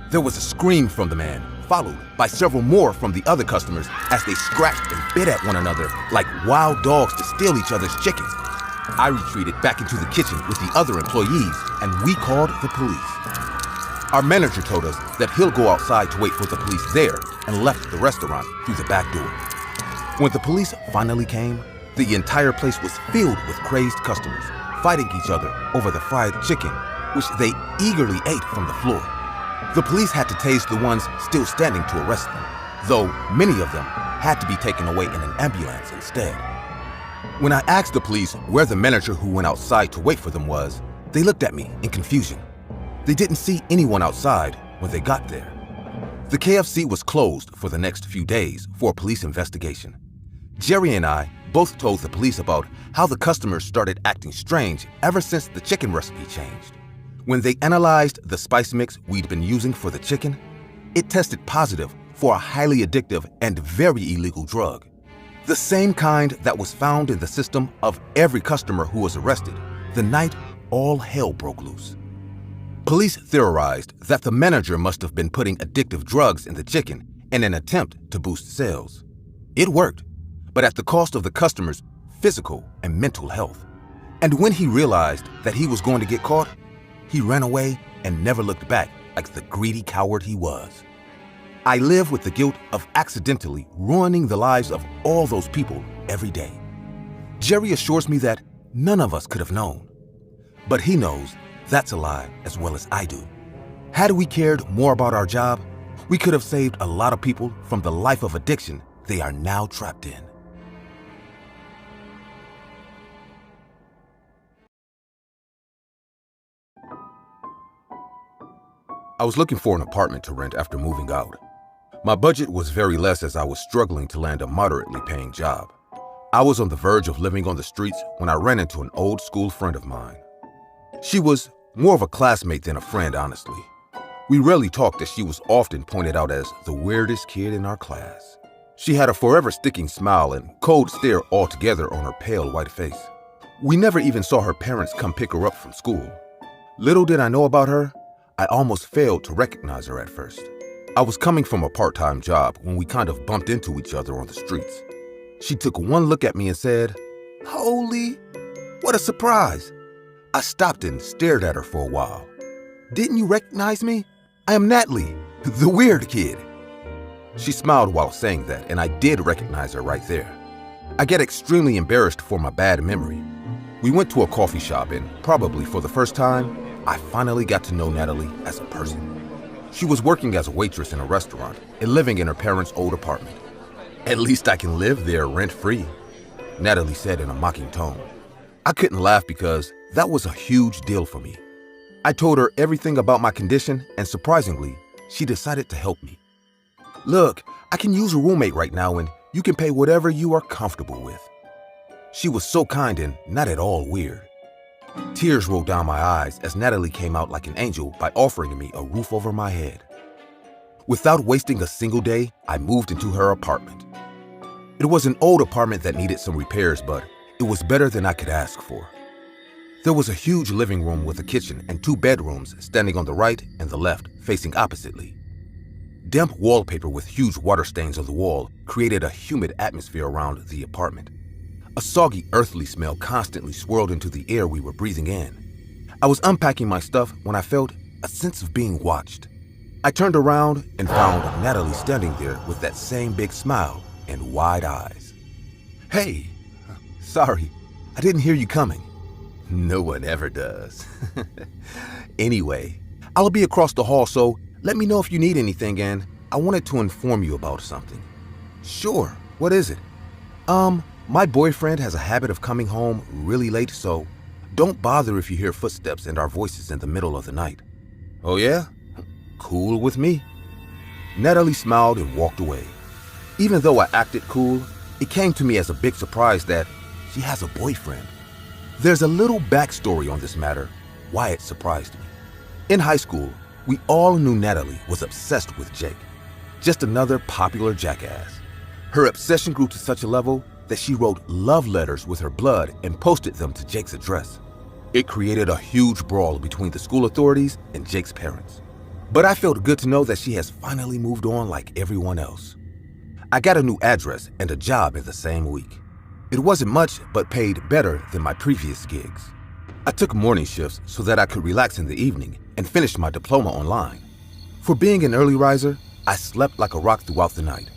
There was a scream from the man, followed by several more from the other customers as they scratched and bit at one another like wild dogs to steal each other's chicken. I retreated back into the kitchen with the other employees and we called the police. Our manager told us that he'll go outside to wait for the police there and left the restaurant through the back door. When the police finally came, the entire place was filled with crazed customers, fighting each other over the fried chicken, which they eagerly ate from the floor. The police had to tase the ones still standing to arrest them, though many of them had to be taken away in an ambulance instead. When I asked the police where the manager who went outside to wait for them was, they looked at me in confusion. They didn't see anyone outside when they got there. The KFC was closed for the next few days for a police investigation. Jerry and I both told the police about how the customers started acting strange ever since the chicken recipe changed. When they analyzed the spice mix we'd been using for the chicken, it tested positive for a highly addictive and very illegal drug. The same kind that was found in the system of every customer who was arrested the night all hell broke loose. Police theorized that the manager must have been putting addictive drugs in the chicken in an attempt to boost sales. It worked, but at the cost of the customer's physical and mental health. And when he realized that he was going to get caught, he ran away and never looked back like the greedy coward he was. I live with the guilt of accidentally ruining the lives of all those people every day. Jerry assures me that none of us could have known. But he knows that's a lie as well as I do. Had we cared more about our job, we could have saved a lot of people from the life of addiction they are now trapped in. I was looking for an apartment to rent after moving out. My budget was very less as I was struggling to land a moderately paying job. I was on the verge of living on the streets when I ran into an old school friend of mine. She was more of a classmate than a friend, honestly. We rarely talked as she was often pointed out as the weirdest kid in our class. She had a forever sticking smile and cold stare altogether on her pale white face. We never even saw her parents come pick her up from school. Little did I know about her, I almost failed to recognize her at first. I was coming from a part-time job when we kind of bumped into each other on the streets. She took one look at me and said, "Holy, what a surprise." I stopped and stared at her for a while. "Didn't you recognize me? I am Natalie, the weird kid." She smiled while saying that, and I did recognize her right there. I get extremely embarrassed for my bad memory. We went to a coffee shop and, probably for the first time, I finally got to know Natalie as a person. She was working as a waitress in a restaurant and living in her parents' old apartment. "At least I can live there rent-free," Natalie said in a mocking tone. I couldn't laugh because that was a huge deal for me. I told her everything about my condition, and surprisingly, she decided to help me. "Look, I can use a roommate right now and you can pay whatever you are comfortable with." She was so kind and not at all weird. Tears rolled down my eyes as Natalie came out like an angel by offering me a roof over my head. Without wasting a single day, I moved into her apartment. It was an old apartment that needed some repairs, but it was better than I could ask for. There was a huge living room with a kitchen and 2 bedrooms standing on the right and the left, facing oppositely. Damp wallpaper with huge water stains on the wall created a humid atmosphere around the apartment. A soggy, earthly smell constantly swirled into the air we were breathing in. I was unpacking my stuff when I felt a sense of being watched. I turned around and found Natalie standing there with that same big smile and wide eyes. "Hey, sorry, I didn't hear you coming." No one ever does. Anyway, I'll be across the hall, so let me know if you need anything, and I wanted to inform you about something. "Sure, what is it?" My boyfriend has a habit of coming home really late, so don't bother if you hear footsteps and our voices in the middle of the night." "Oh yeah? Cool with me." Natalie smiled and walked away. Even though I acted cool, it came to me as a big surprise that she has a boyfriend. There's a little backstory on this matter, why it surprised me. In high school, we all knew Natalie was obsessed with Jake, just another popular jackass. Her obsession grew to such a level that she wrote love letters with her blood and posted them to Jake's address. It created a huge brawl between the school authorities and Jake's parents. But I felt good to know that she has finally moved on like everyone else. I got a new address and a job in the same week. It wasn't much, but paid better than my previous gigs. I took morning shifts so that I could relax in the evening and finish my diploma online. For being an early riser, I slept like a rock throughout the night.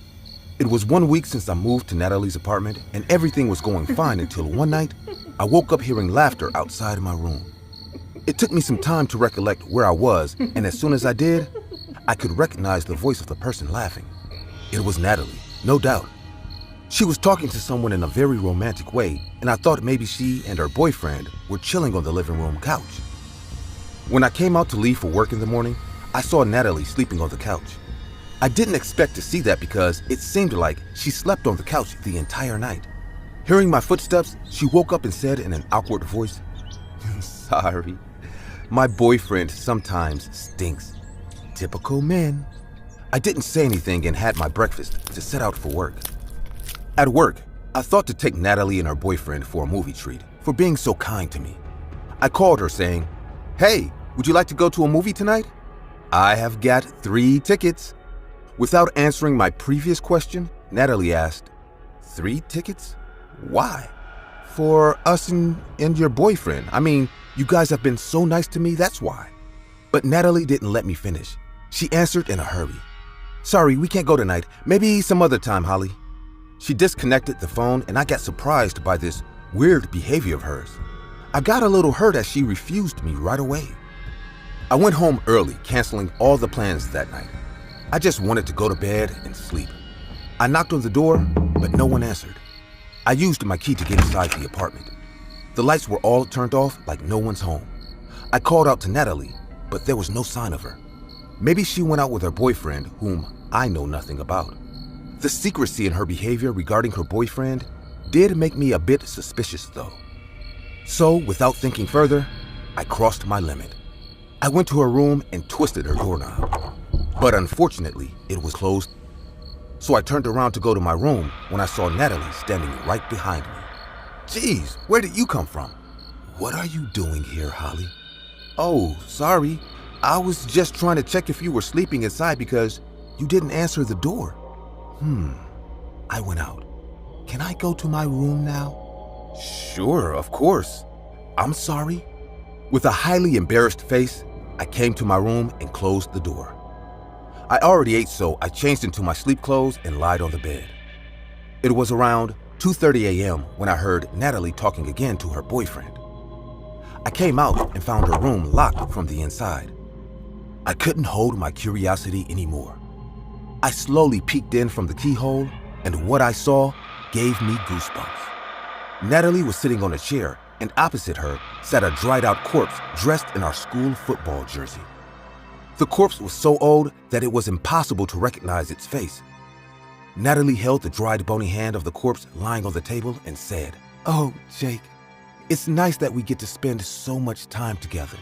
It was 1 week since I moved to Natalie's apartment, and everything was going fine until one night, I woke up hearing laughter outside my room. It took me some time to recollect where I was, and as soon as I did, I could recognize the voice of the person laughing. It was Natalie, no doubt. She was talking to someone in a very romantic way, and I thought maybe she and her boyfriend were chilling on the living room couch. When I came out to leave for work in the morning, I saw Natalie sleeping on the couch. I didn't expect to see that because it seemed like she slept on the couch the entire night. Hearing my footsteps, she woke up and said in an awkward voice, "Sorry, my boyfriend sometimes stinks. Typical men." I didn't say anything and had my breakfast to set out for work. At work, I thought to take Natalie and her boyfriend for a movie treat for being so kind to me. I called her saying, "Hey, would you like to go to a movie tonight? I have got 3 tickets." Without answering my previous question, Natalie asked, "3 tickets? Why?" "For us and your boyfriend. I mean, you guys have been so nice to me, that's why." But Natalie didn't let me finish. She answered in a hurry. "Sorry, we can't go tonight. Maybe some other time, Holly." She disconnected the phone, and I got surprised by this weird behavior of hers. I got a little hurt as she refused me right away. I went home early, canceling all the plans that night. I just wanted to go to bed and sleep. I knocked on the door, but no one answered. I used my key to get inside the apartment. The lights were all turned off like no one's home. I called out to Natalie, but there was no sign of her. Maybe she went out with her boyfriend, whom I know nothing about. The secrecy in her behavior regarding her boyfriend did make me a bit suspicious though. So, without thinking further, I crossed my limit. I went to her room and twisted her doorknob. But unfortunately, it was closed. so I turned around to go to my room when I saw Natalie standing right behind me. Geez, where did you come from? What are you doing here, Holly? Oh, sorry. I was just trying to check if you were sleeping inside because you didn't answer the door. I went out. Can I go to my room now? Sure, of course. I'm sorry. With a highly embarrassed face, I came to my room and closed the door. I already ate, so I changed into my sleep clothes and lied on the bed. It was around 2:30 a.m. when I heard Natalie talking again to her boyfriend. I came out and found her room locked from the inside. I couldn't hold my curiosity anymore. I slowly peeked in from the keyhole, and what I saw gave me goosebumps. Natalie was sitting on a chair, and opposite her sat a dried-out corpse dressed in our school football jersey. The corpse was so old that it was impossible to recognize its face. Natalie held the dried, bony hand of the corpse lying on the table and said, "Oh, Jake, it's nice that we get to spend so much time together.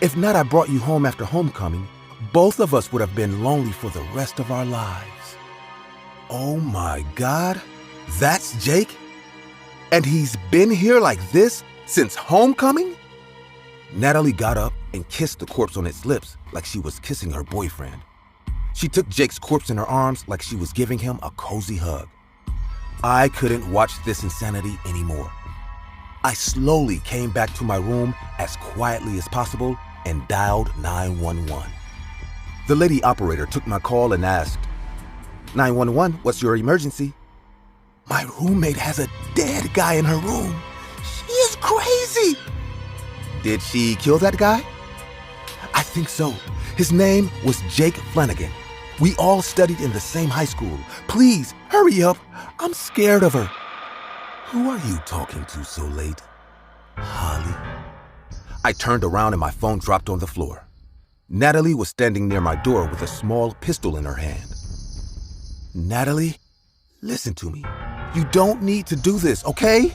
If not, I brought you home after homecoming. Both of us would have been lonely for the rest of our lives." Oh my God, that's Jake? And he's been here like this since homecoming? Natalie got up and kissed the corpse on its lips like she was kissing her boyfriend. She took Jake's corpse in her arms like she was giving him a cozy hug. I couldn't watch this insanity anymore. I slowly came back to my room as quietly as possible and dialed 911. The lady operator took my call and asked, "911, what's your emergency?" "My roommate has a dead guy in her room. She is crazy." "Did she kill that guy?" "I think so. His name was Jake Flanagan. We all studied in the same high school. Please, hurry up. I'm scared of her." "Who are you talking to so late?" "Holly." I turned around and my phone dropped on the floor. Natalie was standing near my door with a small pistol in her hand. "Natalie, listen to me. You don't need to do this, okay?"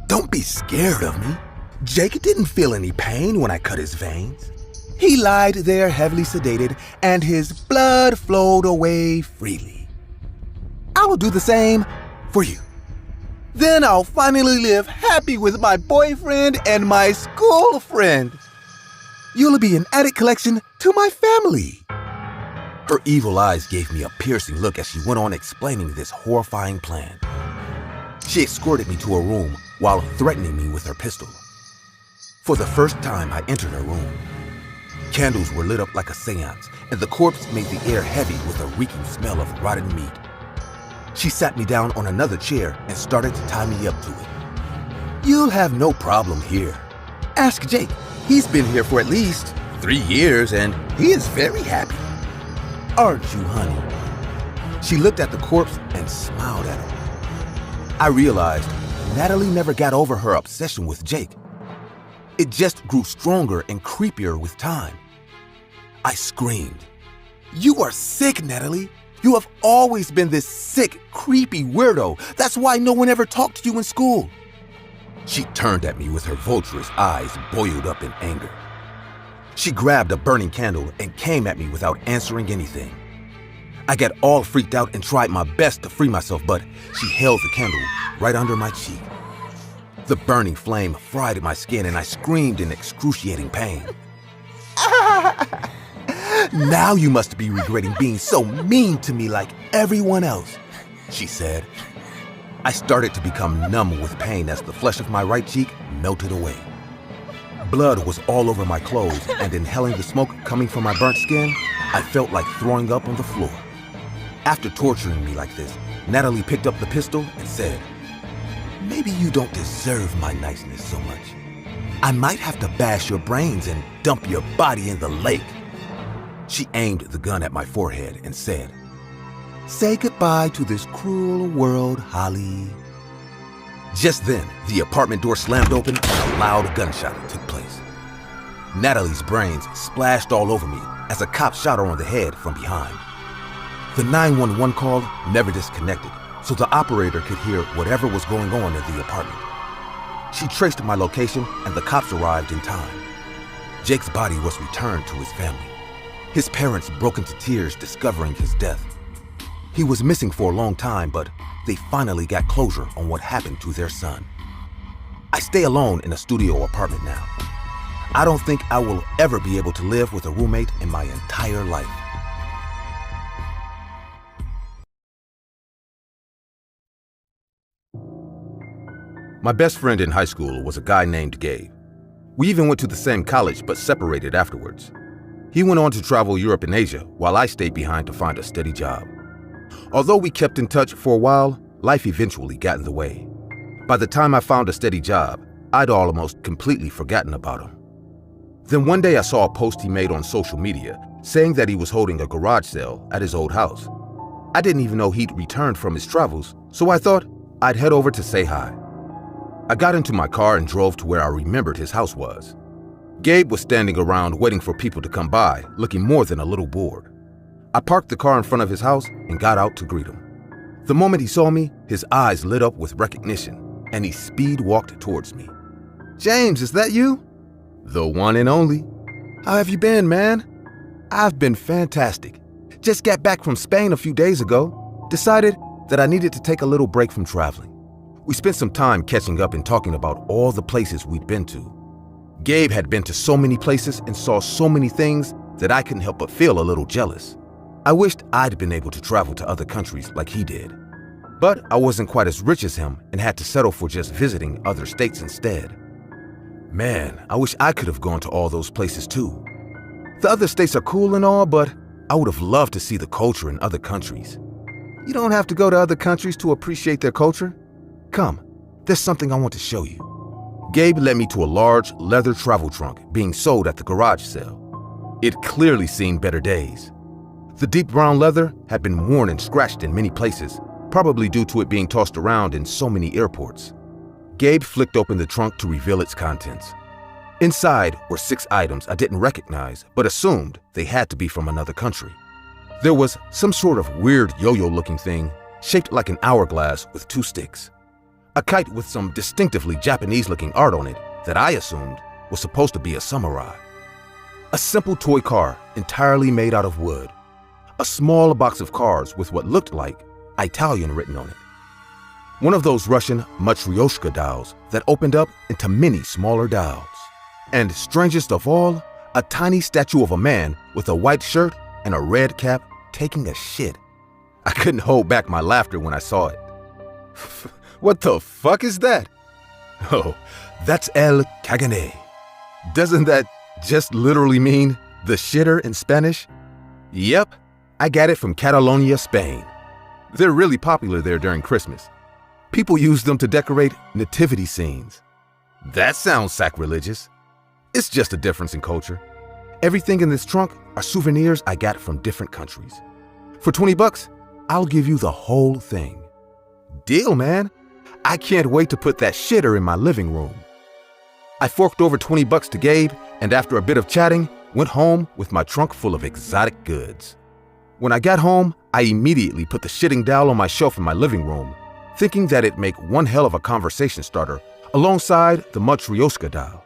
"Don't be scared of me. Jake didn't feel any pain when I cut his veins. He lied there heavily sedated, and his blood flowed away freely. I will do the same for you. Then I'll finally live happy with my boyfriend and my school friend. You'll be an added collection to my family." Her evil eyes gave me a piercing look as she went on explaining this horrifying plan. She escorted me to a room while threatening me with her pistol. For the first time, I entered her room. Candles were lit up like a seance, and the corpse made the air heavy with a reeking smell of rotten meat. She sat me down on another chair and started to tie me up to it. "You'll have no problem here. Ask Jake. He's been here for at least 3 years, and he is very happy. Aren't you, honey?" She looked at the corpse and smiled at him. I realized Natalie never got over her obsession with Jake. It just grew stronger and creepier with time. I screamed, "You are sick, Natalie. You have always been this sick, creepy weirdo. That's why no one ever talked to you in school." She turned at me with her vulturous eyes boiled up in anger. She grabbed a burning candle and came at me without answering anything. I got all freaked out and tried my best to free myself, but she held the candle right under my cheek. The burning flame fried my skin and I screamed in excruciating pain. "Now you must be regretting being so mean to me like everyone else," she said. I started to become numb with pain as the flesh of my right cheek melted away. Blood was all over my clothes, and inhaling the smoke coming from my burnt skin, I felt like throwing up on the floor. After torturing me like this, Natalie picked up the pistol and said, "Maybe you don't deserve my niceness so much. I might have to bash your brains and dump your body in the lake." She aimed the gun at my forehead and said, "Say goodbye to this cruel world, Holly." Just then, the apartment door slammed open and a loud gunshot took place. Natalie's brains splashed all over me as a cop shot her on the head from behind. The 911 call never disconnected, so the operator could hear whatever was going on in the apartment. She traced my location and the cops arrived in time. Jake's body was returned to his family. His parents broke into tears discovering his death. He was missing for a long time, but they finally got closure on what happened to their son. I stay alone in a studio apartment now. I don't think I will ever be able to live with a roommate in my entire life. My best friend in high school was a guy named Gabe. We even went to the same college but separated afterwards. He went on to travel Europe and Asia while I stayed behind to find a steady job. Although we kept in touch for a while, life eventually got in the way. By the time I found a steady job, I'd almost completely forgotten about him. Then one day I saw a post he made on social media saying that he was holding a garage sale at his old house. I didn't even know he'd returned from his travels, so I thought I'd head over to say hi. I got into my car and drove to where I remembered his house was. Gabe was standing around waiting for people to come by, looking more than a little bored. I parked the car in front of his house and got out to greet him. The moment he saw me, his eyes lit up with recognition, and he speed walked towards me. "James, is that you?" "The one and only." "How have you been, man?" "I've been fantastic. Just got back from Spain a few days ago. Decided that I needed to take a little break from traveling." We spent some time catching up and talking about all the places we'd been to. Gabe had been to so many places and saw so many things that I couldn't help but feel a little jealous. I wished I'd been able to travel to other countries like he did. But I wasn't quite as rich as him and had to settle for just visiting other states instead. Man, I wish I could have gone to all those places too. The other states are cool and all, but I would have loved to see the culture in other countries. You don't have to go to other countries to appreciate their culture. Come, there's something I want to show you. Gabe led me to a large leather travel trunk being sold at the garage sale. It clearly seen better days. The deep brown leather had been worn and scratched in many places, probably due to it being tossed around in so many airports. Gabe flicked open the trunk to reveal its contents. Inside were 6 items I didn't recognize, but assumed they had to be from another country. There was some sort of weird yo-yo looking thing, shaped like an hourglass with 2 sticks. A kite with some distinctively Japanese-looking art on it that I assumed was supposed to be a samurai. A simple toy car entirely made out of wood. A small box of cards with what looked like Italian written on it. One of those Russian matryoshka dolls that opened up into many smaller dolls. And strangest of all, a tiny statue of a man with a white shirt and a red cap taking a shit. I couldn't hold back my laughter when I saw it. What the fuck is that? Oh, that's El Cagane. Doesn't that just literally mean the shitter in Spanish? Yep, I got it from Catalonia, Spain. They're really popular there during Christmas. People use them to decorate nativity scenes. That sounds sacrilegious. It's just a difference in culture. Everything in this trunk are souvenirs I got from different countries. For $20, I'll give you the whole thing. Deal, man. I can't wait to put that shitter in my living room. I forked over $20 to Gabe, and after a bit of chatting, went home with my trunk full of exotic goods. When I got home, I immediately put the shitting doll on my shelf in my living room, thinking that it'd make one hell of a conversation starter alongside the matryoshka doll.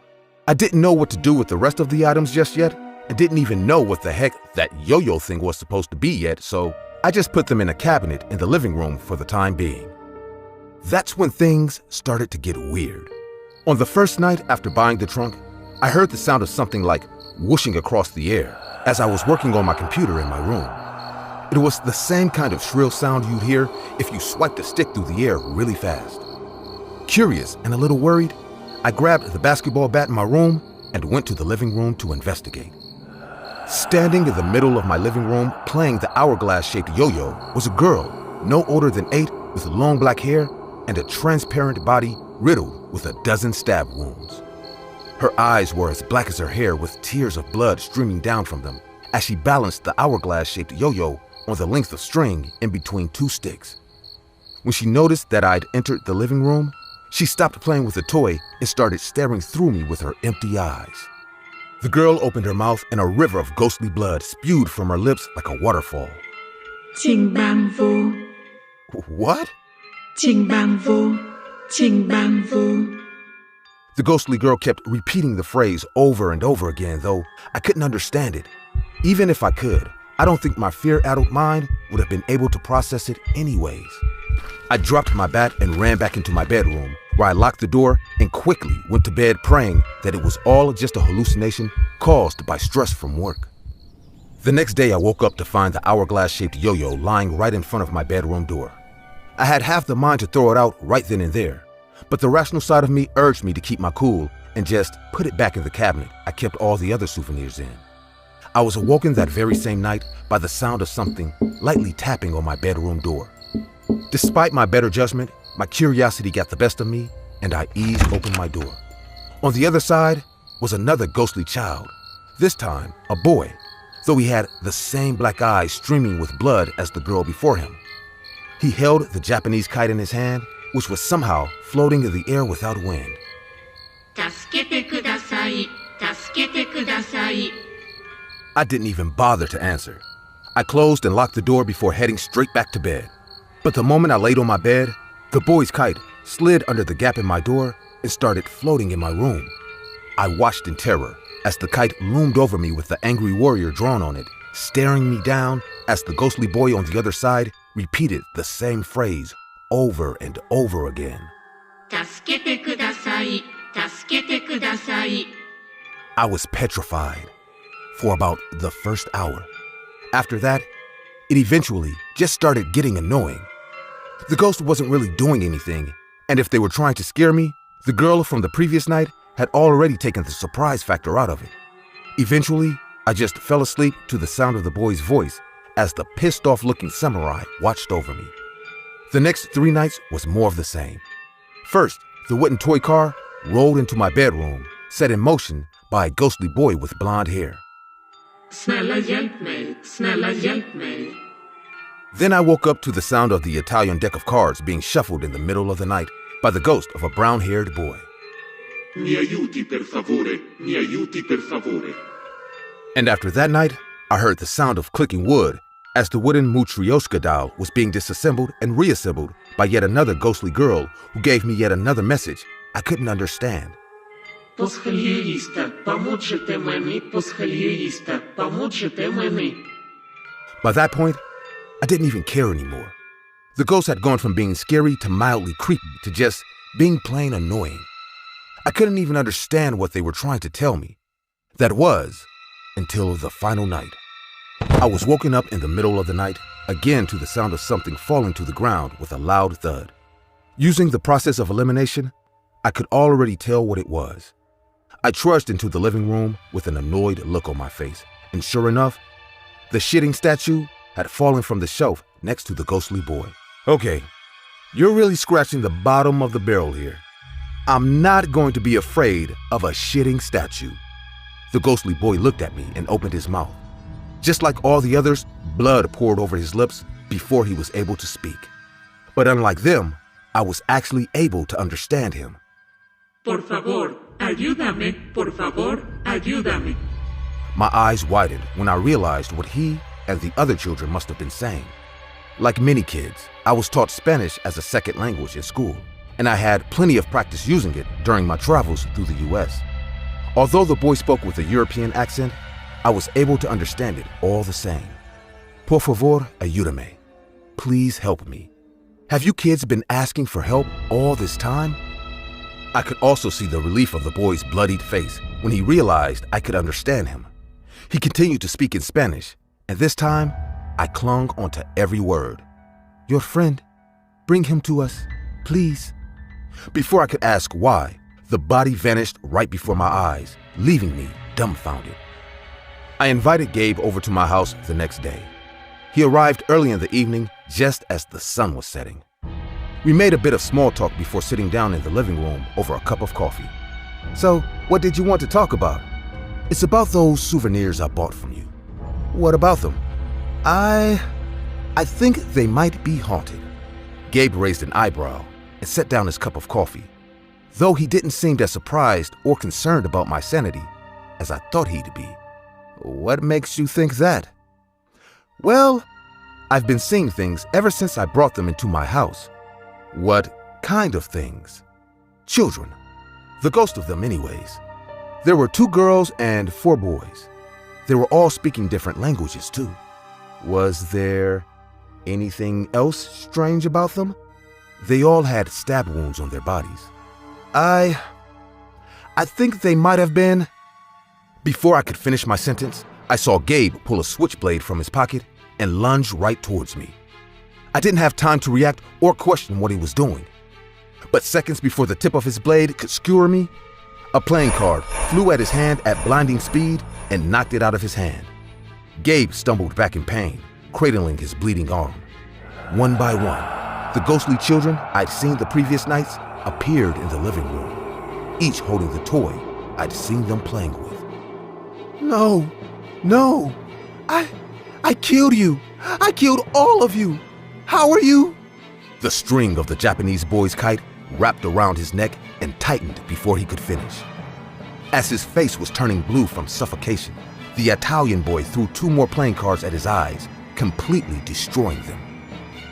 I didn't know what to do with the rest of the items just yet, and didn't even know what the heck that yo-yo thing was supposed to be yet, so I just put them in a cabinet in the living room for the time being. That's when things started to get weird. On the first night after buying the trunk, I heard the sound of something like whooshing across the air as I was working on my computer in my room. It was the same kind of shrill sound you'd hear if you swiped a stick through the air really fast. Curious and a little worried, I grabbed the basketball bat in my room and went to the living room to investigate. Standing in the middle of my living room playing the hourglass-shaped yo-yo was a girl no older than 8 with long black hair and a transparent body riddled with a dozen stab wounds. Her eyes were as black as her hair with tears of blood streaming down from them as she balanced the hourglass-shaped yo-yo on the length of string in between 2 sticks. When she noticed that I'd entered the living room, she stopped playing with the toy and started staring through me with her empty eyes. The girl opened her mouth and a river of ghostly blood spewed from her lips like a waterfall. Trình bang vô. What? Trình bang vô. Trình bang vô. The ghostly girl kept repeating the phrase over and over again, though I couldn't understand it. Even if I could, I don't think my fear-addled mind would have been able to process it anyways. I dropped my bat and ran back into my bedroom, where I locked the door and quickly went to bed praying that it was all just a hallucination caused by stress from work. The next day, I woke up to find the hourglass-shaped yo-yo lying right in front of my bedroom door. I had half the mind to throw it out right then and there, but the rational side of me urged me to keep my cool and just put it back in the cabinet I kept all the other souvenirs in. I was awoken that very same night by the sound of something lightly tapping on my bedroom door. Despite my better judgment, my curiosity got the best of me, and I eased open my door. On the other side was another ghostly child, this time a boy, though he had the same black eyes streaming with blood as the girl before him. He held the Japanese kite in his hand, which was somehow floating in the air without wind. 助けてください。助けてください。 I didn't even bother to answer. I closed and locked the door before heading straight back to bed. But the moment I laid on my bed, the boy's kite slid under the gap in my door and started floating in my room. I watched in terror as the kite loomed over me with the angry warrior drawn on it, staring me down as the ghostly boy on the other side repeated the same phrase over and over again. 助けてください。助けてください。 I was petrified for about the first hour. After that, it eventually just started getting annoying. The ghost wasn't really doing anything, and if they were trying to scare me, the girl from the previous night had already taken the surprise factor out of it. Eventually, I just fell asleep to the sound of the boy's voice as the pissed-off-looking samurai watched over me. The next 3 nights was more of the same. First, the wooden toy car rolled into my bedroom, set in motion by a ghostly boy with blonde hair. Snälla hjälp mig. Snälla hjälp mig. Then I woke up to the sound of the Italian deck of cards being shuffled in the middle of the night by the ghost of a brown-haired boy. Mi aiuti per favore, mi aiuti per favore. And after that night, I heard the sound of clicking wood as the wooden Matryoshka doll was being disassembled and reassembled by yet another ghostly girl who gave me yet another message I couldn't understand. Посхиліїста, помучите мені, посхиліїста, помучите мені. By that point, I didn't even care anymore. The ghost had gone from being scary to mildly creepy to just being plain annoying. I couldn't even understand what they were trying to tell me. That was until the final night. I was woken up in the middle of the night, again to the sound of something falling to the ground with a loud thud. Using the process of elimination, I could already tell what it was. I trudged into the living room with an annoyed look on my face, and sure enough, the shitting statue had fallen from the shelf next to the ghostly boy. Okay, you're really scratching the bottom of the barrel here. I'm not going to be afraid of a shitting statue. The ghostly boy looked at me and opened his mouth. Just like all the others, blood poured over his lips before he was able to speak. But unlike them, I was actually able to understand him. Por favor, ayúdame. Por favor, ayúdame. My eyes widened when I realized what he and the other children must have been saying. Like many kids, I was taught Spanish as a second language in school, and I had plenty of practice using it during my travels through the US. Although the boy spoke with a European accent, I was able to understand it all the same. Por favor, ayúdame. Please help me. Have you kids been asking for help all this time? I could also see the relief of the boy's bloodied face when he realized I could understand him. He continued to speak in Spanish, and this time, I clung onto every word. Your friend, bring him to us, please. Before I could ask why, the body vanished right before my eyes, leaving me dumbfounded. I invited Gabe over to my house the next day. He arrived early in the evening, just as the sun was setting. We made a bit of small talk before sitting down in the living room over a cup of coffee. So, what did you want to talk about? It's about those souvenirs I bought from you. What about them? I think they might be haunted. Gabe raised an eyebrow and set down his cup of coffee, though he didn't seem as surprised or concerned about my sanity as I thought he'd be. What makes you think that? Well, I've been seeing things ever since I brought them into my house. What kind of things? Children. The ghost of them anyways. There were 2 girls and 4 boys. They were all speaking different languages, too. Was there anything else strange about them? They all had stab wounds on their bodies. I think they might have been... Before I could finish my sentence, I saw Gabe pull a switchblade from his pocket and lunge right towards me. I didn't have time to react or question what he was doing. But seconds before the tip of his blade could skewer me, a playing card flew at his hand at blinding speed and knocked it out of his hand. Gabe stumbled back in pain, cradling his bleeding arm. One by one, the ghostly children I'd seen the previous nights appeared in the living room, each holding the toy I'd seen them playing with. No, I killed you. I killed all of you. How are you? The string of the Japanese boy's kite wrapped around his neck and tightened before he could finish. As his face was turning blue from suffocation, the Italian boy threw 2 more playing cards at his eyes, completely destroying them.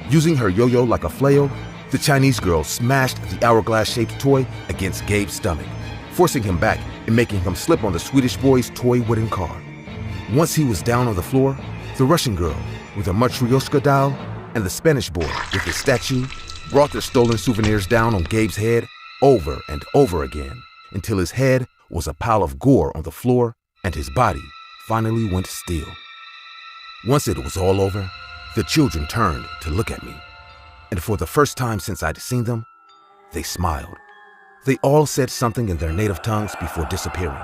Using her yo-yo like a flail, the Chinese girl smashed the hourglass-shaped toy against Gabe's stomach, forcing him back and making him slip on the Swedish boy's toy wooden card. Once he was down on the floor, the Russian girl with a Matryoshka doll and the Spanish boy with his statue brought their stolen souvenirs down on Gabe's head over and over again until his head was a pile of gore on the floor and his body finally went still. Once it was all over, the children turned to look at me, and for the first time since I'd seen them, they smiled. They all said something in their native tongues before disappearing,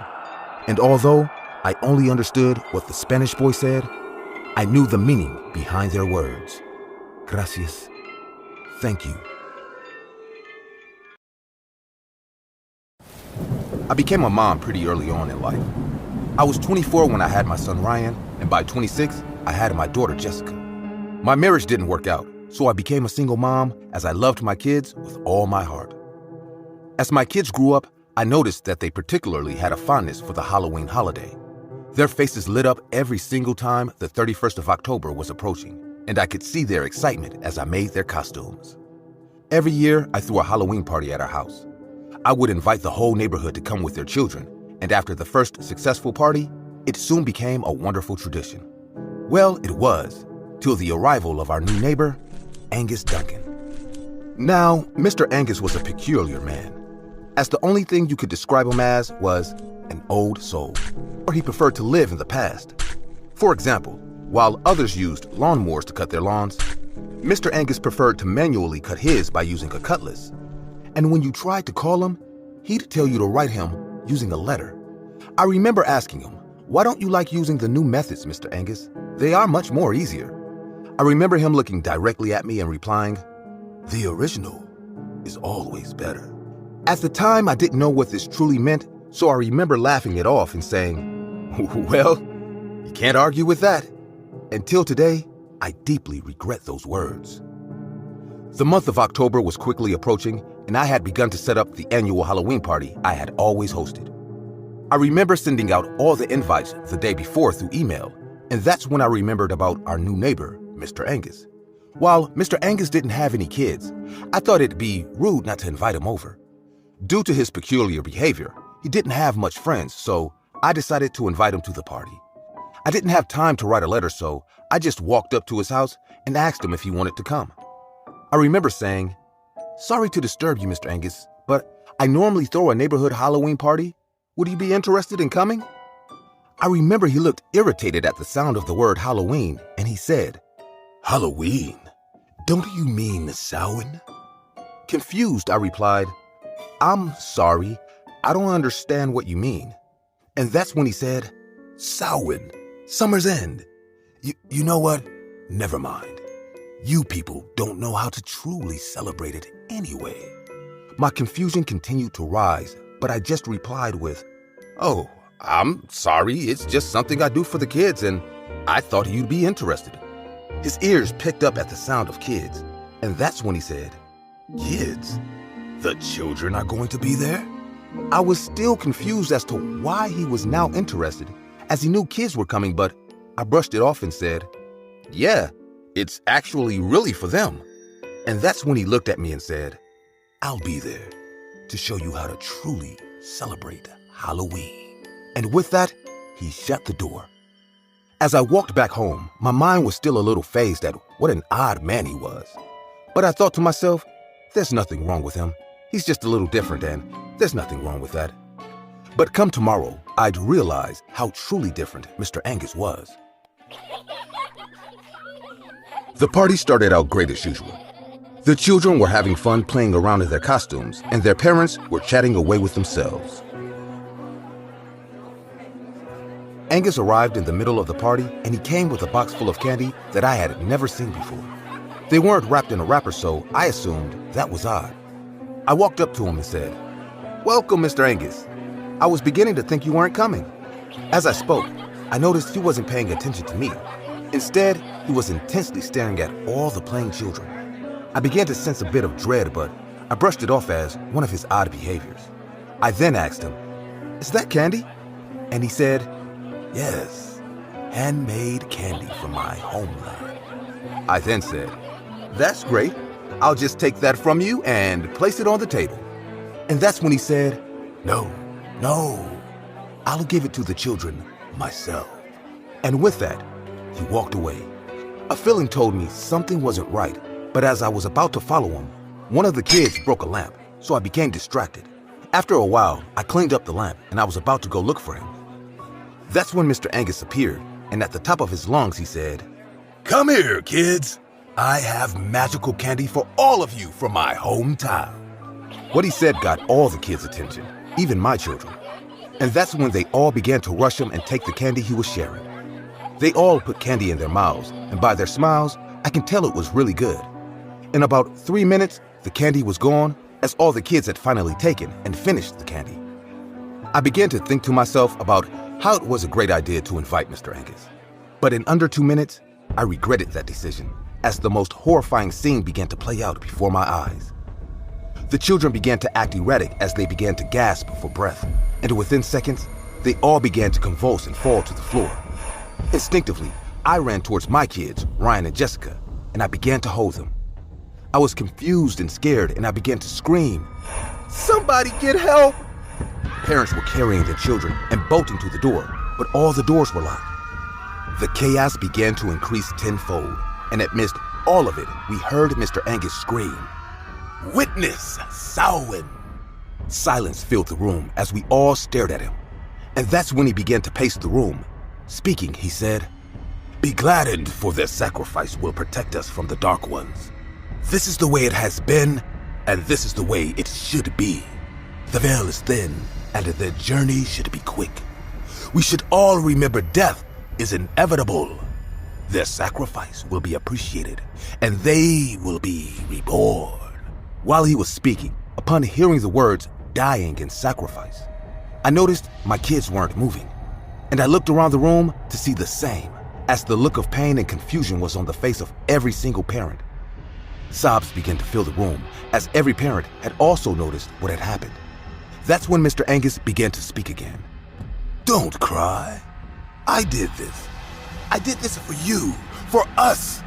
and although I only understood what the Spanish boy said, I knew the meaning behind their words. Gracias. Thank you. I became a mom pretty early on in life. I was 24 when I had my son Ryan, and by 26, I had my daughter Jessica. My marriage didn't work out, so I became a single mom as I loved my kids with all my heart. As my kids grew up, I noticed that they particularly had a fondness for the Halloween holiday. Their faces lit up every single time the 31st of October was approaching, and I could see their excitement as I made their costumes. Every year, I threw a Halloween party at our house. I would invite the whole neighborhood to come with their children, and after the first successful party, it soon became a wonderful tradition. Well, it was, till the arrival of our new neighbor, Angus Duncan. Now, Mr. Angus was a peculiar man, as the only thing you could describe him as was an old soul, or he preferred to live in the past. For example, while others used lawnmowers to cut their lawns, Mr. Angus preferred to manually cut his by using a cutlass. And when you tried to call him, he'd tell you to write him using a letter. I remember asking him, "Why don't you like using the new methods, Mr. Angus? They are much more easier." I remember him looking directly at me and replying, "The original is always better." At the time, I didn't know what this truly meant, so I remember laughing it off and saying, "Well, you can't argue with that." Until today, I deeply regret those words. The month of October was quickly approaching, and I had begun to set up the annual Halloween party I had always hosted. I remember sending out all the invites the day before through email, and that's when I remembered about our new neighbor, Mr. Angus. While Mr. Angus didn't have any kids, I thought it'd be rude not to invite him over. Due to his peculiar behavior, he didn't have much friends, so I decided to invite him to the party. I didn't have time to write a letter, so I just walked up to his house and asked him if he wanted to come. I remember saying, "Sorry to disturb you, Mr. Angus, but I normally throw a neighborhood Halloween party. Would you be interested in coming?" I remember he looked irritated at the sound of the word Halloween, and he said, "Halloween? Don't you mean Samhain?" Confused, I replied, "I'm sorry, I don't understand what you mean." And that's when he said, "Samhain, summer's end. You know what? Never mind. You people don't know how to truly celebrate it anyway." My confusion continued to rise, but I just replied with, "Oh, I'm sorry, it's just something I do for the kids, and I thought you'd be interested." His ears picked up at the sound of kids, and that's when he said, "Kids? The children are going to be there?" I was still confused as to why he was now interested, as he knew kids were coming, but I brushed it off and said, "Yeah, it's actually really for them." And that's when he looked at me and said, "I'll be there to show you how to truly celebrate Halloween." And with that, he shut the door. As I walked back home, my mind was still a little phased at what an odd man he was. But I thought to myself, there's nothing wrong with him. He's just a little different, and there's nothing wrong with that. But come tomorrow, I'd realize how truly different Mr. Angus was. The party started out great as usual. The children were having fun playing around in their costumes, and their parents were chatting away with themselves. Angus arrived in the middle of the party, and he came with a box full of candy that I had never seen before. They weren't wrapped in a wrapper, so I assumed that was odd. I walked up to him and said, "Welcome, Mr. Angus. I was beginning to think you weren't coming." As I spoke, I noticed he wasn't paying attention to me. Instead, he was intensely staring at all the playing children. I began to sense a bit of dread, but I brushed it off as one of his odd behaviors. I then asked him, "Is that candy?" And he said, "Yes, handmade candy from my homeland." I then said, "That's great. I'll just take that from you and place it on the table." And that's when he said, No, I'll give it to the children myself." And with that, he walked away. A feeling told me something wasn't right, but as I was about to follow him, one of the kids broke a lamp, so I became distracted. After a while, I cleaned up the lamp and I was about to go look for him. That's when Mr. Angus appeared, and at the top of his lungs he said, "Come here, kids. I have magical candy for all of you from my hometown." What he said got all the kids' attention, even my children. And that's when they all began to rush him and take the candy he was sharing. They all put candy in their mouths, and by their smiles, I can tell it was really good. In about 3 minutes, the candy was gone, as all the kids had finally taken and finished the candy. I began to think to myself about how it was a great idea to invite Mr. Angus. But in under 2 minutes, I regretted that decision, as the most horrifying scene began to play out before my eyes. The children began to act erratic as they began to gasp for breath, and within seconds, they all began to convulse and fall to the floor. Instinctively, I ran towards my kids, Ryan and Jessica, and I began to hold them. I was confused and scared, and I began to scream, "Somebody get help!" Parents were carrying their children and bolting to the door, but all the doors were locked. The chaos began to increase tenfold, and amidst all of it, we heard Mr. Angus scream, "Witness, Samhain!" Silence filled the room as we all stared at him. And that's when he began to pace the room. Speaking, he said, "Be gladdened, for their sacrifice will protect us from the Dark Ones. This is the way it has been, and this is the way it should be. The veil is thin, and their journey should be quick. We should all remember death is inevitable. Their sacrifice will be appreciated, and they will be reborn." While he was speaking, upon hearing the words dying and sacrifice, I noticed my kids weren't moving, and I looked around the room to see the same, as the look of pain and confusion was on the face of every single parent. Sobs began to fill the room, as every parent had also noticed what had happened. That's when Mr. Angus began to speak again. "Don't cry. I did this. I did this for you, for us.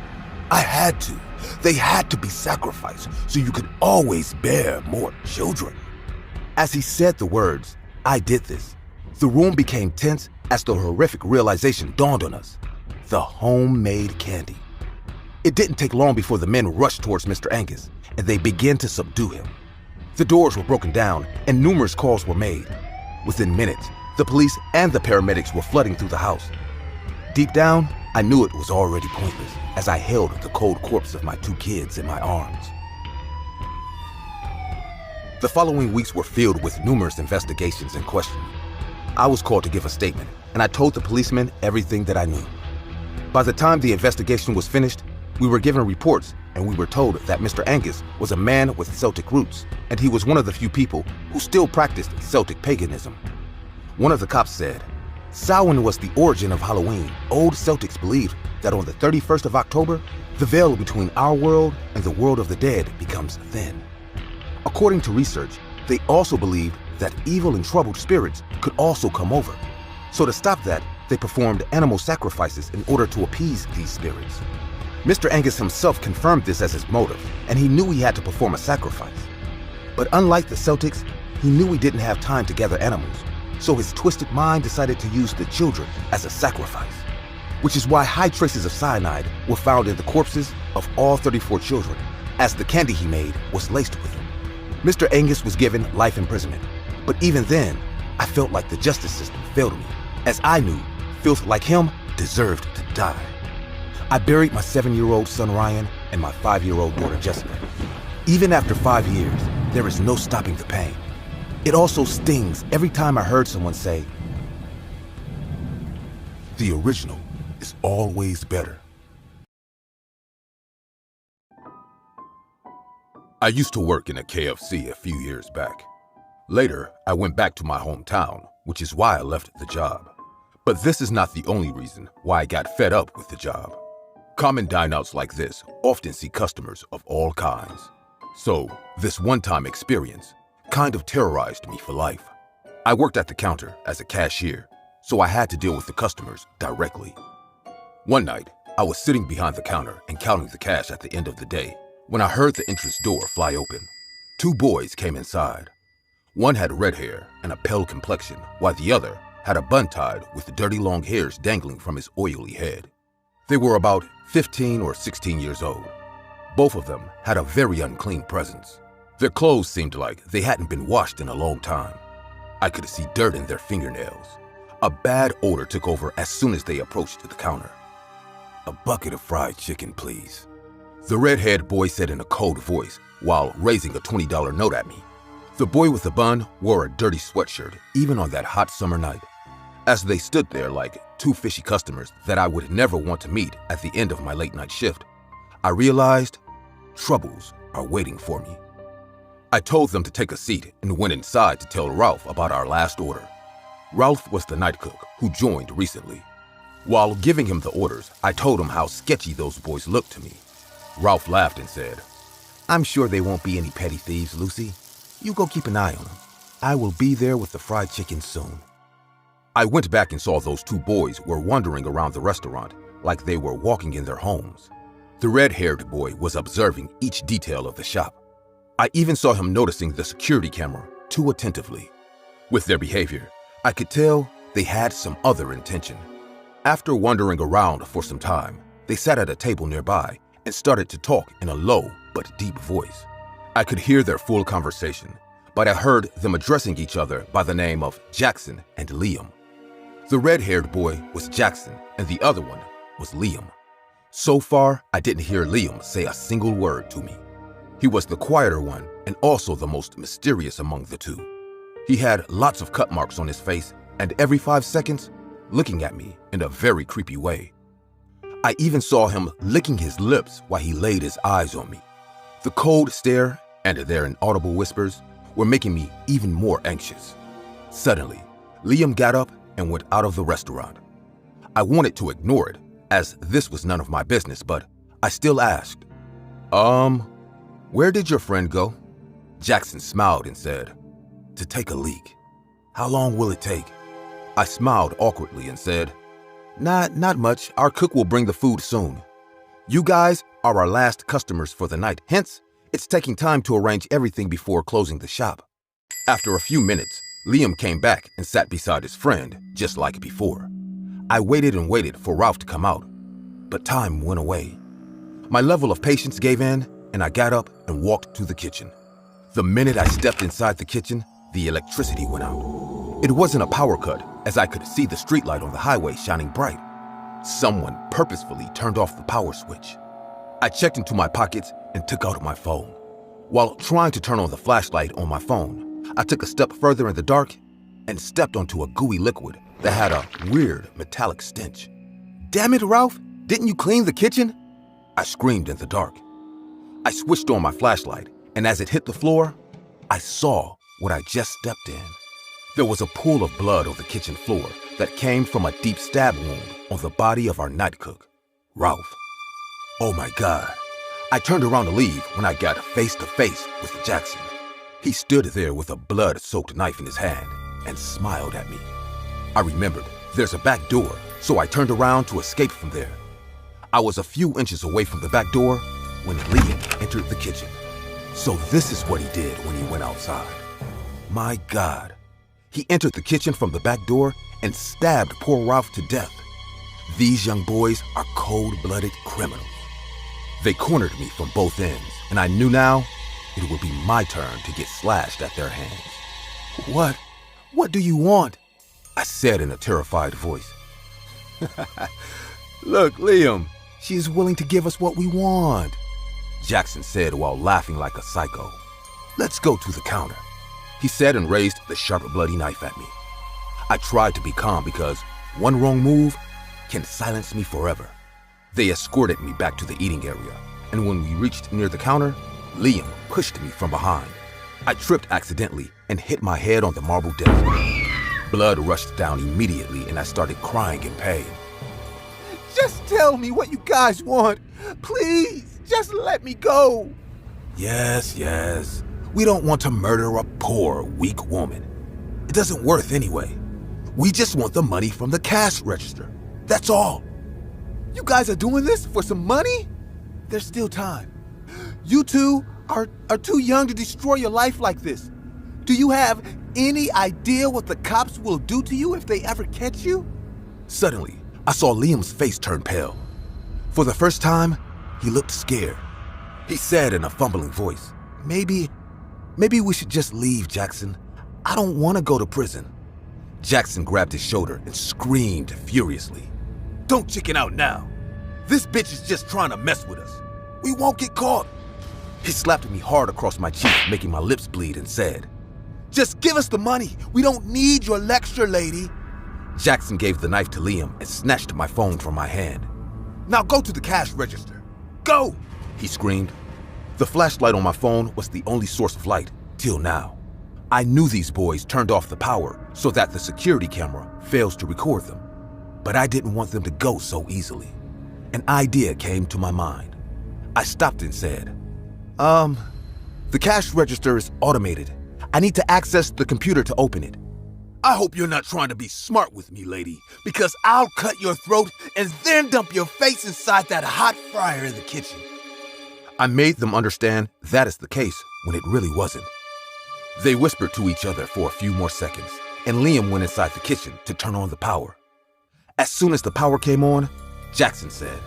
I had to. They had to be sacrificed so you could always bear more children." As he said the words, "I did this," the room became tense as the horrific realization dawned on us. The homemade candy. It didn't take long before the men rushed towards Mr. Angus, and they began to subdue him. The doors were broken down, and numerous calls were made. Within minutes, the police and the paramedics were flooding through the house. Deep down, I knew it was already pointless, as I held the cold corpse of my 2 kids in my arms. The following weeks were filled with numerous investigations and questioning. I was called to give a statement, and I told the policemen everything that I knew. By the time the investigation was finished, we were given reports, and we were told that Mr. Angus was a man with Celtic roots, and he was one of the few people who still practiced Celtic paganism. One of the cops said, "Samhain was the origin of Halloween. Old Celtics believed that on the 31st of October, the veil between our world and the world of the dead becomes thin." According to research, they also believed that evil and troubled spirits could also come over. So to stop that, they performed animal sacrifices in order to appease these spirits. Mr. Angus himself confirmed this as his motive, and he knew he had to perform a sacrifice. But unlike the Celtics, he knew he didn't have time to gather animals, so his twisted mind decided to use the children as a sacrifice. which is why high traces of cyanide were found in the corpses of all 34 children, as the candy he made was laced with them. Mr. Angus was given life imprisonment, but even then, I felt like the justice system failed me, as I knew filth like him deserved to die. I buried my 7-year-old son Ryan and my 5-year-old daughter Jessica. Even after 5 years, there is no stopping the pain. It also stings every time I heard someone say, "The original is always better." I used to work in a KFC a few years back. Later, I went back to my hometown, which is why I left the job. But this is not the only reason why I got fed up with the job. Common dine-outs like this often see customers of all kinds. So, this one-time experience kind of terrorized me for life. I worked at the counter as a cashier, so I had to deal with the customers directly. One night, I was sitting behind the counter and counting the cash at the end of the day when I heard the entrance door fly open. 2 boys came inside. One had red hair and a pale complexion, while the other had a bun tied with dirty long hairs dangling from his oily head. They were about 15 or 16 years old. Both of them had a very unclean presence. Their clothes seemed like they hadn't been washed in a long time. I could see dirt in their fingernails. A bad odor took over as soon as they approached the counter. "A bucket of fried chicken, please," the red-haired boy said in a cold voice while raising a $20 note at me. The boy with the bun wore a dirty sweatshirt even on that hot summer night. As they stood there like 2 fishy customers that I would never want to meet at the end of my late-night shift, I realized troubles are waiting for me. I told them to take a seat and went inside to tell Ralph about our last order. Ralph was the night cook who joined recently. While giving him the orders, I told him how sketchy those boys looked to me. Ralph laughed and said, "I'm sure they won't be any petty thieves, Lucy. You go keep an eye on them. I will be there with the fried chicken soon." I went back and saw those 2 boys were wandering around the restaurant like they were walking in their homes. The red-haired boy was observing each detail of the shop. I even saw him noticing the security camera too attentively. With their behavior, I could tell they had some other intention. After wandering around for some time, they sat at a table nearby and started to talk in a low but deep voice. I could hear their full conversation, but I heard them addressing each other by the name of Jackson and Liam. The red-haired boy was Jackson and the other one was Liam. So far, I didn't hear Liam say a single word to me. He was the quieter one and also the most mysterious among the 2. He had lots of cut marks on his face and every 5 seconds, looking at me in a very creepy way. I even saw him licking his lips while he laid his eyes on me. The cold stare and their inaudible whispers were making me even more anxious. Suddenly, Liam got up and went out of the restaurant. I wanted to ignore it, as this was none of my business, but I still asked, "Where did your friend go?" Jackson smiled and said, "To take a leak." "How long will it take?" I smiled awkwardly and said, Not much. Our cook will bring the food soon. You guys are our last customers for the night, hence, it's taking time to arrange everything before closing the shop." After a few minutes, Liam came back and sat beside his friend, just like before. I waited and waited for Ralph to come out, but time went away. My level of patience gave in, and I got up and walked to the kitchen. The minute I stepped inside the kitchen, the electricity went out. It wasn't a power cut, as I could see the streetlight on the highway shining bright. Someone purposefully turned off the power switch. I checked into my pockets and took out my phone. While trying to turn on the flashlight on my phone, I took a step further in the dark and stepped onto a gooey liquid that had a weird metallic stench. "Damn it, Ralph! Didn't you clean the kitchen?" I screamed in the dark. I switched on my flashlight, and as it hit the floor, I saw what I just stepped in. There was a pool of blood on the kitchen floor that came from a deep stab wound on the body of our night cook, Ralph. Oh my God. I turned around to leave when I got face to face with Jackson. He stood there with a blood-soaked knife in his hand and smiled at me. I remembered there's a back door, so I turned around to escape from there. I was a few inches away from the back door when Liam entered the kitchen. So this is what he did when he went outside. My God. He entered the kitchen from the back door and stabbed poor Ralph to death. These young boys are cold-blooded criminals. They cornered me from both ends, and I knew now it would be my turn to get slashed at their hands. What do you want? I said in a terrified voice. Look, Liam, she is willing to give us what we want, Jackson said while laughing like a psycho. Let's go to the counter, he said and raised the sharp, bloody knife at me. I tried to be calm because one wrong move can silence me forever. They escorted me back to the eating area, and when we reached near the counter, Liam pushed me from behind. I tripped accidentally and hit my head on the marble desk. Blood rushed down immediately and I started crying in pain. Just tell me what you guys want. Please, just let me go. Yes. We don't want to murder a poor, weak woman. It doesn't worth anyway. We just want the money from the cash register. That's all. You guys are doing this for some money? There's still time. You two are too young to destroy your life like this. Do you have any idea what the cops will do to you if they ever catch you? Suddenly, I saw Liam's face turn pale. For the first time, he looked scared. He said in a fumbling voice, Maybe we should just leave, Jackson. I don't want to go to prison. Jackson grabbed his shoulder and screamed furiously. Don't chicken out now. This bitch is just trying to mess with us. We won't get caught. He slapped me hard across my cheek, making my lips bleed, and said, Just give us the money. We don't need your lecture, lady. Jackson gave the knife to Liam and snatched my phone from my hand. Now go to the cash register. Go, he screamed. The flashlight on my phone was the only source of light, till now. I knew these boys turned off the power so that the security camera fails to record them. But I didn't want them to go so easily. An idea came to my mind. I stopped and said, the cash register is automated. I need to access the computer to open it. I hope you're not trying to be smart with me, lady, because I'll cut your throat and then dump your face inside that hot fryer in the kitchen. I made them understand that is the case when it really wasn't. They whispered to each other for a few more seconds, and Liam went inside the kitchen to turn on the power. As soon as the power came on, Jackson said,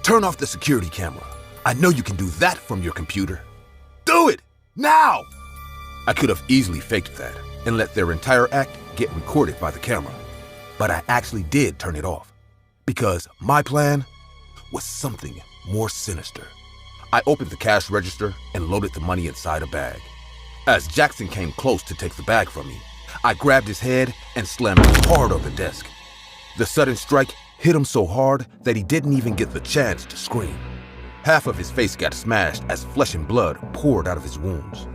Turn off the security camera. I know you can do that from your computer. Do it, now! I could have easily faked that and let their entire act get recorded by the camera, but I actually did turn it off, because my plan was something more sinister. I opened the cash register and loaded the money inside a bag. As Jackson came close to take the bag from me, I grabbed his head and slammed hard on the desk. The sudden strike hit him so hard that he didn't even get the chance to scream. Half of his face got smashed as flesh and blood poured out of his wounds.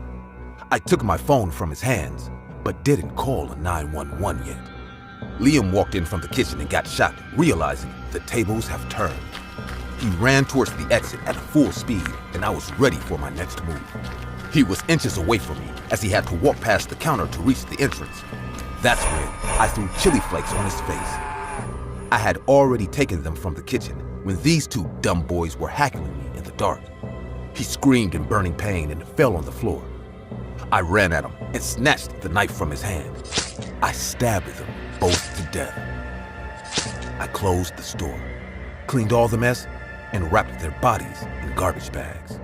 I took my phone from his hands, but didn't call a 911 yet. Liam walked in from the kitchen and got shot, realizing the tables have turned. He ran towards the exit at full speed, and I was ready for my next move. He was inches away from me as he had to walk past the counter to reach the entrance. That's when I threw chili flakes on his face. I had already taken them from the kitchen when these two dumb boys were heckling me in the dark. He screamed in burning pain and fell on the floor. I ran at him and snatched the knife from his hand. I stabbed them both to death. I closed the store, cleaned all the mess, and wrapped their bodies in garbage bags.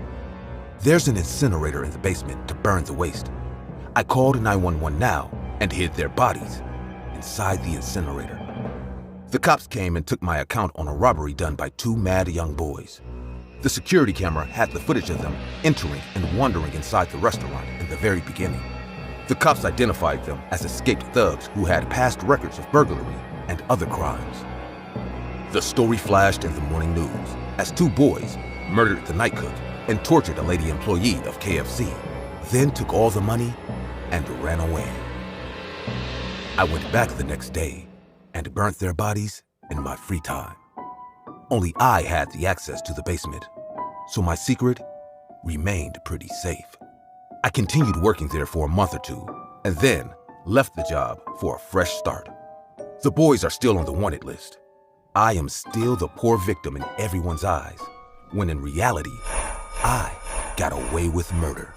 There's an incinerator in the basement to burn the waste. I called 911 now and hid their bodies inside the incinerator. The cops came and took my account on a robbery done by two mad young boys. The security camera had the footage of them entering and wandering inside the restaurant in the very beginning. The cops identified them as escaped thugs who had past records of burglary and other crimes. The story flashed in the morning news as two boys murdered the night cook and tortured a lady employee of KFC, then took all the money and ran away. I went back the next day and burnt their bodies in my free time. Only I had the access to the basement, so my secret remained pretty safe. I continued working there for a month or two, and then left the job for a fresh start. The boys are still on the wanted list. I am still the poor victim in everyone's eyes, when in reality, I got away with murder.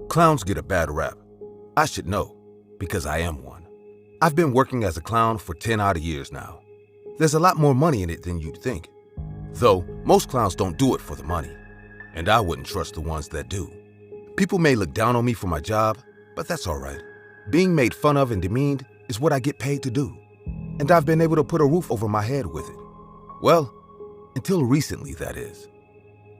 Clowns get a bad rap. I should know, because I am one. I've been working as a clown for 10 odd years now. There's a lot more money in it than you'd think. Though, most clowns don't do it for the money. And I wouldn't trust the ones that do. People may look down on me for my job, but that's all right. Being made fun of and demeaned is what I get paid to do. And I've been able to put a roof over my head with it. Well, until recently, that is.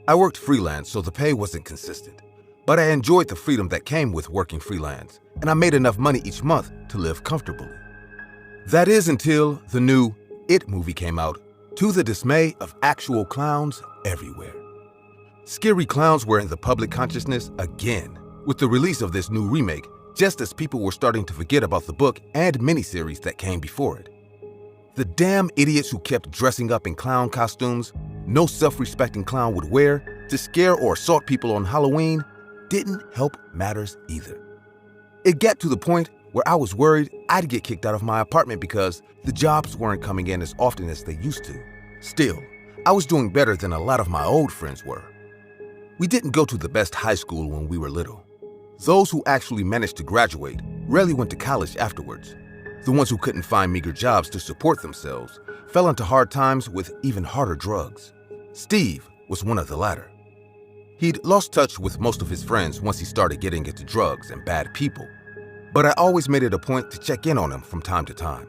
I worked freelance, so the pay wasn't consistent. But I enjoyed the freedom that came with working freelance, and I made enough money each month to live comfortably. That is until the new It movie came out, to the dismay of actual clowns everywhere. Scary clowns were in the public consciousness again, with the release of this new remake, just as people were starting to forget about the book and miniseries that came before it. The damn idiots who kept dressing up in clown costumes no self-respecting clown would wear to scare or assault people on Halloween didn't help matters either. It got to the point where I was worried I'd get kicked out of my apartment because the jobs weren't coming in as often as they used to. Still, I was doing better than a lot of my old friends were. We didn't go to the best high school when we were little. Those who actually managed to graduate rarely went to college afterwards. The ones who couldn't find meager jobs to support themselves fell into hard times with even harder drugs. Steve was one of the latter. He'd lost touch with most of his friends once he started getting into drugs and bad people, but I always made it a point to check in on him from time to time.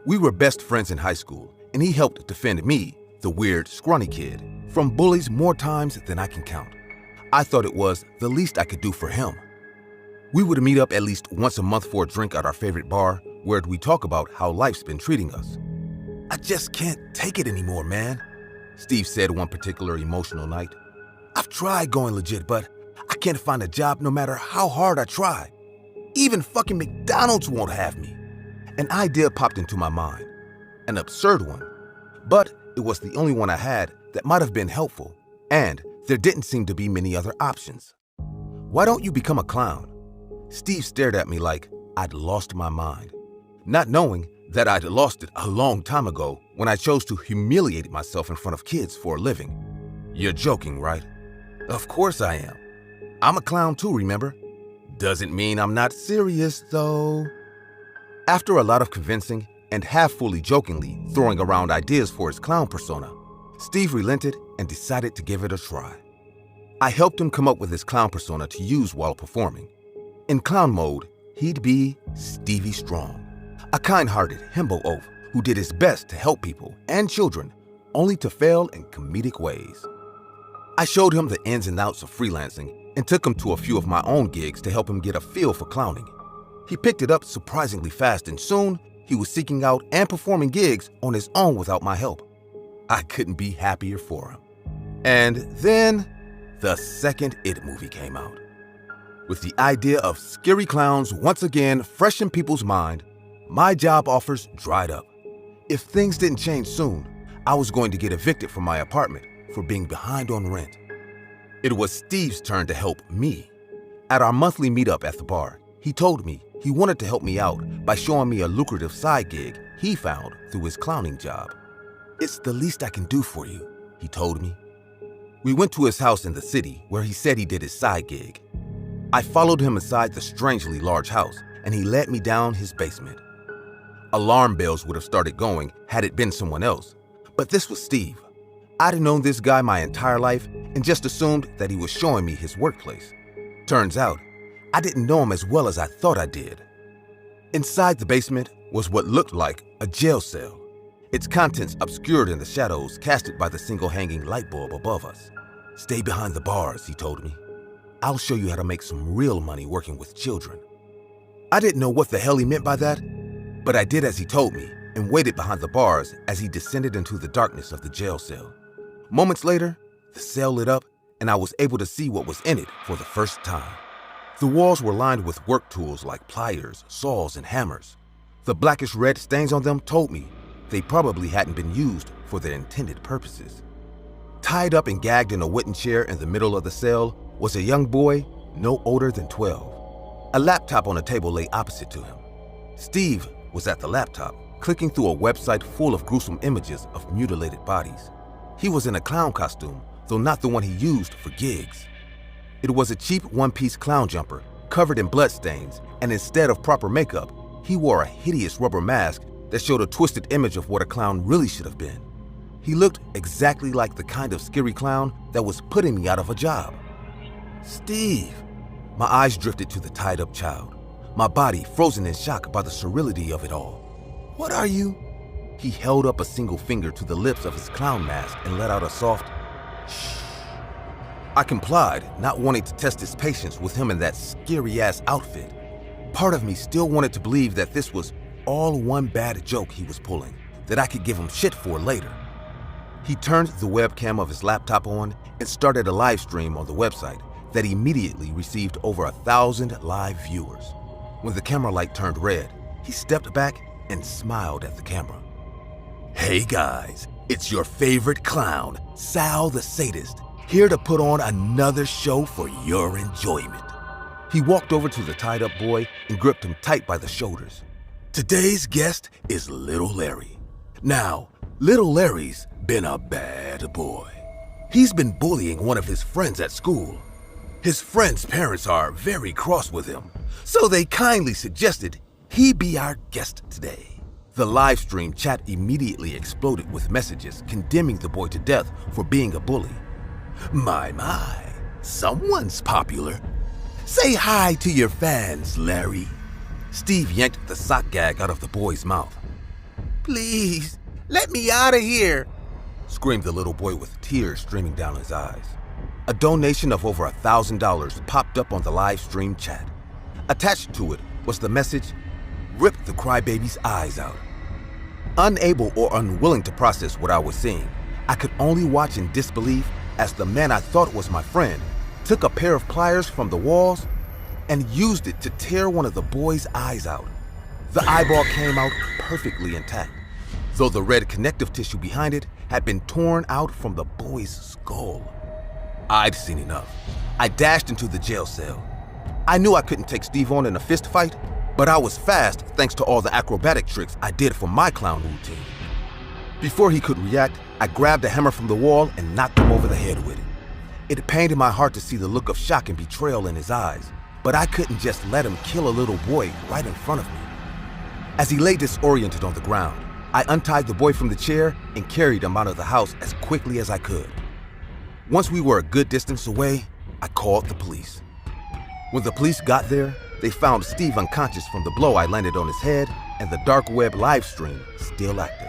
We were best friends in high school, and he helped defend me, the weird, scrawny kid, from bullies more times than I can count. I thought it was the least I could do for him. We would meet up at least once a month for a drink at our favorite bar, where we'd talk about how life's been treating us. "I just can't take it anymore, man," Steve said one particular emotional night. "I've tried going legit, but I can't find a job no matter how hard I try. Even fucking McDonald's won't have me." An idea popped into my mind. An absurd one. But it was the only one I had that might have been helpful, and there didn't seem to be many other options. "Why don't you become a clown?" Steve stared at me like I'd lost my mind, not knowing that I'd lost it a long time ago when I chose to humiliate myself in front of kids for a living. "You're joking, right?" "Of course I am. I'm a clown too, remember? Doesn't mean I'm not serious, though." After a lot of convincing and half-fully jokingly throwing around ideas for his clown persona, Steve relented and decided to give it a try. I helped him come up with his clown persona to use while performing. In clown mode, he'd be Stevie Strong, a kind-hearted himbo oaf who did his best to help people and children, only to fail in comedic ways. I showed him the ins and outs of freelancing and took him to a few of my own gigs to help him get a feel for clowning. He picked it up surprisingly fast, and soon he was seeking out and performing gigs on his own without my help. I couldn't be happier for him. And then the second It movie came out. With the idea of scary clowns once again fresh in people's mind, my job offers dried up. If things didn't change soon, I was going to get evicted from my apartment for being behind on rent. It was Steve's turn to help me. At our monthly meetup at the bar, he told me he wanted to help me out by showing me a lucrative side gig he found through his clowning job. "It's the least I can do for you," he told me. We went to his house in the city where he said he did his side gig. I followed him inside the strangely large house, and he led me down his basement. Alarm bells would have started going had it been someone else, but this was Steve. I'd known this guy my entire life and just assumed that he was showing me his workplace. Turns out, I didn't know him as well as I thought I did. Inside the basement was what looked like a jail cell, its contents obscured in the shadows casted by the single hanging light bulb above us. "Stay behind the bars," he told me. "I'll show you how to make some real money working with children." I didn't know what the hell he meant by that, but I did as he told me and waited behind the bars as he descended into the darkness of the jail cell. Moments later, the cell lit up and I was able to see what was in it for the first time. The walls were lined with work tools like pliers, saws, and hammers. The blackish red stains on them told me they probably hadn't been used for their intended purposes. Tied up and gagged in a wooden chair in the middle of the cell was a young boy no older than 12. A laptop on a table lay opposite to him. Steve was at the laptop, clicking through a website full of gruesome images of mutilated bodies. He was in a clown costume, though not the one he used for gigs. It was a cheap one-piece clown jumper, covered in bloodstains, and instead of proper makeup, He wore a hideous rubber mask that showed a twisted image of what a clown really should have been. He looked exactly like the kind of scary clown that was putting me out of a job. Steve! My eyes drifted to the tied-up child, my body frozen in shock by the surreality of it all. What are you? He held up a single finger to the lips of his clown mask and let out a soft shh. I complied, not wanting to test his patience with him in that scary-ass outfit. Part of me still wanted to believe that this was all one bad joke he was pulling, that I could give him shit for later. He turned the webcam of his laptop on and started a live stream on the website that immediately received over 1,000 live viewers. When the camera light turned red, he stepped back and smiled at the camera. Hey guys, it's your favorite clown, Sal the Sadist, here to put on another show for your enjoyment. He walked over to the tied-up boy and gripped him tight by the shoulders. Today's guest is Little Larry. Now, Little Larry's been a bad boy. He's been bullying one of his friends at school. His friend's parents are very cross with him, so they kindly suggested he be our guest today. The live stream chat immediately exploded with messages condemning the boy to death for being a bully. My, someone's popular. Say hi to your fans, Larry. Steve yanked the sock gag out of the boy's mouth. Please, let me out of here, screamed the little boy with tears streaming down his eyes. A donation of over $1,000 popped up on the live stream chat. Attached to it was the message, "Rip the crybaby's eyes out." Unable or unwilling to process what I was seeing, I could only watch in disbelief as the man I thought was my friend took a pair of pliers from the walls and used it to tear one of the boy's eyes out. The eyeball came out perfectly intact, though the red connective tissue behind it had been torn out from the boy's skull. I'd seen enough. I dashed into the jail cell. I knew I couldn't take Steve on in a fist fight, but I was fast thanks to all the acrobatic tricks I did for my clown routine. Before he could react, I grabbed a hammer from the wall and knocked him over the head with it. It pained my heart to see the look of shock and betrayal in his eyes, but I couldn't just let him kill a little boy right in front of me. As he lay disoriented on the ground, I untied the boy from the chair and carried him out of the house as quickly as I could. Once we were a good distance away, I called the police. When the police got there, they found Steve unconscious from the blow I landed on his head and the dark web live stream still active.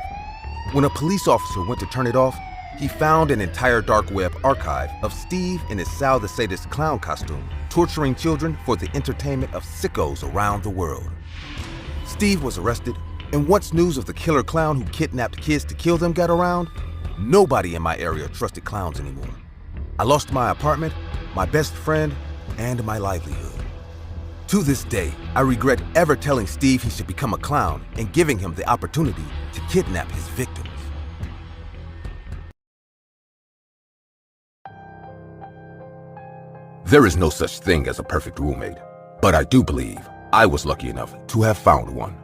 When a police officer went to turn it off, he found an entire dark web archive of Steve in his Sal the Sadist clown costume, torturing children for the entertainment of sickos around the world. Steve was arrested, and once news of the killer clown who kidnapped kids to kill them got around, nobody in my area trusted clowns anymore. I lost my apartment, my best friend, and my livelihood. To this day, I regret ever telling Steve he should become a clown and giving him the opportunity to kidnap his victims. There is no such thing as a perfect roommate, but I do believe I was lucky enough to have found one.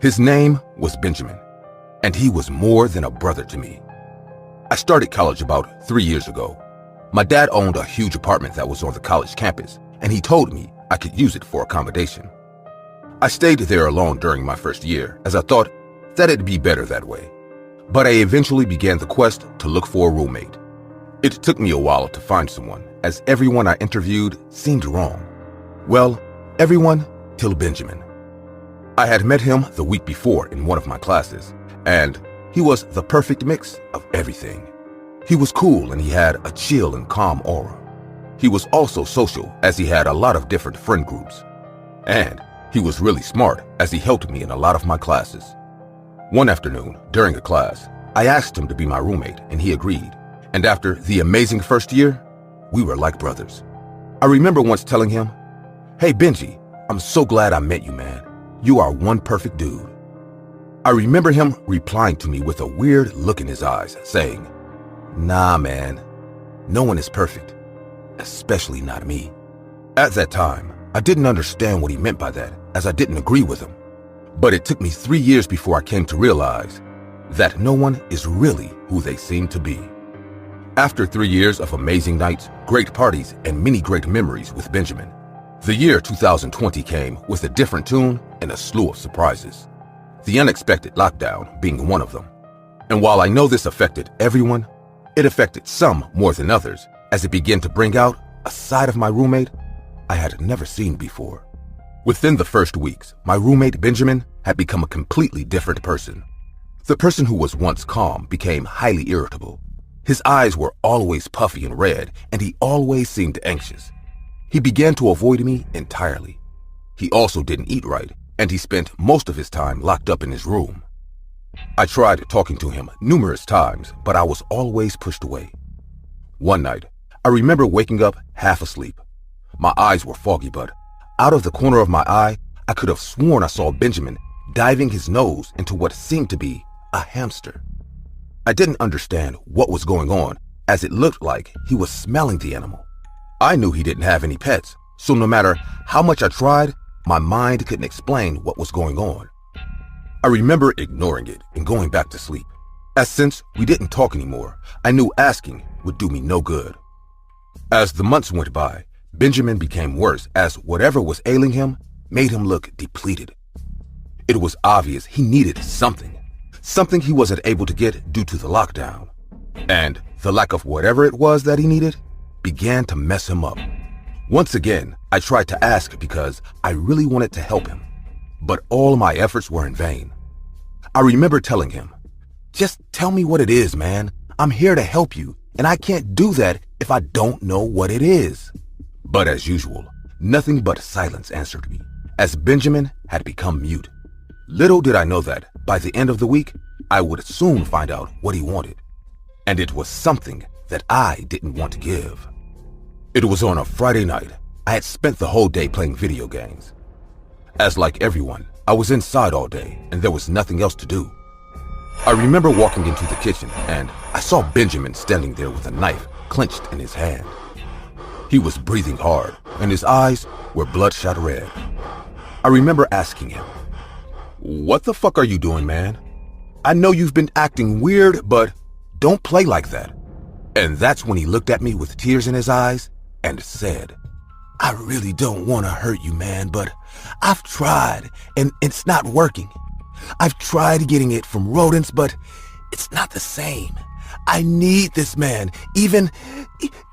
His name was Benjamin, and he was more than a brother to me. I started college about 3 years ago. My dad owned a huge apartment that was on the college campus, and he told me I could use it for accommodation. I stayed there alone during my first year, as I thought that it'd be better that way. But I eventually began the quest to look for a roommate. It took me a while to find someone, as everyone I interviewed seemed wrong. Well, everyone till Benjamin. I had met him the week before in one of my classes, and he was the perfect mix of everything. He was cool and he had a chill and calm aura. He was also social, as he had a lot of different friend groups. And he was really smart, as he helped me in a lot of my classes. One afternoon, during a class, I asked him to be my roommate, and he agreed. And after the amazing first year, we were like brothers. I remember once telling him, "Hey Benji, I'm so glad I met you, man. You are one perfect dude." I remember him replying to me with a weird look in his eyes, saying, "Nah, man, no one is perfect, especially not me." At that time, I didn't understand what he meant by that, as I didn't agree with him. But it took me 3 years before I came to realize that no one is really who they seem to be. After 3 years of amazing nights, great parties, and many great memories with Benjamin, The year 2020 came with a different tune and a slew of surprises. The unexpected lockdown being one of them. And while I know this affected everyone, it affected some more than others as it began to bring out a side of my roommate I had never seen before. Within the first weeks, my roommate Benjamin had become a completely different person. The person who was once calm became highly irritable. His eyes were always puffy and red, and he always seemed anxious. He began to avoid me entirely. He also didn't eat right, and he spent most of his time locked up in his room. I tried talking to him numerous times, but I was always pushed away. One night, I remember waking up half asleep. My eyes were foggy, but out of the corner of my eye, I could have sworn I saw Benjamin diving his nose into what seemed to be a hamster. I didn't understand what was going on, as it looked like he was smelling the animal. I knew he didn't have any pets, so no matter how much I tried, my mind couldn't explain what was going on. I remember ignoring it and going back to sleep, as since we didn't talk anymore, I knew asking would do me no good. As the months went by, Benjamin became worse as whatever was ailing him made him look depleted. It was obvious he needed something he wasn't able to get due to the lockdown. And the lack of whatever it was that he needed began to mess him up. Once again, I tried to ask because I really wanted to help him, but all my efforts were in vain. I remember telling him, "Just tell me what it is, man. I'm here to help you, and I can't do that if I don't know what it is." But as usual, nothing but silence answered me, as Benjamin had become mute. Little did I know that by the end of the week, I would soon find out what he wanted. And it was something that I didn't want to give. It was on a Friday night. I had spent the whole day playing video games. As like everyone, I was inside all day and there was nothing else to do. I remember walking into the kitchen and I saw Benjamin standing there with a knife clenched in his hand. He was breathing hard and his eyes were bloodshot red. I remember asking him, "What the fuck are you doing, man? I know you've been acting weird, but don't play like that." And that's when he looked at me with tears in his eyes and said, "I really don't want to hurt you, man, but I've tried and it's not working. I've tried getting it from rodents, but it's not the same. I need this, man, even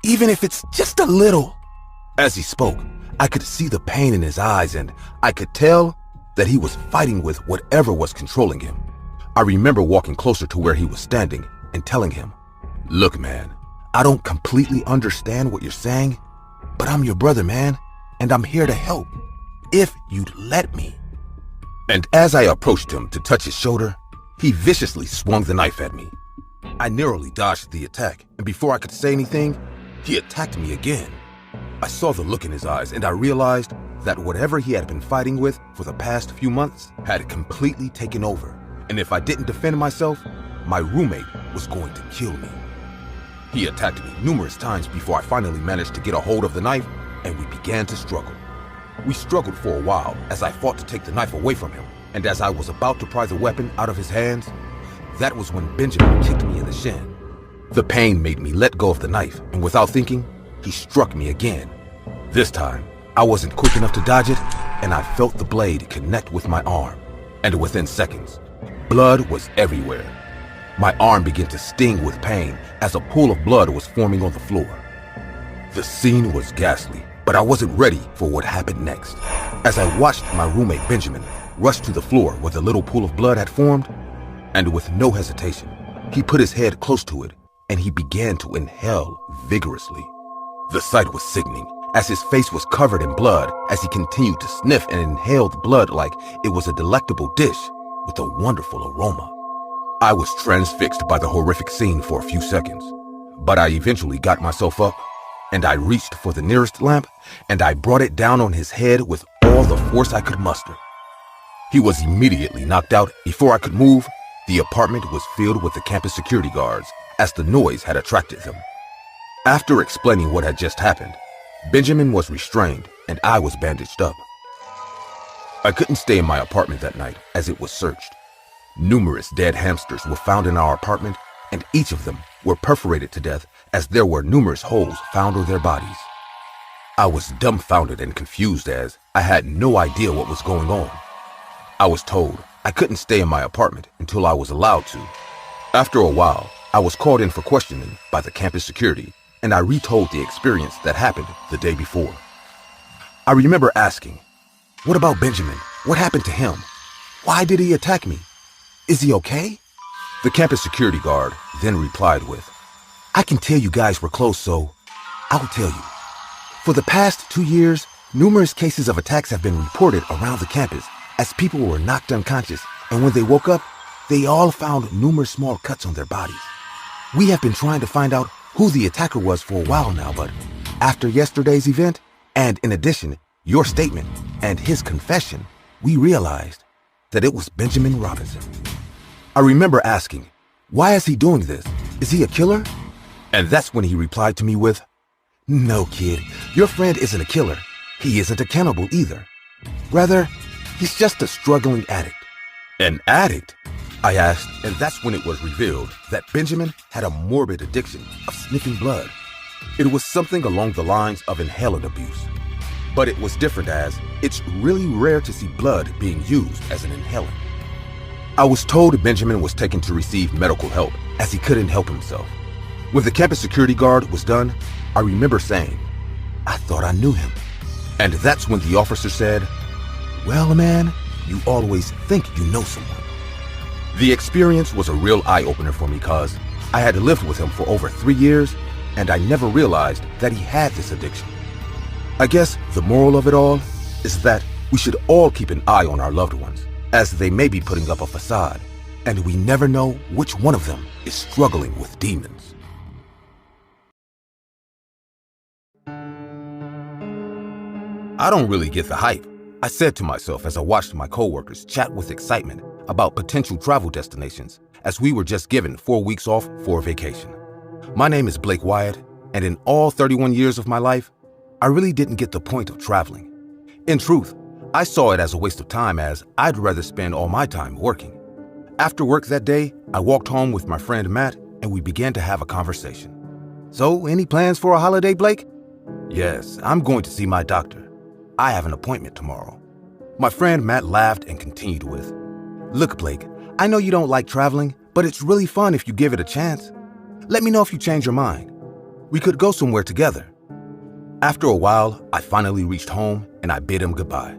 if it's just a little." As he spoke, I could see the pain in his eyes and I could tell that he was fighting with whatever was controlling him. I remember walking closer to where he was standing and telling him, "Look, man, I don't completely understand what you're saying, but I'm your brother, man, and I'm here to help, if you'd let me." And as I approached him to touch his shoulder, he viciously swung the knife at me. I narrowly dodged the attack, and before I could say anything, he attacked me again. I saw the look in his eyes, and I realized that whatever he had been fighting with for the past few months had completely taken over, and if I didn't defend myself, my roommate was going to kill me. He attacked me numerous times before I finally managed to get a hold of the knife, and we began to struggle. We struggled for a while as I fought to take the knife away from him, and as I was about to pry the weapon out of his hands, that was when Benjamin kicked me in the shin. The pain made me let go of the knife, and without thinking, he struck me again. This time, I wasn't quick enough to dodge it, and I felt the blade connect with my arm, and within seconds, blood was everywhere. My arm began to sting with pain as a pool of blood was forming on the floor. The scene was ghastly, but I wasn't ready for what happened next. As I watched my roommate Benjamin rush to the floor where the little pool of blood had formed, and with no hesitation, he put his head close to it and he began to inhale vigorously. The sight was sickening, as his face was covered in blood as he continued to sniff and inhale the blood like it was a delectable dish with a wonderful aroma. I was transfixed by the horrific scene for a few seconds, but I eventually got myself up and I reached for the nearest lamp and I brought it down on his head with all the force I could muster. He was immediately knocked out. Before I could move, the apartment was filled with the campus security guards as the noise had attracted them. After explaining what had just happened, Benjamin was restrained and I was bandaged up. I couldn't stay in my apartment that night as it was searched. Numerous dead hamsters were found in our apartment and each of them were perforated to death as there were numerous holes found on their bodies. I was dumbfounded and confused as I had no idea what was going on. I was told I couldn't stay in my apartment until I was allowed to. After a while, I was called in for questioning by the campus security, and I retold the experience that happened the day before. I remember asking, "What about Benjamin? What happened to him? Why did he attack me? Is he okay?" The campus security guard then replied with, "I can tell you guys were close, so I'll tell you. For the past 2 years, numerous cases of attacks have been reported around the campus as people were knocked unconscious, and when they woke up, they all found numerous small cuts on their bodies. We have been trying to find out who the attacker was for a while now, but after yesterday's event, and in addition, your statement and his confession, we realized that it was Benjamin Robinson." I remember asking, "Why is he doing this? Is he a killer?" And that's when he replied to me with, "No, kid, your friend isn't a killer. He isn't a cannibal either. Rather, he's just a struggling addict." An addict? I asked, and that's when it was revealed that Benjamin had a morbid addiction of sniffing blood. It was something along the lines of inhalant abuse. But it was different as it's really rare to see blood being used as an inhalant. I was told Benjamin was taken to receive medical help as he couldn't help himself. When the campus security guard was done, I remember saying, "I thought I knew him." And that's when the officer said, "Well, man, you always think you know someone." The experience was a real eye-opener for me because I had lived with him for over 3 years and I never realized that he had this addiction. I guess the moral of it all is that we should all keep an eye on our loved ones, as they may be putting up a facade, and we never know which one of them is struggling with demons. I don't really get the hype, I said to myself as I watched my coworkers chat with excitement about potential travel destinations as we were just given 4 weeks off for a vacation. My name is Blake Wyatt, and in all 31 years of my life, I really didn't get the point of traveling. In truth, I saw it as a waste of time as I'd rather spend all my time working. After work that day, I walked home with my friend Matt and we began to have a conversation. "So, any plans for a holiday, Blake?" "Yes, I'm going to see my doctor. I have an appointment tomorrow." My friend Matt laughed and continued with, "Look, Blake, I know you don't like traveling, but it's really fun if you give it a chance. Let me know if you change your mind. We could go somewhere together." After a while, I finally reached home and I bid him goodbye.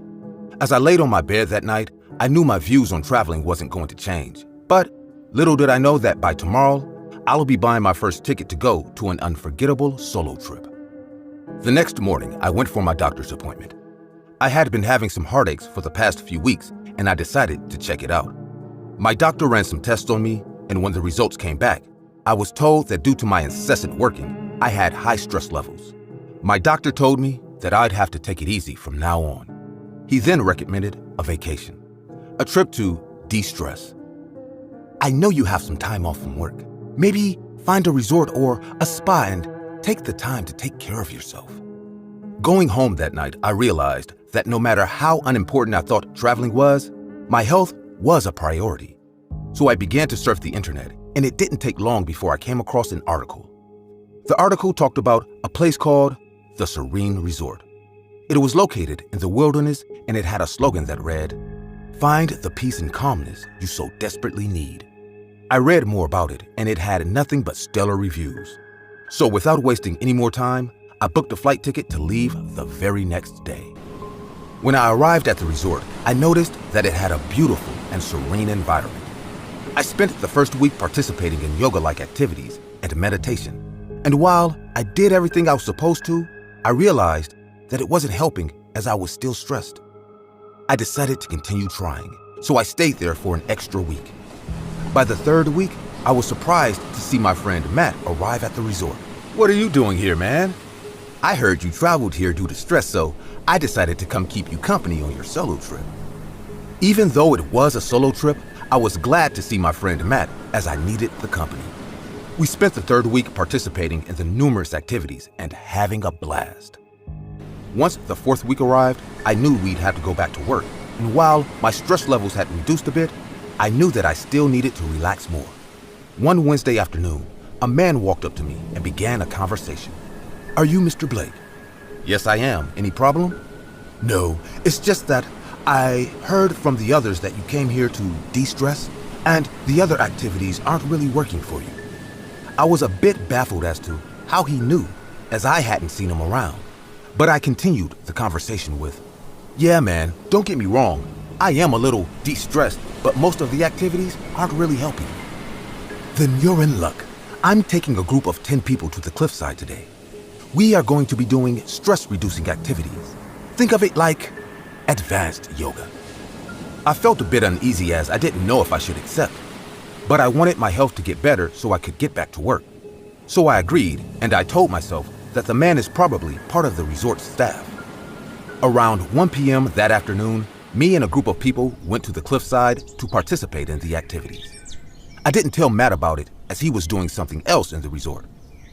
As I laid on my bed that night, I knew my views on traveling wasn't going to change. But little did I know that by tomorrow, I'll be buying my first ticket to go to an unforgettable solo trip. The next morning, I went for my doctor's appointment. I had been having some heartaches for the past few weeks, and I decided to check it out. My doctor ran some tests on me, and when the results came back, I was told that due to my incessant working, I had high stress levels. My doctor told me that I'd have to take it easy from now on. He then recommended a vacation, a trip to de-stress. "I know you have some time off from work. Maybe find a resort or a spa and take the time to take care of yourself." Going home that night, I realized that no matter how unimportant I thought traveling was, my health was a priority. So I began to surf the internet, and it didn't take long before I came across an article. The article talked about a place called the Serene Resort. It was located in the wilderness, and it had a slogan that read, "Find the peace and calmness you so desperately need." I read more about it, and it had nothing but stellar reviews. So without wasting any more time, I booked a flight ticket to leave the very next day. When I arrived at the resort, I noticed that it had a beautiful and serene environment. I spent the first week participating in yoga-like activities and meditation, and while I did everything I was supposed to, I realized that it wasn't helping as I was still stressed. I decided to continue trying, so I stayed there for an extra week. By the third week, I was surprised to see my friend Matt arrive at the resort. "What are you doing here, man?" "I heard you traveled here due to stress, so I decided to come keep you company on your solo trip." Even though it was a solo trip, I was glad to see my friend Matt as I needed the company. We spent the third week participating in the numerous activities and having a blast. Once the fourth week arrived, I knew we'd have to go back to work, and while my stress levels had reduced a bit, I knew that I still needed to relax more. One Wednesday afternoon, a man walked up to me and began a conversation. "Are you Mr. Blake?" Yes, I am. Any problem? No, it's just that I heard from the others that you came here to de-stress, and the other activities aren't really working for you. I was a bit baffled as to how he knew, as I hadn't seen him around. But I continued the conversation with, yeah, man, don't get me wrong. I am a little de-stressed, but most of the activities aren't really helping. Then you're in luck. I'm taking a group of 10 people to the cliffside today. We are going to be doing stress-reducing activities. Think of it like advanced yoga. I felt a bit uneasy as I didn't know if I should accept, but I wanted my health to get better so I could get back to work. So I agreed, and I told myself that the man is probably part of the resort staff. Around 1 p.m. that afternoon, me and a group of people went to the cliffside to participate in the activities. I didn't tell Matt about it as he was doing something else in the resort,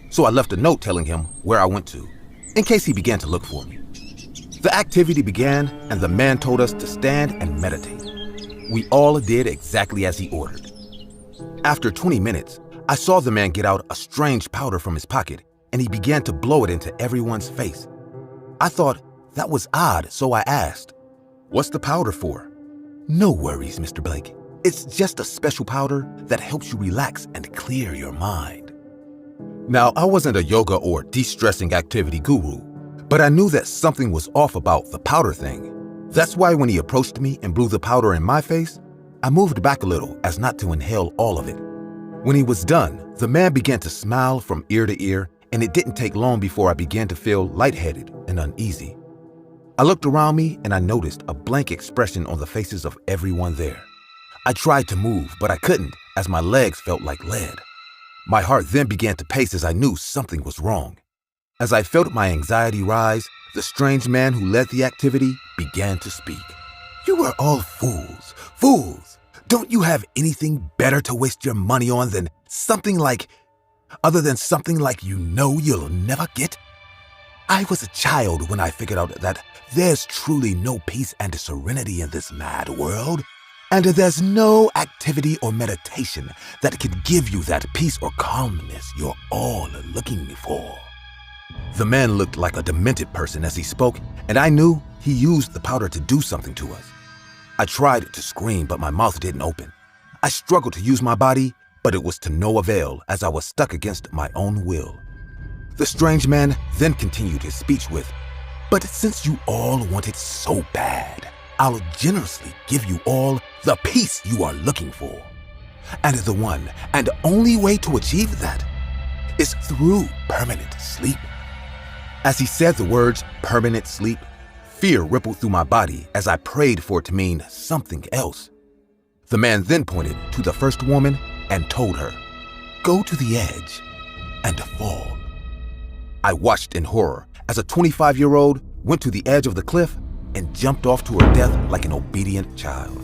so I left a note telling him where I went to, in case he began to look for me. The activity began, and the man told us to stand and meditate. We all did exactly as he ordered. After 20 minutes, I saw the man get out a strange powder from his pocket, and he began to blow it into everyone's face. I thought that was odd, so I asked, "What's the powder for?" "No worries, Mr. Blake. It's just a special powder that helps you relax and clear your mind." Now, I wasn't a yoga or de-stressing activity guru, but I knew that something was off about the powder thing. That's why when he approached me and blew the powder in my face, I moved back a little as not to inhale all of it. When he was done, the man began to smile from ear to ear, and it didn't take long before I began to feel lightheaded and uneasy. I looked around me and I noticed a blank expression on the faces of everyone there. I tried to move, but I couldn't as my legs felt like lead. My heart then began to pace as I knew something was wrong. As I felt my anxiety rise, the strange man who led the activity began to speak. "You are all fools, fools. Don't you have anything better to waste your money on than something like you know you'll never get? I was a child when I figured out that there's truly no peace and serenity in this mad world. And there's no activity or meditation that can give you that peace or calmness you're all looking for." The man looked like a demented person as he spoke, and I knew he used the powder to do something to us. I tried to scream, but my mouth didn't open. I struggled to use my body, but it was to no avail as I was stuck against my own will. The strange man then continued his speech with, "But since you all want it so bad, I'll generously give you all the peace you are looking for. And the one and only way to achieve that is through permanent sleep." As he said the words permanent sleep, fear rippled through my body as I prayed for it to mean something else. The man then pointed to the first woman and told her, "Go to the edge and fall." I watched in horror as a 25-year-old went to the edge of the cliff and jumped off to her death like an obedient child.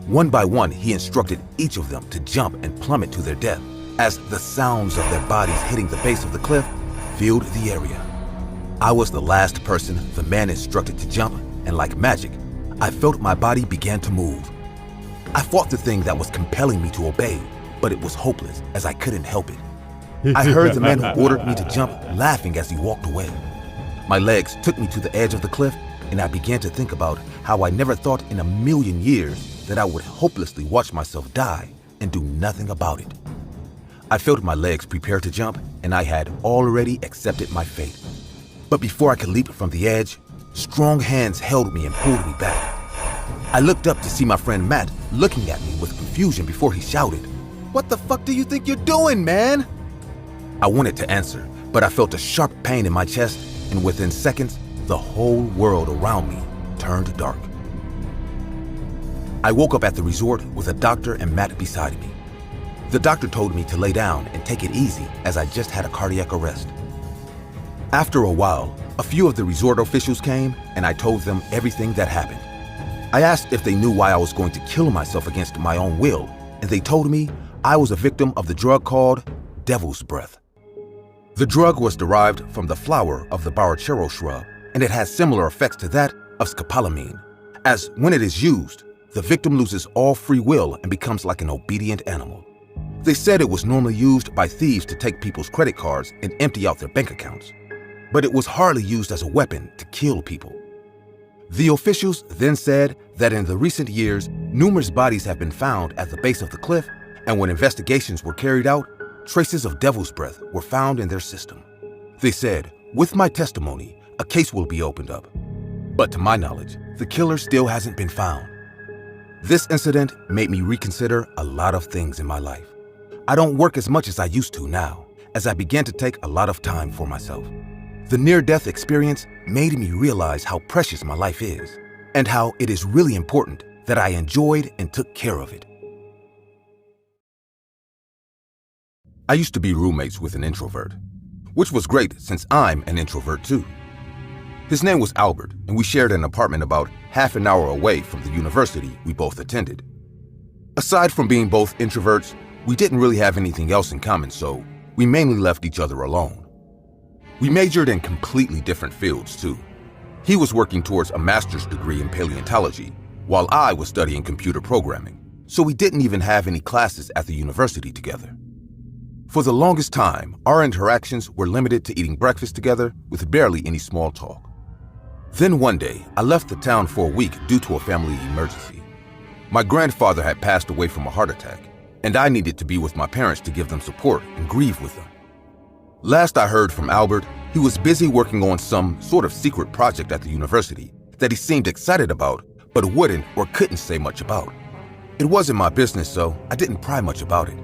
One by one, he instructed each of them to jump and plummet to their death as the sounds of their bodies hitting the base of the cliff filled the area. I was the last person the man instructed to jump, and like magic, I felt my body began to move. I fought the thing that was compelling me to obey, but it was hopeless as I couldn't help it. I heard the man who ordered me to jump laughing as he walked away. My legs took me to the edge of the cliff, and I began to think about how I never thought in a million years that I would hopelessly watch myself die and do nothing about it. I felt my legs prepare to jump, and I had already accepted my fate. But before I could leap from the edge, strong hands held me and pulled me back. I looked up to see my friend Matt looking at me with confusion before he shouted, "What the fuck do you think you're doing, man?" I wanted to answer, but I felt a sharp pain in my chest, and within seconds, the whole world around me turned dark. I woke up at the resort with a doctor and Matt beside me. The doctor told me to lay down and take it easy as I just had a cardiac arrest. After a while, a few of the resort officials came and I told them everything that happened. I asked if they knew why I was going to kill myself against my own will, and they told me I was a victim of the drug called devil's breath. The drug was derived from the flower of the barachero shrub, and it has similar effects to that of scopolamine, as when it is used, the victim loses all free will and becomes like an obedient animal. They said it was normally used by thieves to take people's credit cards and empty out their bank accounts. but it was hardly used as a weapon to kill people. The officials then said that in the recent years, numerous bodies have been found at the base of the cliff, and when investigations were carried out, traces of devil's breath were found in their system. They said, with my testimony, a case will be opened up. But to my knowledge, the killer still hasn't been found. This incident made me reconsider a lot of things in my life. I don't work as much as I used to now, as I began to take a lot of time for myself. The near-death experience made me realize how precious my life is, and how it is really important that I enjoyed and took care of it. I used to be roommates with an introvert, which was great since I'm an introvert too. His name was Albert, and we shared an apartment about half an hour away from the university we both attended. Aside from being both introverts, we didn't really have anything else in common, so we mainly left each other alone. We majored in completely different fields too. He was working towards a master's degree in paleontology, while I was studying computer programming, so we didn't even have any classes at the university together. For the longest time, our interactions were limited to eating breakfast together with barely any small talk. Then one day, I left the town for a week due to a family emergency. My grandfather had passed away from a heart attack, and I needed to be with my parents to give them support and grieve with them. Last I heard from Albert, he was busy working on some sort of secret project at the university that he seemed excited about, but wouldn't or couldn't say much about. It wasn't my business, so I didn't pry much about it.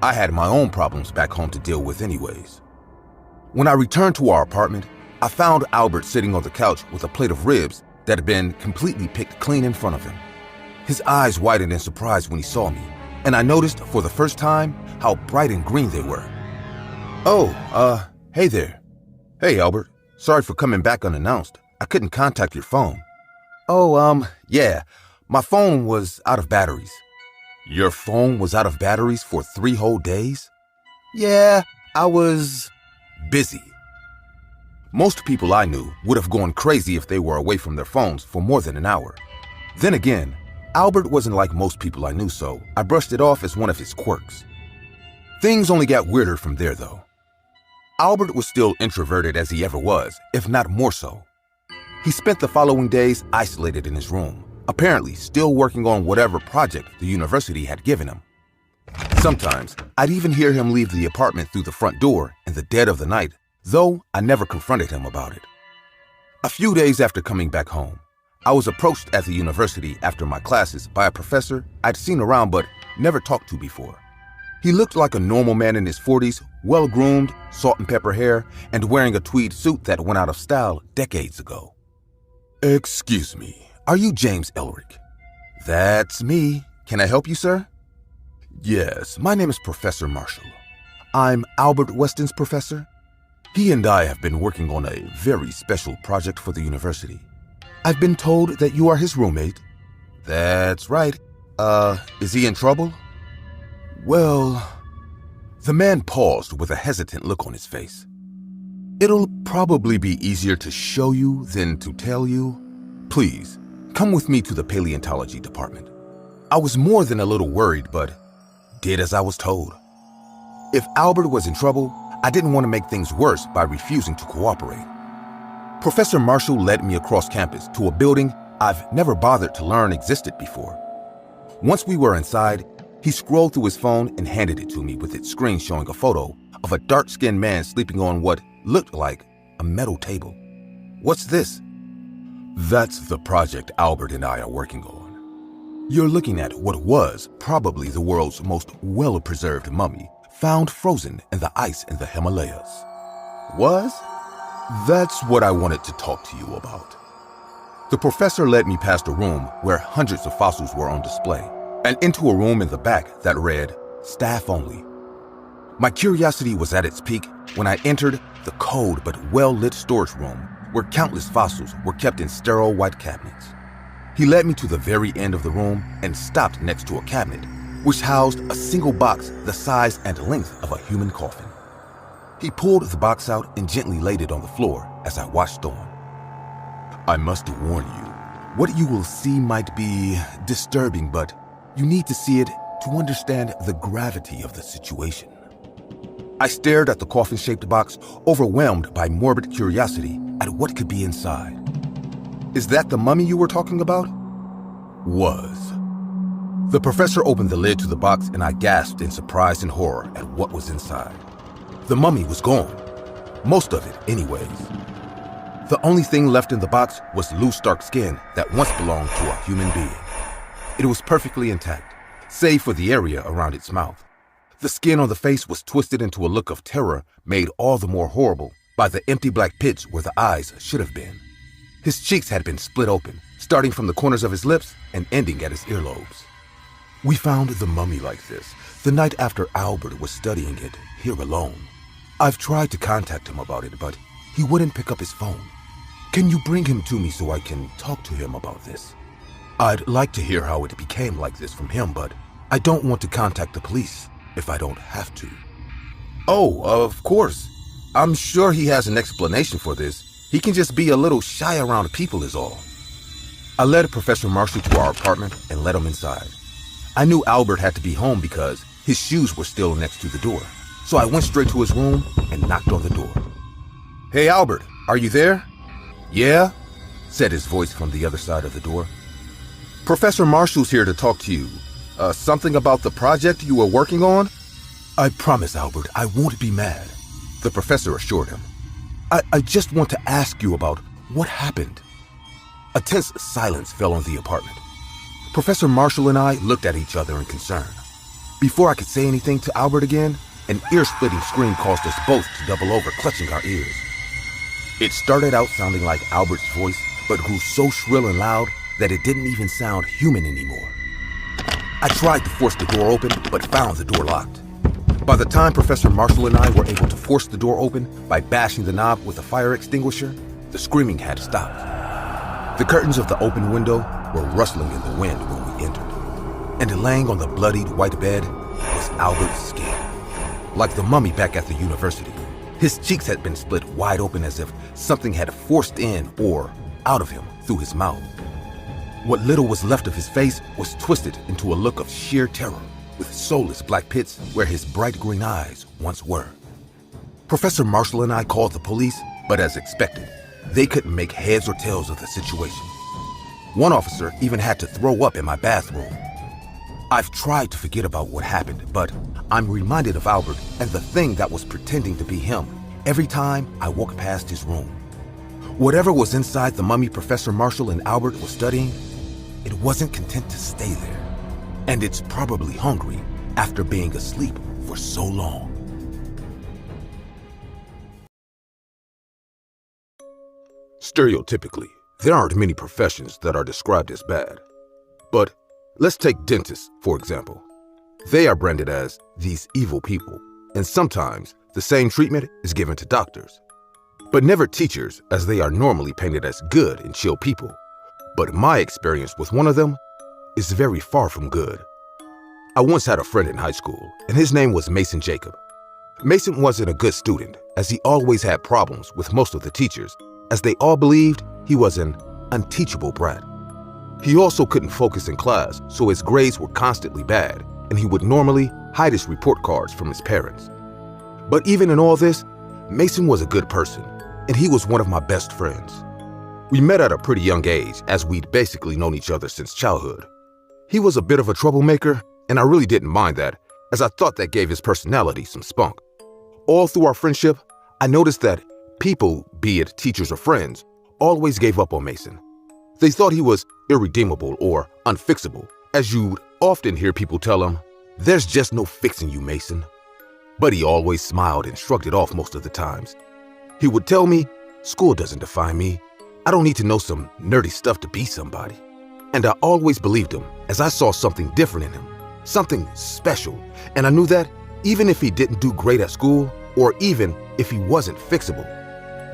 I had my own problems back home to deal with anyways. When I returned to our apartment, I found Albert sitting on the couch with a plate of ribs that had been completely picked clean in front of him. His eyes widened in surprise when he saw me, and I noticed for the first time how bright and green they were. "Oh, hey there." "Hey, Albert. Sorry for coming back unannounced. I couldn't contact your phone." Yeah, my phone was out of batteries." "Your phone was out of batteries for 3 whole days?" "Yeah, I was busy." Most people I knew would have gone crazy if they were away from their phones for more than an hour. Then again, Albert wasn't like most people I knew, so I brushed it off as one of his quirks. Things only got weirder from there, though. Albert was still introverted as he ever was, if not more so. He spent the following days isolated in his room, apparently still working on whatever project the university had given him. Sometimes, I'd even hear him leave the apartment through the front door in the dead of the night, though I never confronted him about it. A few days after coming back home, I was approached at the university after my classes by a professor I'd seen around but never talked to before. He looked like a normal man in his 40s, well-groomed, salt and pepper hair, and wearing a tweed suit that went out of style decades ago. "Excuse me, are you James Elric?" "That's me. Can I help you, sir?" "Yes, my name is Professor Marshall. I'm Albert Weston's professor. He and I have been working on a very special project for the university. I've been told that you are his roommate." "That's right. Is he in trouble?" "Well..." The man paused with a hesitant look on his face. "It'll probably be easier to show you than to tell you. Please, come with me to the paleontology department." I was more than a little worried, but did as I was told. If Albert was in trouble, I didn't want to make things worse by refusing to cooperate. Professor Marshall led me across campus to a building I've never bothered to learn existed before. Once we were inside, he scrolled through his phone and handed it to me with its screen showing a photo of a dark-skinned man sleeping on what looked like a metal table. "What's this?" "That's the project Albert and I are working on. You're looking at what was probably the world's most well-preserved mummy, found frozen in the ice in the Himalayas." "Was?" "That's what I wanted to talk to you about." The professor led me past a room where hundreds of fossils were on display, and into a room in the back that read, "Staff only." My curiosity was at its peak when I entered the cold but well-lit storage room where countless fossils were kept in sterile white cabinets. He led me to the very end of the room and stopped next to a cabinet, which housed a single box the size and length of a human coffin. He pulled the box out and gently laid it on the floor as I watched on. "I must warn you, what you will see might be disturbing, but you need to see it to understand the gravity of the situation." I stared at the coffin-shaped box, overwhelmed by morbid curiosity at what could be inside. Is that the mummy you were talking about? Was. The professor opened the lid to the box and I gasped in surprise and horror at what was inside. The mummy was gone. Most of it, anyways. The only thing left in the box was loose, dark skin that once belonged to a human being. It was perfectly intact, save for the area around its mouth. The skin on the face was twisted into a look of terror made all the more horrible by the empty black pits where the eyes should have been. His cheeks had been split open, starting from the corners of his lips and ending at his earlobes. We found the mummy like this the night after Albert was studying it here alone. I've tried to contact him about it, but he wouldn't pick up his phone. Can you bring him to me so I can talk to him about this? I'd like to hear how it became like this from him, but I don't want to contact the police if I don't have to. Oh, of course. I'm sure he has an explanation for this. He can just be a little shy around people is all. I led Professor Marshall to our apartment and let him inside. I knew Albert had to be home because his shoes were still next to the door. So I went straight to his room and knocked on the door. Hey, Albert, are you there? Yeah, said his voice from the other side of the door. Professor Marshall's here to talk to you. Something about the project you were working on? I promise, Albert, I won't be mad, the professor assured him. I just want to ask you about what happened. A tense silence fell on the apartment. Professor Marshall and I looked at each other in concern. Before I could say anything to Albert again, an ear-splitting scream caused us both to double over, clutching our ears. It started out sounding like Albert's voice, but grew so shrill and loud that it didn't even sound human anymore. I tried to force the door open, but found the door locked. By the time Professor Marshall and I were able to force the door open by bashing the knob with a fire extinguisher, the screaming had stopped. The curtains of the open window were rustling in the wind when we entered, and laying on the bloodied white bed was Albert's skin. Like the mummy back at the university, his cheeks had been split wide open as if something had forced in or out of him through his mouth. What little was left of his face was twisted into a look of sheer terror, with soulless black pits where his bright green eyes once were. Professor Marshall and I called the police, but as expected, they couldn't make heads or tails of the situation. One officer even had to throw up in my bathroom. I've tried to forget about what happened, but I'm reminded of Albert and the thing that was pretending to be him every time I walk past his room. Whatever was inside the mummy Professor Marshall and Albert were studying, it wasn't content to stay there. And it's probably hungry after being asleep for so long. Stereotypically, there aren't many professions that are described as bad. But let's take dentists, for example. They are branded as these evil people, and sometimes the same treatment is given to doctors. But never teachers, as they are normally painted as good and chill people. But my experience with one of them is very far from good. I once had a friend in high school, and his name was Mason Jacob. Mason wasn't a good student, as he always had problems with most of the teachers, as they all believed he was an unteachable brat. He also couldn't focus in class, so his grades were constantly bad, and he would normally hide his report cards from his parents. But even in all this, Mason was a good person, and he was one of my best friends. We met at a pretty young age, as we'd basically known each other since childhood. He was a bit of a troublemaker, and I really didn't mind that, as I thought that gave his personality some spunk. All through our friendship, I noticed that people, be it teachers or friends, always gave up on Mason. They thought he was irredeemable or unfixable, as you'd often hear people tell him, "There's just no fixing you, Mason." But he always smiled and shrugged it off most of the times. He would tell me, "School doesn't define me. I don't need to know some nerdy stuff to be somebody." And I always believed him, as I saw something different in him, something special, and I knew that even if he didn't do great at school, or even if he wasn't fixable,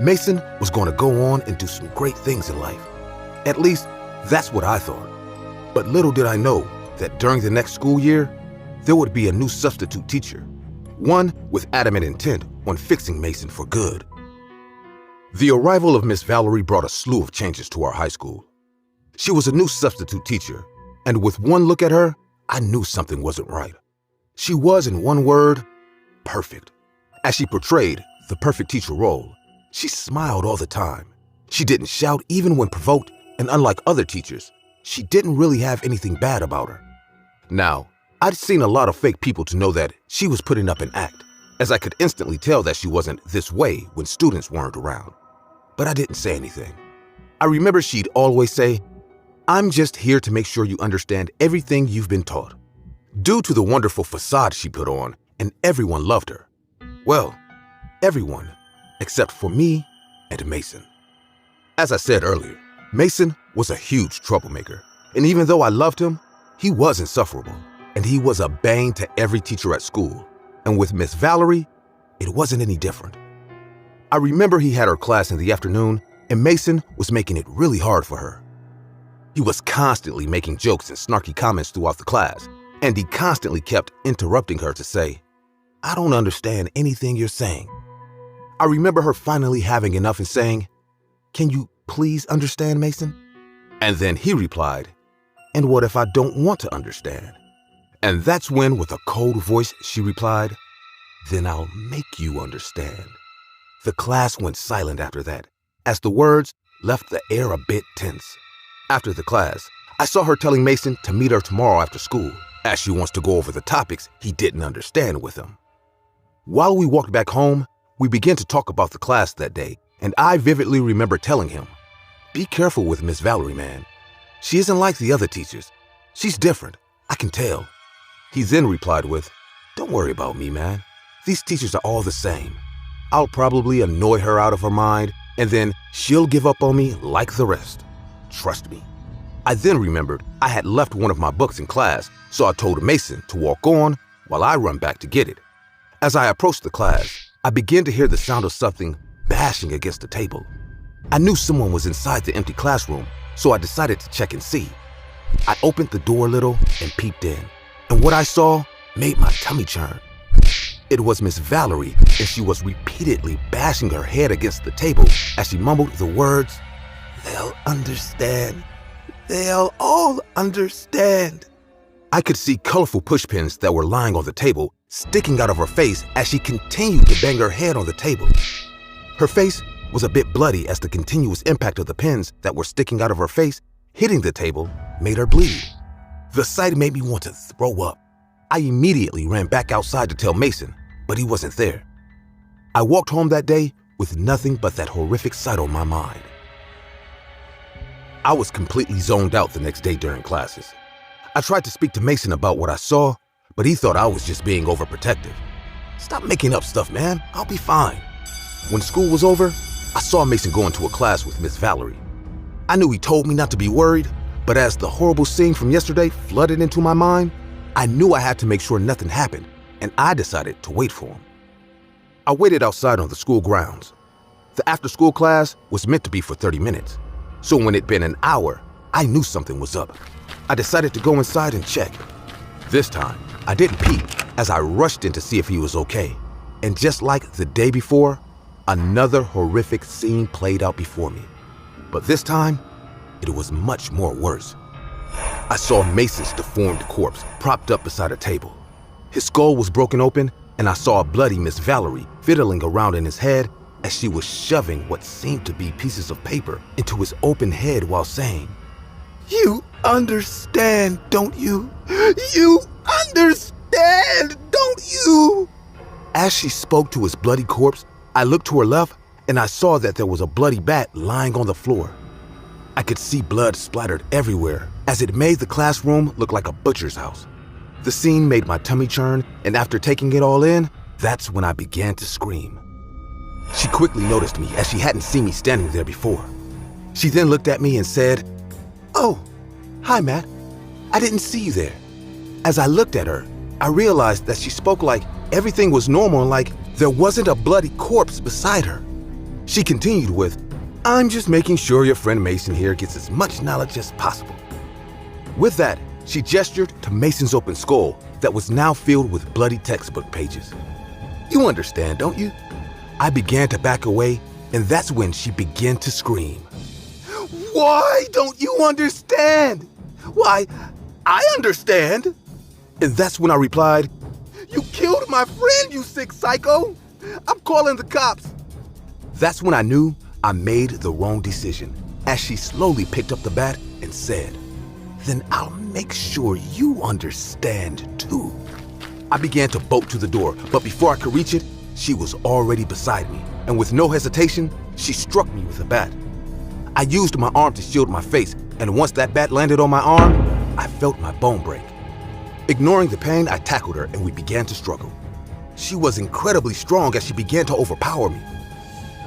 Mason was going to go on and do some great things in life. At least, that's what I thought. But little did I know that during the next school year, there would be a new substitute teacher, one with adamant intent on fixing Mason for good. The arrival of Miss Valerie brought a slew of changes to our high school. She was a new substitute teacher, and with one look at her, I knew something wasn't right. She was, in one word, perfect. As she portrayed the perfect teacher role, she smiled all the time. She didn't shout even when provoked, and unlike other teachers, she didn't really have anything bad about her. Now, I'd seen a lot of fake people to know that she was putting up an act, as I could instantly tell that she wasn't this way when students weren't around. But I didn't say anything. I remember she'd always say, "I'm just here to make sure you understand everything you've been taught." Due to the wonderful facade she put on, and everyone loved her. Well, everyone, except for me and Mason. As I said earlier, Mason was a huge troublemaker, and even though I loved him, he was insufferable, and he was a bane to every teacher at school. And with Miss Valerie, it wasn't any different. I remember he had her class in the afternoon, and Mason was making it really hard for her. He was constantly making jokes and snarky comments throughout the class, and he constantly kept interrupting her to say, "I don't understand anything you're saying." I remember her finally having enough and saying, "Can you please understand, Mason?" And then he replied, "And what if I don't want to understand?" And that's when, with a cold voice, she replied, "Then I'll make you understand." The class went silent after that, as the words left the air a bit tense. After the class, I saw her telling Mason to meet her tomorrow after school, as she wants to go over the topics he didn't understand with him. While we walked back home, we began to talk about the class that day, and I vividly remember telling him, "Be careful with Miss Valerie, man. She isn't like the other teachers. She's different, I can tell." He then replied with, "Don't worry about me, man. These teachers are all the same. I'll probably annoy her out of her mind, and then she'll give up on me like the rest. Trust me." I then remembered I had left one of my books in class, so I told Mason to walk on while I run back to get it. As I approached the class, I began to hear the sound of something bashing against the table. I knew someone was inside the empty classroom, so I decided to check and see. I opened the door a little and peeped in, and what I saw made my tummy churn. It was Miss Valerie, and she was repeatedly bashing her head against the table as she mumbled the words, "They'll understand. They'll all understand." I could see colorful pushpins that were lying on the table sticking out of her face as she continued to bang her head on the table. Her face was a bit bloody as the continuous impact of the pins that were sticking out of her face hitting the table made her bleed. The sight made me want to throw up. I immediately ran back outside to tell Mason, but he wasn't there. I walked home that day with nothing but that horrific sight on my mind. I was completely zoned out the next day during classes. I tried to speak to Mason about what I saw, but he thought I was just being overprotective. "Stop making up stuff, man. I'll be fine." When school was over, I saw Mason go into a class with Miss Valerie. I knew he told me not to be worried, but as the horrible scene from yesterday flooded into my mind, I knew I had to make sure nothing happened, and I decided to wait for him. I waited outside on the school grounds. The after-school class was meant to be for 30 minutes, so when it'd been an hour, I knew something was up. I decided to go inside and check. This time, I didn't peek as I rushed in to see if he was okay. And just like the day before, another horrific scene played out before me. But this time, it was much more worse. I saw Mason's deformed corpse propped up beside a table. His skull was broken open, and I saw a bloody Miss Valerie fiddling around in his head as she was shoving what seemed to be pieces of paper into his open head while saying, "You understand, don't you? You understand, don't you?" As she spoke to his bloody corpse, I looked to her left and I saw that there was a bloody bat lying on the floor. I could see blood splattered everywhere as it made the classroom look like a butcher's house. The scene made my tummy churn, and after taking it all in, that's when I began to scream. She quickly noticed me as she hadn't seen me standing there before. She then looked at me and said, "Oh, hi, Matt. I didn't see you there." As I looked at her, I realized that she spoke like everything was normal and like there wasn't a bloody corpse beside her. She continued with, "I'm just making sure your friend Mason here gets as much knowledge as possible." With that, she gestured to Mason's open skull that was now filled with bloody textbook pages. "You understand, don't you?" I began to back away, and that's when she began to scream. "Why don't you understand? Why, I understand." And that's when I replied, "You killed my friend, you sick psycho. I'm calling the cops. That's when I knew I made the wrong decision, as she slowly picked up the bat and said, "Then I'll make sure you understand too." I began to bolt to the door, but before I could reach it, she was already beside me, and with no hesitation, she struck me with a bat. I used my arm to shield my face, and once that bat landed on my arm, I felt my bone break. Ignoring the pain, I tackled her and we began to struggle. She was incredibly strong as she began to overpower me.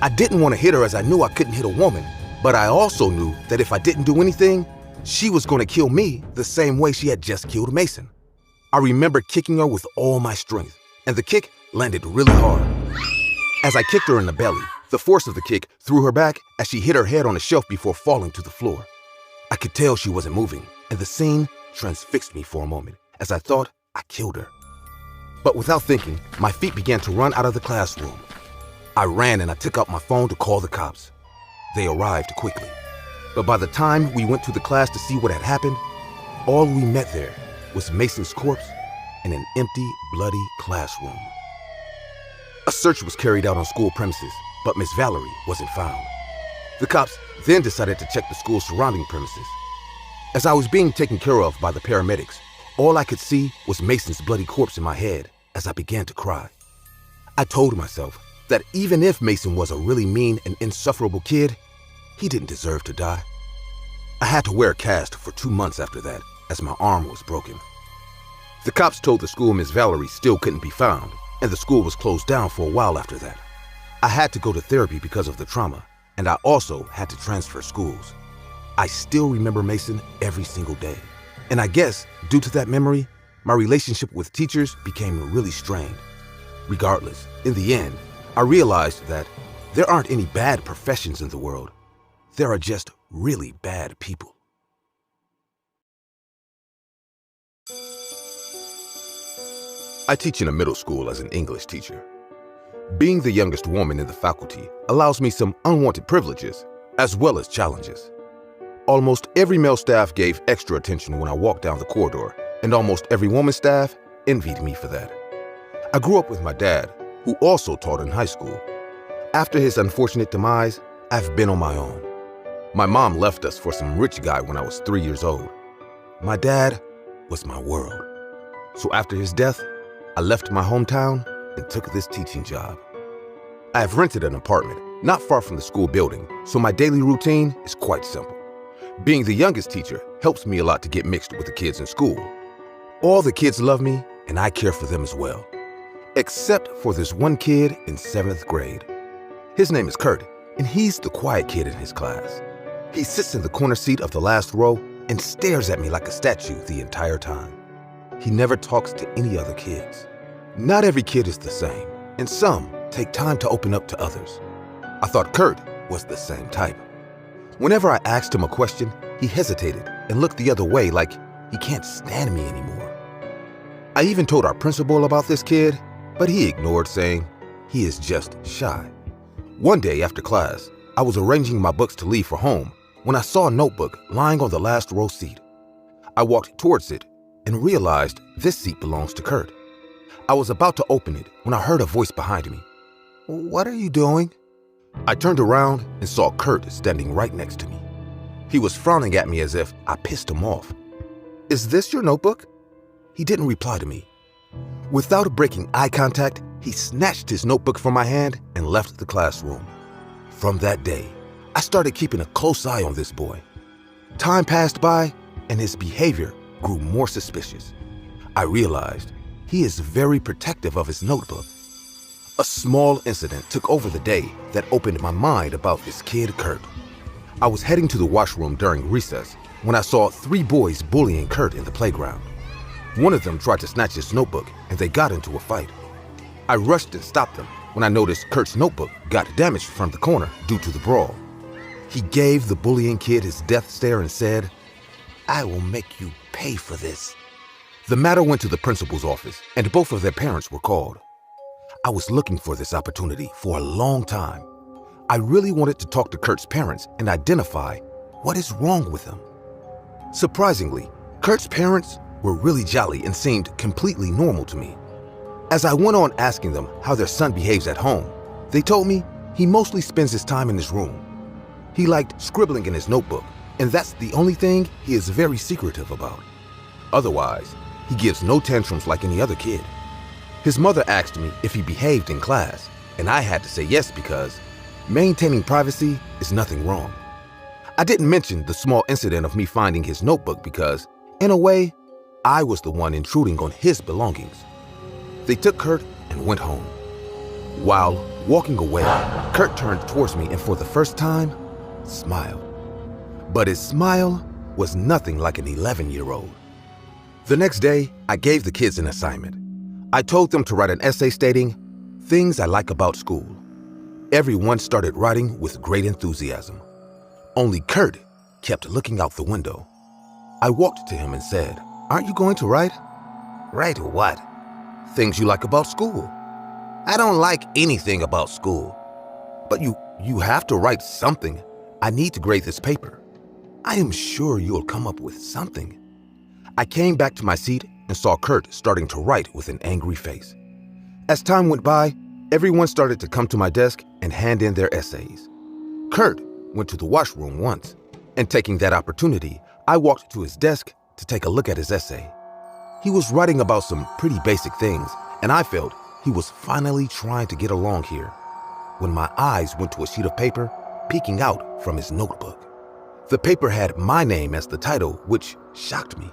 I didn't want to hit her as I knew I couldn't hit a woman, but I also knew that if I didn't do anything, she was going to kill me the same way she had just killed Mason. I remember kicking her with all my strength, and the kick landed really hard. As I kicked her in the belly, the force of the kick threw her back as she hit her head on a shelf before falling to the floor. I could tell she wasn't moving, and the scene transfixed me for a moment as I thought I killed her. But without thinking, my feet began to run out of the classroom. I ran and I took out my phone to call the cops. They arrived quickly. But by the time we went to the class to see what had happened, all we met there was Mason's corpse in an empty, bloody classroom. A search was carried out on school premises, but Miss Valerie wasn't found. The cops then decided to check the school's surrounding premises. As I was being taken care of by the paramedics, all I could see was Mason's bloody corpse in my head as I began to cry. I told myself that even if Mason was a really mean and insufferable kid, he didn't deserve to die. I had to wear a cast for 2 months after that, as my arm was broken. The cops told the school Miss Valerie still couldn't be found, and the school was closed down for a while after that. I had to go to therapy because of the trauma, and I also had to transfer schools. I still remember Mason every single day. And I guess, due to that memory, my relationship with teachers became really strained. Regardless, in the end, I realized that there aren't any bad professions in the world. There are just really bad people. I teach in a middle school as an English teacher. Being the youngest woman in the faculty allows me some unwanted privileges, as well as challenges. Almost every male staff gave extra attention when I walked down the corridor, and almost every woman staff envied me for that. I grew up with my dad, who also taught in high school. After his unfortunate demise, I've been on my own. My mom left us for some rich guy when I was 3 years old. My dad was my world. So after his death, I left my hometown and took this teaching job. I have rented an apartment not far from the school building, so my daily routine is quite simple. Being the youngest teacher helps me a lot to get mixed with the kids in school. All the kids love me, and I care for them as well. Except for this one kid in 7th grade. His name is Kurt, and he's the quiet kid in his class. He sits in the corner seat of the last row and stares at me like a statue the entire time. He never talks to any other kids. Not every kid is the same, and some take time to open up to others. I thought Kurt was the same type. Whenever I asked him a question, he hesitated and looked the other way like he can't stand me anymore. I even told our principal about this kid, but he ignored, saying he is just shy. One day after class, I was arranging my books to leave for home when I saw a notebook lying on the last row seat. I walked towards it and realized this seat belongs to Kurt. I was about to open it when I heard a voice behind me. "What are you doing?" I turned around and saw Kurt standing right next to me. He was frowning at me as if I pissed him off. "Is this your notebook?" He didn't reply to me. Without breaking eye contact, he snatched his notebook from my hand and left the classroom. From that day, I started keeping a close eye on this boy. Time passed by, and his behavior grew more suspicious. I realized he is very protective of his notebook. A small incident took over the day that opened my mind about this kid, Kurt. I was heading to the washroom during recess when I saw 3 boys bullying Kurt in the playground. One of them tried to snatch his notebook, and they got into a fight. I rushed and stopped them when I noticed Kurt's notebook got damaged from the corner due to the brawl. He gave the bullying kid his death stare and said, "I will make you pay for this." The matter went to the principal's office, and both of their parents were called. I was looking for this opportunity for a long time. I really wanted to talk to Kurt's parents and identify what is wrong with him. Surprisingly, Kurt's parents were really jolly and seemed completely normal to me. As I went on asking them how their son behaves at home, they told me he mostly spends his time in his room. He liked scribbling in his notebook, and that's the only thing he is very secretive about. Otherwise, he gives no tantrums like any other kid. His mother asked me if he behaved in class, and I had to say yes because maintaining privacy is nothing wrong. I didn't mention the small incident of me finding his notebook because, in a way, I was the one intruding on his belongings. They took Kurt and went home. While walking away, Kurt turned towards me and for the first time, smiled. But his smile was nothing like an 11-year-old. The next day, I gave the kids an assignment. I told them to write an essay stating things I like about school. Everyone started writing with great enthusiasm. Only Kurt kept looking out the window. I walked to him and said, "Aren't you going to write?" "Write what?" "Things you like about school." "I don't like anything about school." "But you have to write something. I need to grade this paper." "I am sure you'll come up with something." I came back to my seat and saw Kurt starting to write with an angry face. As time went by, everyone started to come to my desk and hand in their essays. Kurt went to the washroom once, and taking that opportunity, I walked to his desk to take a look at his essay. He was writing about some pretty basic things, and I felt he was finally trying to get along here, when my eyes went to a sheet of paper peeking out from his notebook. The paper had my name as the title, which shocked me.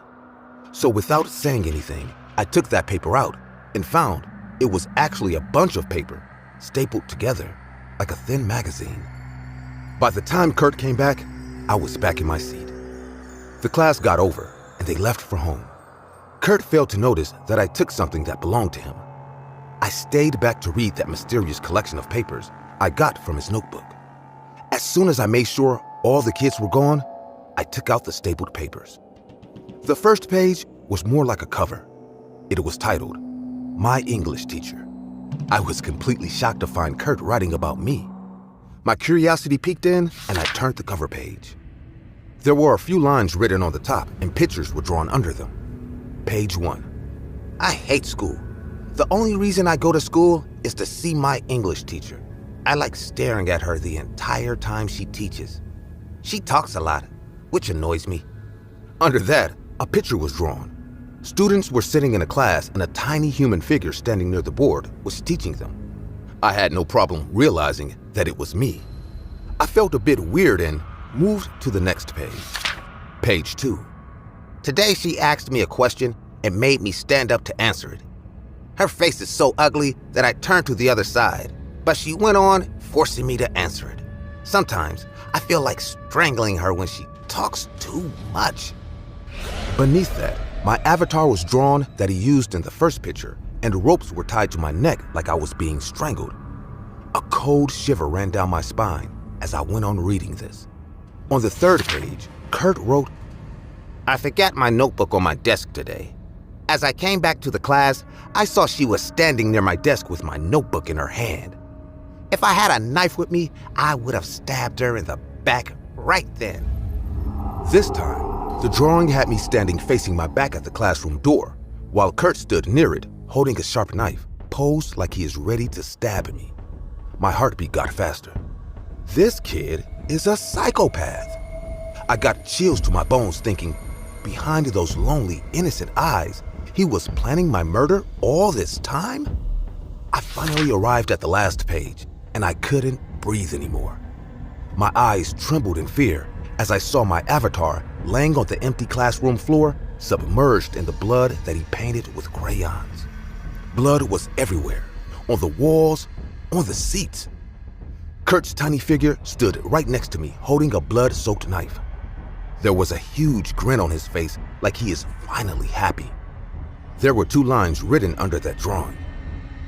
So without saying anything, I took that paper out and found it was actually a bunch of paper stapled together like a thin magazine. By the time Kurt came back, I was back in my seat. The class got over and they left for home. Kurt failed to notice that I took something that belonged to him. I stayed back to read that mysterious collection of papers I got from his notebook. As soon as I made sure all the kids were gone, I took out the stapled papers. The first page was more like a cover. It was titled, "My English Teacher." I was completely shocked to find Kurt writing about me. My curiosity peeked in and I turned the cover page. There were a few lines written on the top and pictures were drawn under them. Page 1. "I hate school. The only reason I go to school is to see my English teacher. I like staring at her the entire time she teaches. She talks a lot, which annoys me." Under that, a picture was drawn. Students were sitting in a class and a tiny human figure standing near the board was teaching them. I had no problem realizing that it was me. I felt a bit weird and moved to the next page. Page 2. "Today she asked me a question and made me stand up to answer it. Her face is so ugly that I turned to the other side, but she went on forcing me to answer it. Sometimes I feel like strangling her when she talks too much." Beneath that, my avatar was drawn that he used in the first picture, and ropes were tied to my neck like I was being strangled. A cold shiver ran down my spine as I went on reading this. On the third page, Kurt wrote, "I forgot my notebook on my desk today. As I came back to the class, I saw she was standing near my desk with my notebook in her hand. If I had a knife with me, I would have stabbed her in the back right then." This time, the drawing had me standing facing my back at the classroom door, while Kurt stood near it, holding a sharp knife, posed like he is ready to stab me. My heartbeat got faster. This kid is a psychopath. I got chills to my bones thinking, behind those lonely, innocent eyes, he was planning my murder all this time? I finally arrived at the last page, and I couldn't breathe anymore. My eyes trembled in fear as I saw my avatar laying on the empty classroom floor, submerged in the blood that he painted with crayons. Blood was everywhere, on the walls, on the seats. Kurt's tiny figure stood right next to me, holding a blood-soaked knife. There was a huge grin on his face, like he is finally happy. There were 2 lines written under that drawing.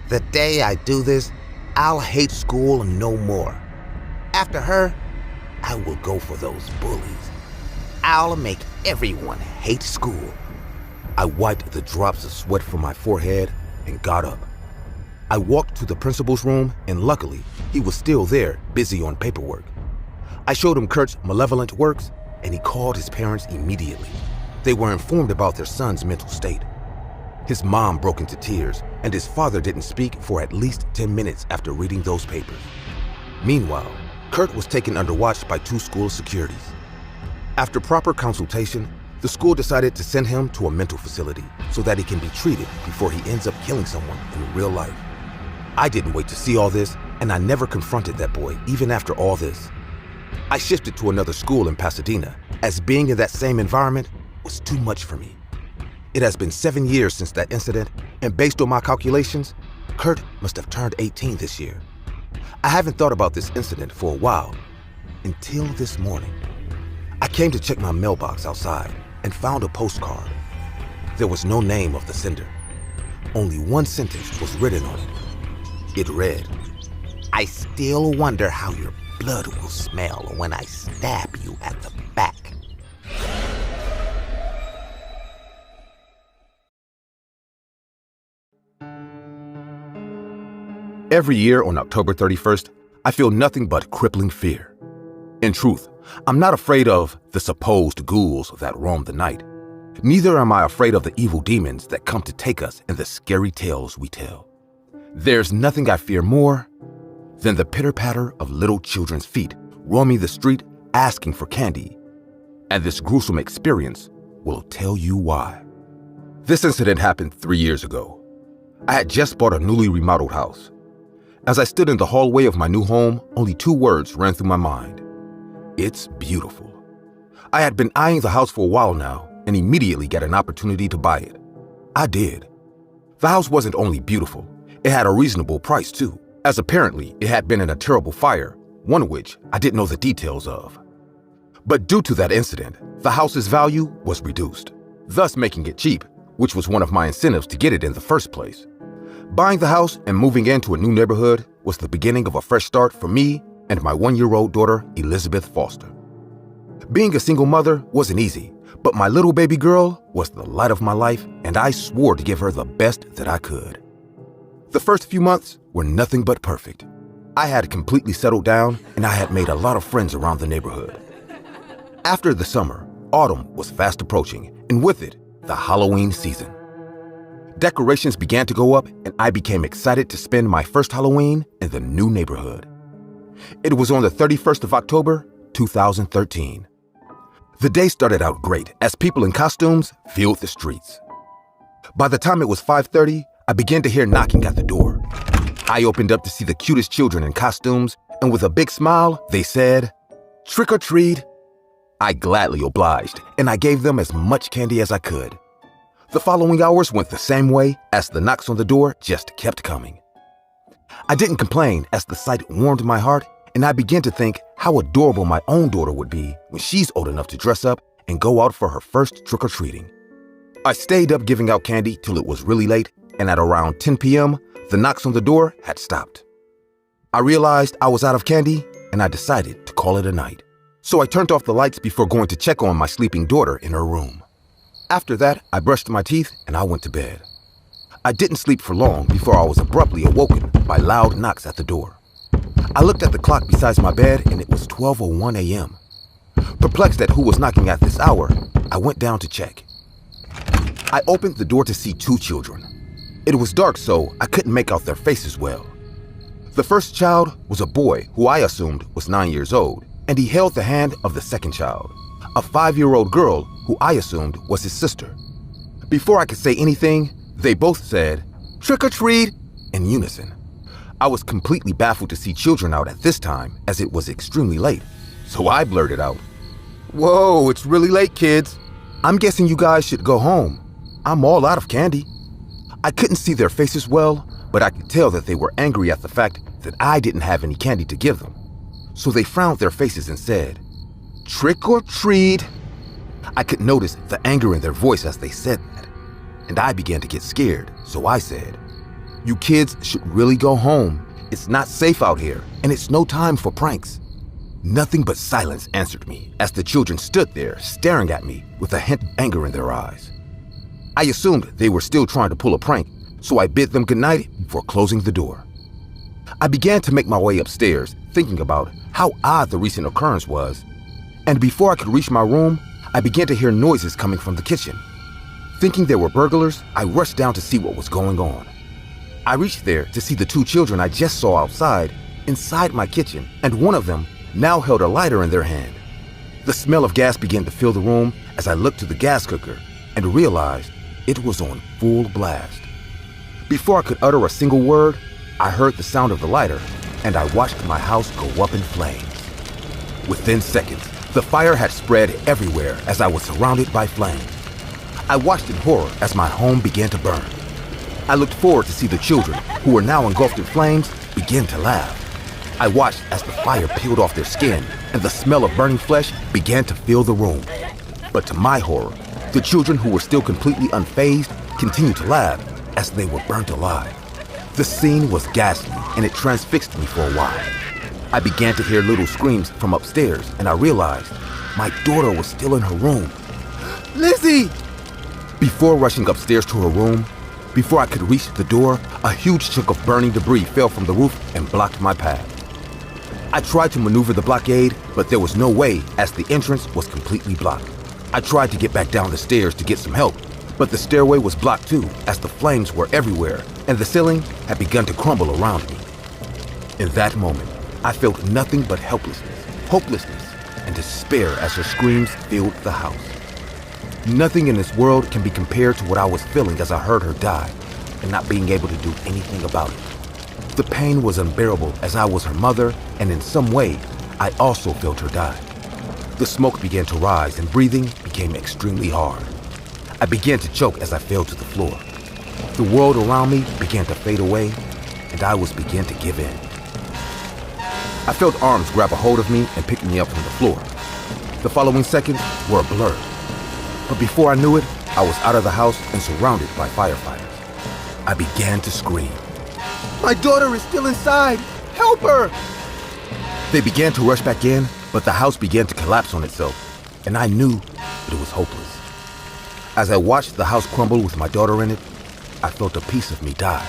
"The day I do this, I'll hate school no more. After her, I will go for those bullies. I'll make everyone hate school." I wiped the drops of sweat from my forehead and got up. I walked to the principal's room, and luckily, he was still there, busy on paperwork. I showed him Kurt's malevolent works, and he called his parents immediately. They were informed about their son's mental state. His mom broke into tears, and his father didn't speak for at least 10 minutes after reading those papers. Meanwhile, Kurt was taken under watch by 2 school securities. After proper consultation, the school decided to send him to a mental facility so that he can be treated before he ends up killing someone in real life. I didn't wait to see all this, and I never confronted that boy even after all this. I shifted to another school in Pasadena, as being in that same environment was too much for me. It has been 7 years since that incident, and based on my calculations, Kurt must have turned 18 this year. I haven't thought about this incident for a while, until this morning. I came to check my mailbox outside and found a postcard. There was no name of the sender. Only one sentence was written on it. It read, "I still wonder how your blood will smell when I stab you at the back." Every year on October 31st, I feel nothing but crippling fear. In truth, I'm not afraid of the supposed ghouls that roam the night. Neither am I afraid of the evil demons that come to take us in the scary tales we tell. There's nothing I fear more than the pitter-patter of little children's feet roaming the street asking for candy. And this gruesome experience will tell you why. This incident happened 3 years ago. I had just bought a newly remodeled house. As I stood in the hallway of my new home, only 2 words ran through my mind. It's beautiful. I had been eyeing the house for a while now and immediately got an opportunity to buy it. I did. The house wasn't only beautiful, it had a reasonable price too, as apparently it had been in a terrible fire, one of which I didn't know the details of. But due to that incident, the house's value was reduced, thus making it cheap, which was one of my incentives to get it in the first place. Buying the house and moving into a new neighborhood was the beginning of a fresh start for me and my 1-year-old daughter, Elizabeth Foster. Being a single mother wasn't easy, but my little baby girl was the light of my life, and I swore to give her the best that I could. The first few months were nothing but perfect. I had completely settled down, and I had made a lot of friends around the neighborhood. After the summer, autumn was fast approaching, and with it, the Halloween season. Decorations began to go up, and I became excited to spend my first Halloween in the new neighborhood. It was on the 31st of October, 2013. The day started out great as people in costumes filled the streets. By the time it was 5:30, I began to hear knocking at the door. I opened up to see the cutest children in costumes, and with a big smile, they said, "Trick or treat." I gladly obliged, and I gave them as much candy as I could. The following hours went the same way as the knocks on the door just kept coming. I didn't complain as the sight warmed my heart, and I began to think how adorable my own daughter would be when she's old enough to dress up and go out for her first trick-or-treating. I stayed up giving out candy till it was really late, and at around 10 p.m., the knocks on the door had stopped. I realized I was out of candy, and I decided to call it a night. So I turned off the lights before going to check on my sleeping daughter in her room. After that, I brushed my teeth and I went to bed. I didn't sleep for long before I was abruptly awoken by loud knocks at the door. I looked at the clock beside my bed and it was 12:01 a.m. Perplexed at who was knocking at this hour, I went down to check. I opened the door to see 2 children. It was dark, so I couldn't make out their faces well. The first child was a boy who I assumed was 9 years old, and he held the hand of the second child, a 5-year-old girl who I assumed was his sister. Before I could say anything, they both said, "Trick or treat," in unison. I was completely baffled to see children out at this time, as it was extremely late, so I blurted out, "Whoa, it's really late, kids. I'm guessing you guys should go home. I'm all out of candy." I couldn't see their faces well, but I could tell that they were angry at the fact that I didn't have any candy to give them. So they frowned their faces and said, "Trick or treat." I could notice the anger in their voice as they said that, and I began to get scared, so I said, "You kids should really go home. It's not safe out here, and it's no time for pranks." Nothing but silence answered me as the children stood there staring at me with a hint of anger in their eyes. I assumed they were still trying to pull a prank, so I bid them goodnight before closing the door. I began to make my way upstairs, thinking about how odd the recent occurrence was, and before I could reach my room, I began to hear noises coming from the kitchen. Thinking they were burglars, I rushed down to see what was going on. I reached there to see the two children I just saw outside inside my kitchen, and one of them now held a lighter in their hand. The smell of gas began to fill the room as I looked to the gas cooker and realized it was on full blast. Before I could utter a single word, I heard the sound of the lighter, and I watched my house go up in flames. Within seconds, the fire had spread everywhere as I was surrounded by flames. I watched in horror as my home began to burn. I looked forward to see the children, who were now engulfed in flames, begin to laugh. I watched as the fire peeled off their skin and the smell of burning flesh began to fill the room. But to my horror, the children who were still completely unfazed continued to laugh as they were burnt alive. The scene was ghastly and it transfixed me for a while. I began to hear little screams from upstairs and I realized my daughter was still in her room. Lizzie! Before rushing upstairs to her room, before I could reach the door, a huge chunk of burning debris fell from the roof and blocked my path. I tried to maneuver the blockade, but there was no way as the entrance was completely blocked. I tried to get back down the stairs to get some help, but the stairway was blocked too as the flames were everywhere and the ceiling had begun to crumble around me. In that moment, I felt nothing but helplessness, hopelessness, and despair as her screams filled the house. Nothing in this world can be compared to what I was feeling as I heard her die and not being able to do anything about it. The pain was unbearable as I was her mother, and in some way, I also felt her die. The smoke began to rise and breathing became extremely hard. I began to choke as I fell to the floor. The world around me began to fade away, and I was beginning to give in. I felt arms grab a hold of me and pick me up from the floor. The following seconds were a blur. But before I knew it, I was out of the house and surrounded by firefighters. I began to scream. My daughter is still inside! Help her! They began to rush back in, but the house began to collapse on itself, and I knew that it was hopeless. As I watched the house crumble with my daughter in it, I felt a piece of me die,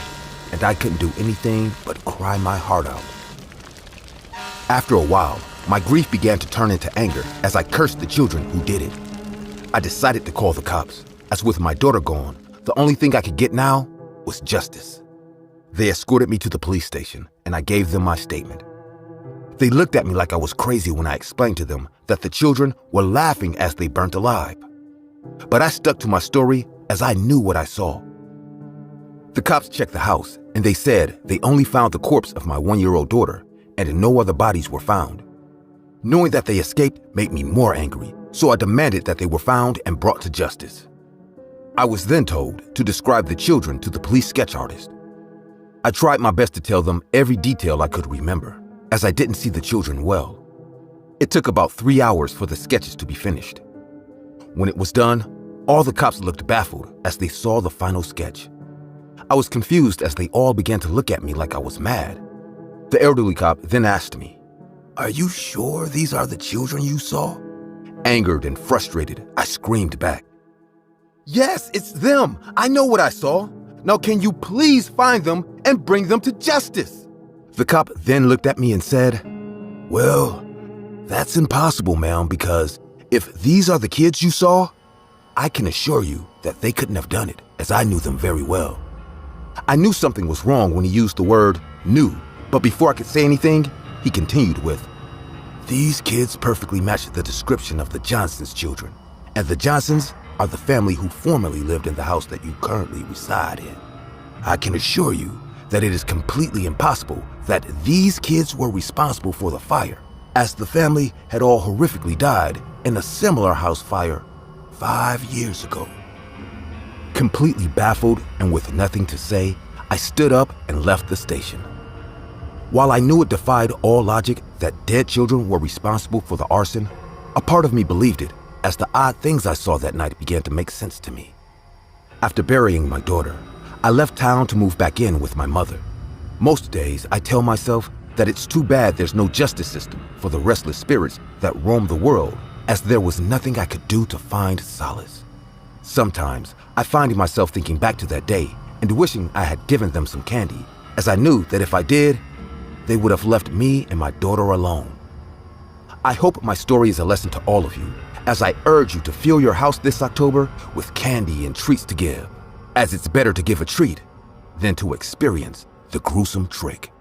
and I couldn't do anything but cry my heart out. After a while, my grief began to turn into anger as I cursed the children who did it. I decided to call the cops, as with my daughter gone, the only thing I could get now was justice. They escorted me to the police station, and I gave them my statement. They looked at me like I was crazy when I explained to them that the children were laughing as they burnt alive. But I stuck to my story as I knew what I saw. The cops checked the house, and they said they only found the corpse of my 1-year-old daughter, and no other bodies were found. Knowing that they escaped made me more angry, so I demanded that they were found and brought to justice. I was then told to describe the children to the police sketch artist. I tried my best to tell them every detail I could remember, as I didn't see the children well. It took about 3 hours for the sketches to be finished. When it was done, all the cops looked baffled as they saw the final sketch. I was confused as they all began to look at me like I was mad. The elderly cop then asked me, "Are you sure these are the children you saw?" Angered and frustrated, I screamed back, "Yes, it's them. I know what I saw. Now can you please find them and bring them to justice?" The cop then looked at me and said, "Well, that's impossible, ma'am, because if these are the kids you saw, I can assure you that they couldn't have done it, as I knew them very well." I knew something was wrong when he used the word knew, but before I could say anything, he continued with, "These kids perfectly match the description of the Johnsons' children, and the Johnsons are the family who formerly lived in the house that you currently reside in. I can assure you that it is completely impossible that these kids were responsible for the fire, as the family had all horrifically died in a similar house fire 5 years ago." Completely baffled and with nothing to say, I stood up and left the station. While I knew it defied all logic that dead children were responsible for the arson, a part of me believed it, as the odd things I saw that night began to make sense to me. After burying my daughter, I left town to move back in with my mother. Most days, I tell myself that it's too bad there's no justice system for the restless spirits that roam the world, as there was nothing I could do to find solace. Sometimes, I find myself thinking back to that day and wishing I had given them some candy, as I knew that if I did, they would have left me and my daughter alone. I hope my story is a lesson to all of you, as I urge you to fill your house this October with candy and treats to give, as it's better to give a treat than to experience the gruesome trick.